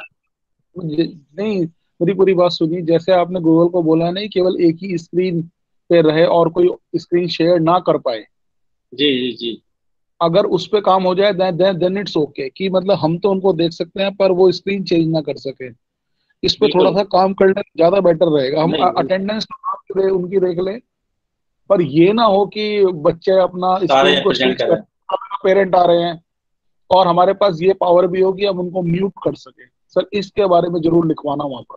S5: नहीं, मेरी पूरी बात सुनिए। जैसे आपने गूगल को बोला है, नहीं केवल एक ही स्क्रीन पे रहे और कोई स्क्रीन शेयर ना कर पाए,
S1: जी जी जी
S5: अगर उस पे काम हो जाए देन इट्स ओके, कि मतलब हम तो उनको देख सकते हैं पर वो स्क्रीन चेंज ना कर सके। इस पे थोड़ा
S1: बिल्कुल।
S5: सा काम करना ज्यादा बेटर रहेगा। हम
S1: नहीं
S5: अटेंडेंस उनकी देख लें, पर ये ना हो कि बच्चे अपना
S1: सारे
S5: स्क्रीन को
S1: प्रेजेंट
S5: स्विच
S1: कर
S5: कर,
S1: रहे हैं।
S5: पेरेंट आ रहे हैं, और हमारे पास ये पावर भी हो कि हम उनको म्यूट कर सके। सर इसके बारे में जरूर लिखवाना वहां पर।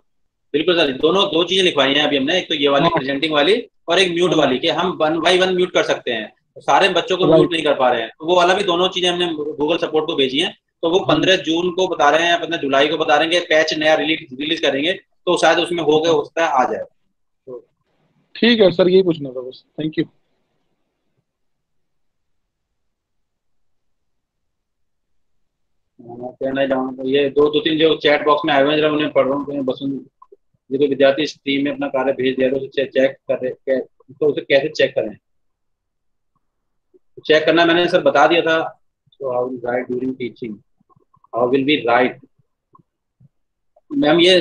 S1: बिल्कुल सर, दोनों दो चीजें लिखवाई हैं अभी हमने, एक तो ये वाली
S5: हाँ
S1: प्रेजेंटिंग वाली, और एक म्यूट
S5: हाँ,
S1: वाली, कि हम 1 by 1 म्यूट कर सकते हैं। सारे बच्चों को म्यूट
S5: राइट,
S1: नहीं कर पा रहे हैं, तो वो वाला भी दोनों चीजें हमने गूगल सपोर्ट को भेजी हैं। तो वो
S5: हाँ
S1: 15 जून को बता रहे हैं, 15 जुलाई को बता रहे हैं कि पैच नया रिलीज करेंगे, तो शायद उसमें हो गए,
S5: हाँ।
S1: होता है आ जाए। तो
S5: ठीक है सर, ये पूछना था बस, थैंक यू।
S1: कहना ही चाहूंगा, तो ये दो दो तीन जो चैट बॉक्स में आए हुए हैं, जरा उन्हें पढ़ रहा हूँ, तो मैं बस ये तो विद्यार्थी इस टीम में अपना कार्य भेज दिया, तो उसे चेक कर रहे, तो उसे कैसे चेक करें? चेक करना मैंने सर बता दिया था। तो how will write during teaching, how will be right. Ma'am ये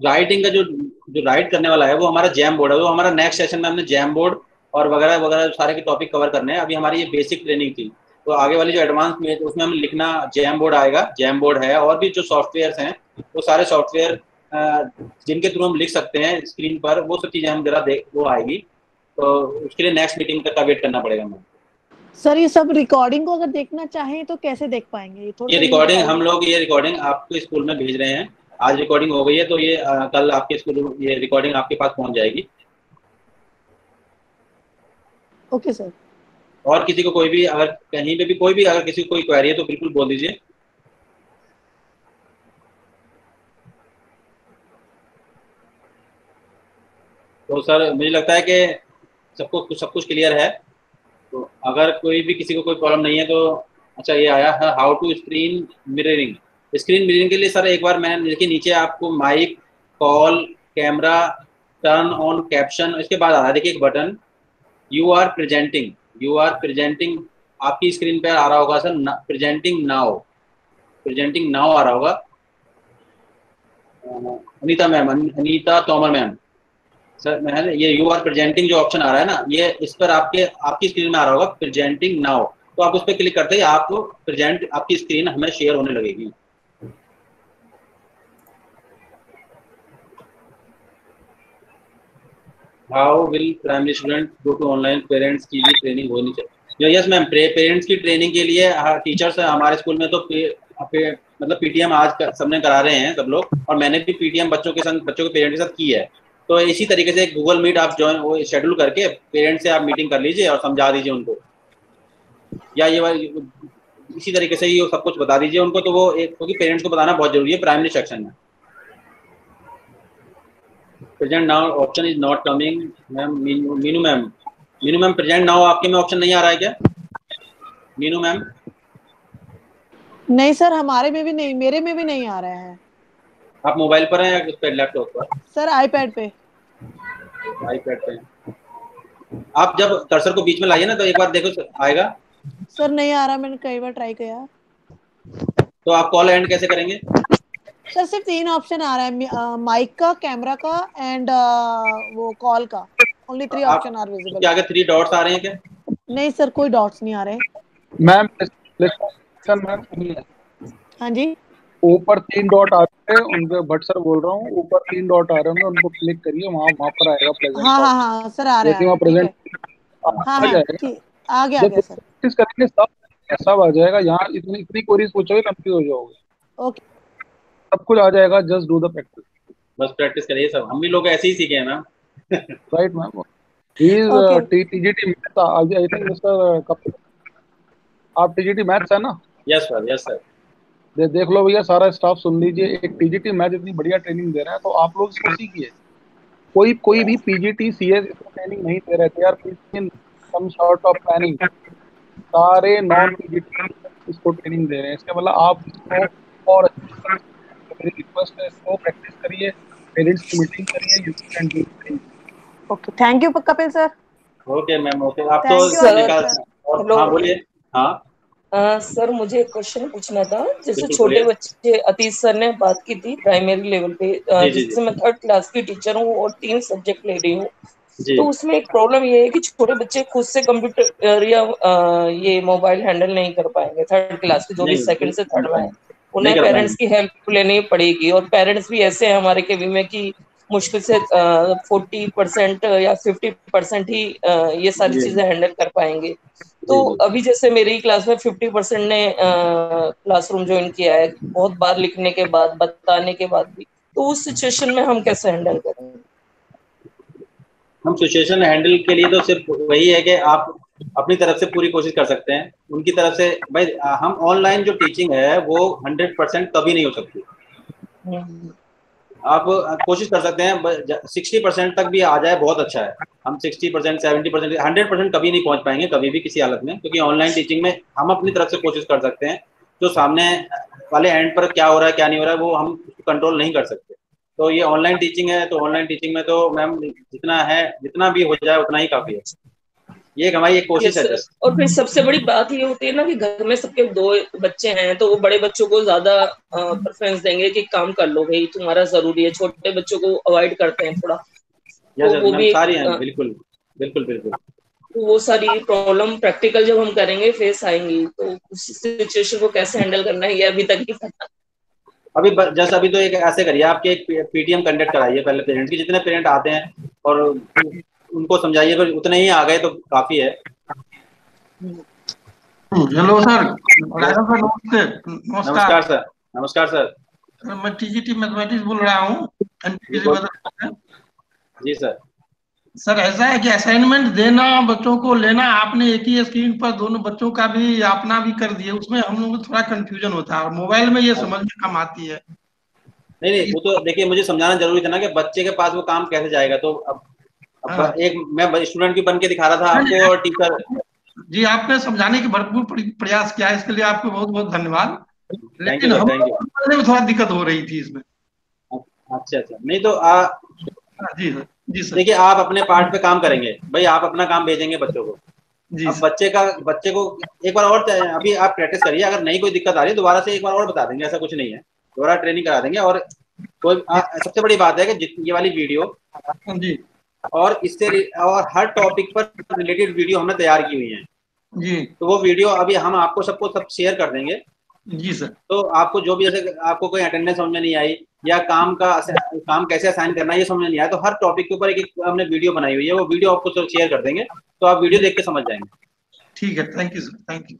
S1: राइटिंग का जो जो राइट करने वाला है वो हमारा जैम बोर्ड है, वो हमारा नेक्स्ट सेशन में हमने जैम बोर्ड और वगैरह वगैरह सारे के टॉपिक कवर करने हैं। अभी हमारी ये बेसिक ट्रेनिंग थी, तो आगे वाली जो एडवांस में उसमें हम लिखना जैम बोर्ड आएगा, जैम बोर्ड है, और भी जो सॉफ्टवेयर हैं वो सारे सॉफ्टवेयर जिनके थ्रू हम लिख सकते हैं स्क्रीन पर, वो सब चीज़ें हम जरा देख, वो आएगी। तो उसके लिए नेक्स्ट मीटिंग तक का वेट करना पड़ेगा हमें।
S2: सर ये सब रिकॉर्डिंग को अगर देखना चाहें तो कैसे देख पाएंगे, ये थोड़ा
S1: ये
S2: सा लिंक
S1: रिकॉर्डिंग
S2: बताइए।
S1: हम लोग, ये रिकॉर्डिंग आपके स्कूल में भेज रहे हैं। आज रिकॉर्डिंग हो गई है, तो ये कल आपके स्कूल ये रिकॉर्डिंग आपके पास पहुंच जाएगी।
S2: Okay sir.
S1: और किसी को कोई भी अगर कहीं पे भी कोई भी अगर किसी को कोई क्वेरी है तो बिल्कुल बोल दीजिए। तो सर मुझे लगता है कि सब कुछ क्लियर है। तो अगर कोई भी किसी को कोई प्रॉब्लम नहीं है तो, अच्छा ये आया है how to screen mirroring. Screen mirroring के लिए सर एक बार मैंने देखिए नीचे आपको mic, call, camera, turn on caption, इसके बाद आ रहा है देखिए एक button, you are presenting. You are presenting आपकी स्क्रीन पे आ रहा होगा sir, presenting now, presenting now आ रहा होगा। Anita ma'am, Anita Tomar ma'am. Sir मैं ये यू आर प्रेजेंटिंग जो ऑप्शन आ रहा है ना, ये इस पर आपकी स्क्रीन में आ रहा होगा प्रेजेंटिंग नाउ। तो आप उस पर क्लिक करते ही आपको प्रेजेंट आपकी स्क्रीन हमें शेयर होने लगेगी। How will primary student go to online, parents की भी ट्रेनिंग होनी चाहिए। यस मैम, पेरेंट्स की ट्रेनिंग के लिए टीचर्स हमारे स्कूल में तो मतलब पीटीएम आज सबने करा रहे हैं सब लोग, और मैंने भी पीटीएम बच्चों के संग बच्चों के पेरेंट्स के साथ की है। तो इसी तरीके से गूगल मीट आप ज्वाइन वो शेड्यूल करके पेरेंट्स से आप मीटिंग कर लीजिए और समझा दीजिए उनको, या इसी तरीके से ही सब कुछ बता दीजिए उनको। तो वो क्योंकि पेरेंट्स को बताना बहुत जरूरी है प्राइमरी सेक्शन में। Present now option is not coming ma'am. Meenu ma'am, Meenu ma'am present now आपके में ऑप्शन नहीं आ रहा है क्या मीनू मैम?
S2: नहीं सर, हमारे में भी नहीं, मेरे में भी नहीं आ रहा है।
S1: आप मोबाइल पर हैं या उस पर लैपटॉप पर?
S2: सर आईपैड पे।
S1: आईपैड पे हैं। आप जब कर्सर को बीच में लाइए ना तो एक बार देखो आएगा।
S2: सर नहीं आ रहा, मैंने कई बार ट्राई किया।
S1: तो आप कॉल एंड कैसे करेंगे?
S2: सर सिर्फ 3 ऑप्शन आ रहा है, माइक का, कैमरा का एंड वो कॉल का। ओनली 3
S1: आप
S2: ऑप्शन आर विजिबल।
S1: उसके आगे 3 डॉट्स आ रहे हैं क्या?
S2: नहीं सर, कोई डॉट्स नहीं आ रहे।
S5: मैम लिसन मैम सुनिए,
S2: हाँ जी।
S5: ऊपर 3 डॉट आ रहे हैं उनके, भट्ट सर बोल रहा हूँ, ऊपर 3 डॉट आ रहे होंगे, उनको क्लिक करिए, वहां वहां पर आएगा प्रेजेंट
S2: हाँ
S5: का
S2: हाँ
S5: ऑप्शन।
S2: हाँ सर, आ रहा
S5: जैसे
S2: है,
S5: वहाँ
S2: ठीक है।
S5: प्रेजेंट
S2: हाँ
S5: आ
S2: हाँ
S5: जाएगा,
S2: ठीक, आ गया
S5: जब
S2: सर।
S5: प्रैक्टिस करेंगे सब सब आ जाएगा यहाँ, इतनी इतनी क्वेरीज पूछोगे कंफ्यूज हो जाओगे।
S2: ओके
S5: सब कुछ आ जाएगा, जस्ट डू द प्रैक्टिस।
S1: बस प्रैक्टिस करिए, सब हम भी लोग ऐसे ही सीखे हैं ma'am.
S5: Right ma'am. He
S2: okay
S5: is TGT maths, I think mister Kapil, आप टीजीटी मैथ्स है ना?
S1: Yes sir, yes sir.
S5: देख लो भैया, सारा स्टाफ सुन लीजिए, एक टीजीटी मैथ्स इतनी बढ़िया ट्रेनिंग दे रहा है, तो आप लोग इसको सीखिए। कोई कोई भी पीजीटी सीएस इसको ट्रेनिंग नहीं दे रहे थे यार, please some sort of planning. सारे नॉन पीजीटी इसको ट्रेनिंग दे रहे हैं, इसका मतलब आप इसको और अच्छे से, तो मेरी रिक्वेस्ट है, इसको प्रैक्टिस करिए, पेरेंट्स की मीटिंग करिए, you can do thing.
S2: Okay, thank you Kapil sir.
S1: Okay ma'am, okay. आप तो
S2: थैंक यू
S6: सर
S2: अजीत
S1: निकाल।
S2: सर।
S1: और
S6: हेलो।
S1: हाँ बोलिए। हाँ
S6: सर मुझे एक क्वेश्चन पूछना था। जैसे
S1: बिल्कुल
S6: छोटे
S1: बोलिए।
S6: बच्चे, अतीश सर ने बात की थी प्राइमरी लेवल पे,
S1: जी जी जी
S6: जैसे मैं 3rd क्लास की टीचर हूँ और 3 सब्जेक्ट ले रही हूँ,
S1: जी।
S6: तो उसमें एक प्रॉब्लम ये है कि छोटे बच्चे खुद से कंप्यूटर या ये मोबाइल हैंडल नहीं कर पाएंगे। 3rd क्लास के जो भी
S1: नहीं
S6: 2nd से 3rd में है,
S1: नहीं
S6: उन्हें
S1: कर
S6: पेरेंट्स
S1: पाएंगे।
S6: की हेल्प लेनी पड़ेगी, और पेरेंट्स भी ऐसे हैं हमारे केवी में कि मुश्किल से 40% या 50% ही ये सारी
S1: जी
S6: चीजें हैंडल कर पाएंगे। तो
S1: जी जी।
S6: अभी जैसे मेरी क्लास में 50% ने क्लासरूम ज्वाइन किया है, बहुत बार लिखने के बाद, बताने के बाद भी, तो उस सिचुएशन में हम कैसे हैंडल करेंगे?
S1: हम सिचुएशन हैंडल के लिए तो सिर्फ वही है कि आप अपनी तरफ से पूरी कोशिश कर सकते हैं, उनकी तरफ से। भाई हम ऑनलाइन जो टीचिंग है वो 100% कभी नहीं हो सकती।
S6: हम्म,
S1: आप कोशिश कर सकते हैं, 60% तक भी आ जाए बहुत अच्छा है। हम 60%, 70%, 100% कभी नहीं पहुंच पाएंगे कभी भी किसी हालत में, क्योंकि ऑनलाइन टीचिंग में हम अपनी तरफ से कोशिश कर सकते हैं। जो सामने वाले एंड पर क्या हो रहा है क्या नहीं हो रहा है वो हम कंट्रोल नहीं कर सकते। तो ये ऑनलाइन टीचिंग है, तो ऑनलाइन टीचिंग में तो मैम जितना है, जितना भी हो जाए उतना ही काफी है। ये हमारी एक कोशिश
S6: यस
S1: है
S6: सर।
S1: जस्ट।
S6: और फिर सबसे बड़ी बात ये होती है ना कि घर में सबके 2 बच्चे हैं, तो वो बड़े बच्चों को ज्यादा प्रेफरेंस देंगे कि काम कर लो भाई, तुम्हारा जरूरी है, छोटे बच्चों को अवॉइड करते हैं थोड़ा।
S1: यस
S6: तो
S1: यस
S6: वो
S1: मैम,
S6: भी
S1: सारी हैं, बिल्कुल बिल्कुल बिल्कुल।
S6: तो वो सारी प्रॉब्लम प्रैक्टिकल जब हम करेंगे फेस आएंगी, तो उस सिचुएशन को कैसे हैंडल करना है ये अभी तक नहीं पता।
S1: अभी जस्ट अभी तो एक ऐसे करिए, आपके एक पीटीएम कंडक्ट कराइए पहले पेरेंट्स की, जितने पेरेंट आते हैं, और उनको समझाइए, अगर उतने ही आ गए तो काफी है।
S3: हेलो सर, राजा सर नमस्ते। नमस्कार
S1: नमस्कार सर। नमस्कार सर।
S3: मैं टीजीटी मैथमेटिक्स बोल रहा हूँ,
S1: जी
S3: एनटीपीसी बदल।
S1: जी सर।
S3: सर ऐसा है कि असाइनमेंट देना, बच्चों को लेना, आपने एक ही स्क्रीन पर दोनों बच्चों का भी अपना भी कर दिए, उसमें हम लोग को थोड़ा कंफ्यूजन होता है, और मोबाइल में ये समझ में कम आती है।
S1: नहीं नहीं, वो तो देखिए मुझे समझाना जरूरी था ना कि बच्चे के पास वो काम कैसे जाएगा। तो अब
S3: हाँ।
S1: एक मैं स्टूडेंट की बन के दिखा रहा था
S3: नहीं,
S1: आपको, और टीचर।
S3: जी आपने समझाने की भरपूर प्रयास किया है, इसके लिए आपको बहुत बहुत धन्यवाद।
S1: थैंक यू
S3: लेकिन
S1: सर,
S3: हम
S1: थैंक यू।
S3: समझने में थोड़ा दिक्कत हो रही थी इसमें।
S1: अच्छा अच्छा, नहीं तो
S3: हाँ, जी सर। जी सर।
S1: देखिए आप अपने पार्ट पे काम करेंगे भाई, आप अपना काम भेजेंगे बच्चों को।
S3: जी
S1: अब
S3: सर।
S1: बच्चे को एक बार और अभी आप प्रैक्टिस करिए, अगर नहीं कोई दिक्कत आ रही है दोबारा से एक बार और बता देंगे, ऐसा कुछ नहीं है, दोबारा ट्रेनिंग करा देंगे। और कोई सबसे बड़ी बात है कि ये वाली वीडियो
S3: जी
S1: और और हर टॉपिक पर रिलेटेड वीडियो हमने तैयार की हुई है।
S3: जी
S1: तो वो वीडियो अभी हम आपको सबको सब शेयर कर देंगे।
S3: जी सर।
S1: तो आपको जो भी, जैसे आपको कोई अटेंडेंस समझ में नहीं आई, या काम कैसे असाइन करना है ये समझ में नहीं आया, तो हर टॉपिक के ऊपर एक हमने वीडियो बनाई हुई है, वो वीडियो आपको सब शेयर कर देंगे, तो आप वीडियो देख के समझ जाएंगे।
S3: ठीक है, thank you sir, thank you.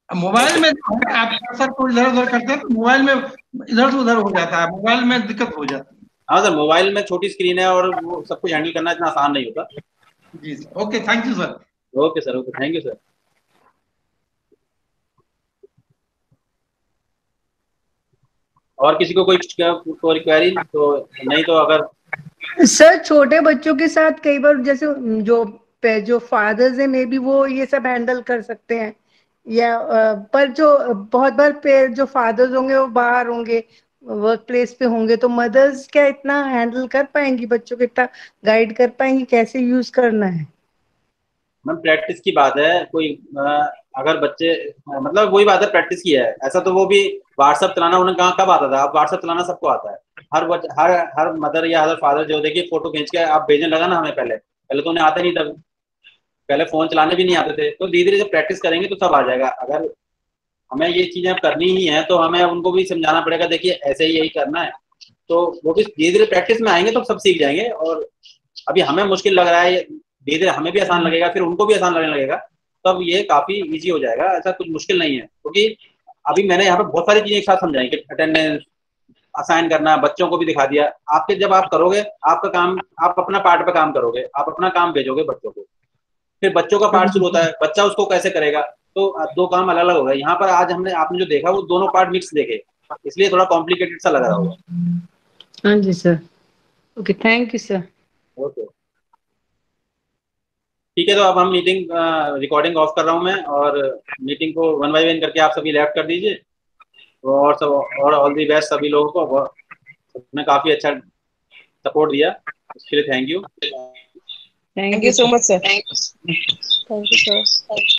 S3: Mobile में जो है, आप सर को इधर उधर करते हैं तो मोबाइल में इधर से उधर हो जाता है, मोबाइल में दिक्कत हो जाती
S1: हाँ सर, मोबाइल में छोटी स्क्रीन है और वो सब कुछ हैंडल करना इतना आसान नहीं होता।
S3: है। जी sir, okay, thank you sir.
S1: Okay sir, okay, thank you sir. और किसी को कोई क्वेरी तो नहीं, तो अगर
S7: सर छोटे बच्चों के साथ कई बार जैसे जो फादर्स हैं मे बी वो ये सब हैंडल कर सकते हैं, या पर जो बहुत बार जो फादर्स होंगे वो बाहर होंगे, वर्क प्लेस पे होंगे, तो मदर्स क्या इतना हैंडल कर पाएंगी, बच्चों को इतना गाइड कर पाएंगी कैसे यूज करना है?
S1: मैम प्रैक्टिस की बात है, कोई अगर बच्चे मतलब वही बात है, प्रैक्टिस की है। ऐसा तो वो भी व्हाट्सअप चलाना उन्हें कहाँ कब आता था, अब व्हाट्सअप चलाना सबको आता है। हर मदर या हर फादर जो देखिए फोटो खींच के आप भेजने लगा ना, हमें पहले पहले तो उन्हें आता नहीं था, पहले फोन चलाने भी नहीं आते थे। तो धीरे धीरे जब प्रैक्टिस करेंगे तो सब आ जाएगा। अगर हमें ये चीजें करनी ही है तो हमें उनको भी समझाना पड़ेगा, देखिए ऐसे ही यही करना है। तो वो भी धीरे धीरे प्रैक्टिस में आएंगे तो सब सीख जाएंगे। और अभी हमें मुश्किल लग रहा है, धीरे धीरे हमें भी आसान लगेगा, फिर उनको भी आसान लगने लगेगा। तब ये काफी इजी हो जाएगा, ऐसा कुछ मुश्किल नहीं है। क्योंकि अभी मैंने यहाँ पे बहुत सारी चीजें एक साथ समझाई कि अटेंडेंस असाइन करना, बच्चों को भी दिखा दिया। आपके जब आप करोगे आपका काम, आप अपना पार्ट पे काम करोगे, आप अपना काम भेजोगे बच्चों को, फिर बच्चों का पार्ट शुरू होता है, बच्चा उसको कैसे करेगा, तो दो काम अलग अलग हो गए। यहाँ पर आज हमने आपने जो देखा वो दोनों पार्ट मिक्स देखे, इसलिए थोड़ा कॉम्प्लिकेटेड सा लग रहा होगा।
S7: हाँ जी sir, okay, thank you sir.
S1: Okay ठीक है, तो अब हम मीटिंग रिकॉर्डिंग ऑफ कर रहा हूँ मैं, और मीटिंग को 1 बाय 1 करके आप सभी लेफ्ट कर दीजिए। और सब, और ऑल दी बेस्ट सभी लोगों को, सबने काफी अच्छा सपोर्ट दिया, उसके लिए thank you.
S7: Thank you so much sir.
S2: Thank you sir.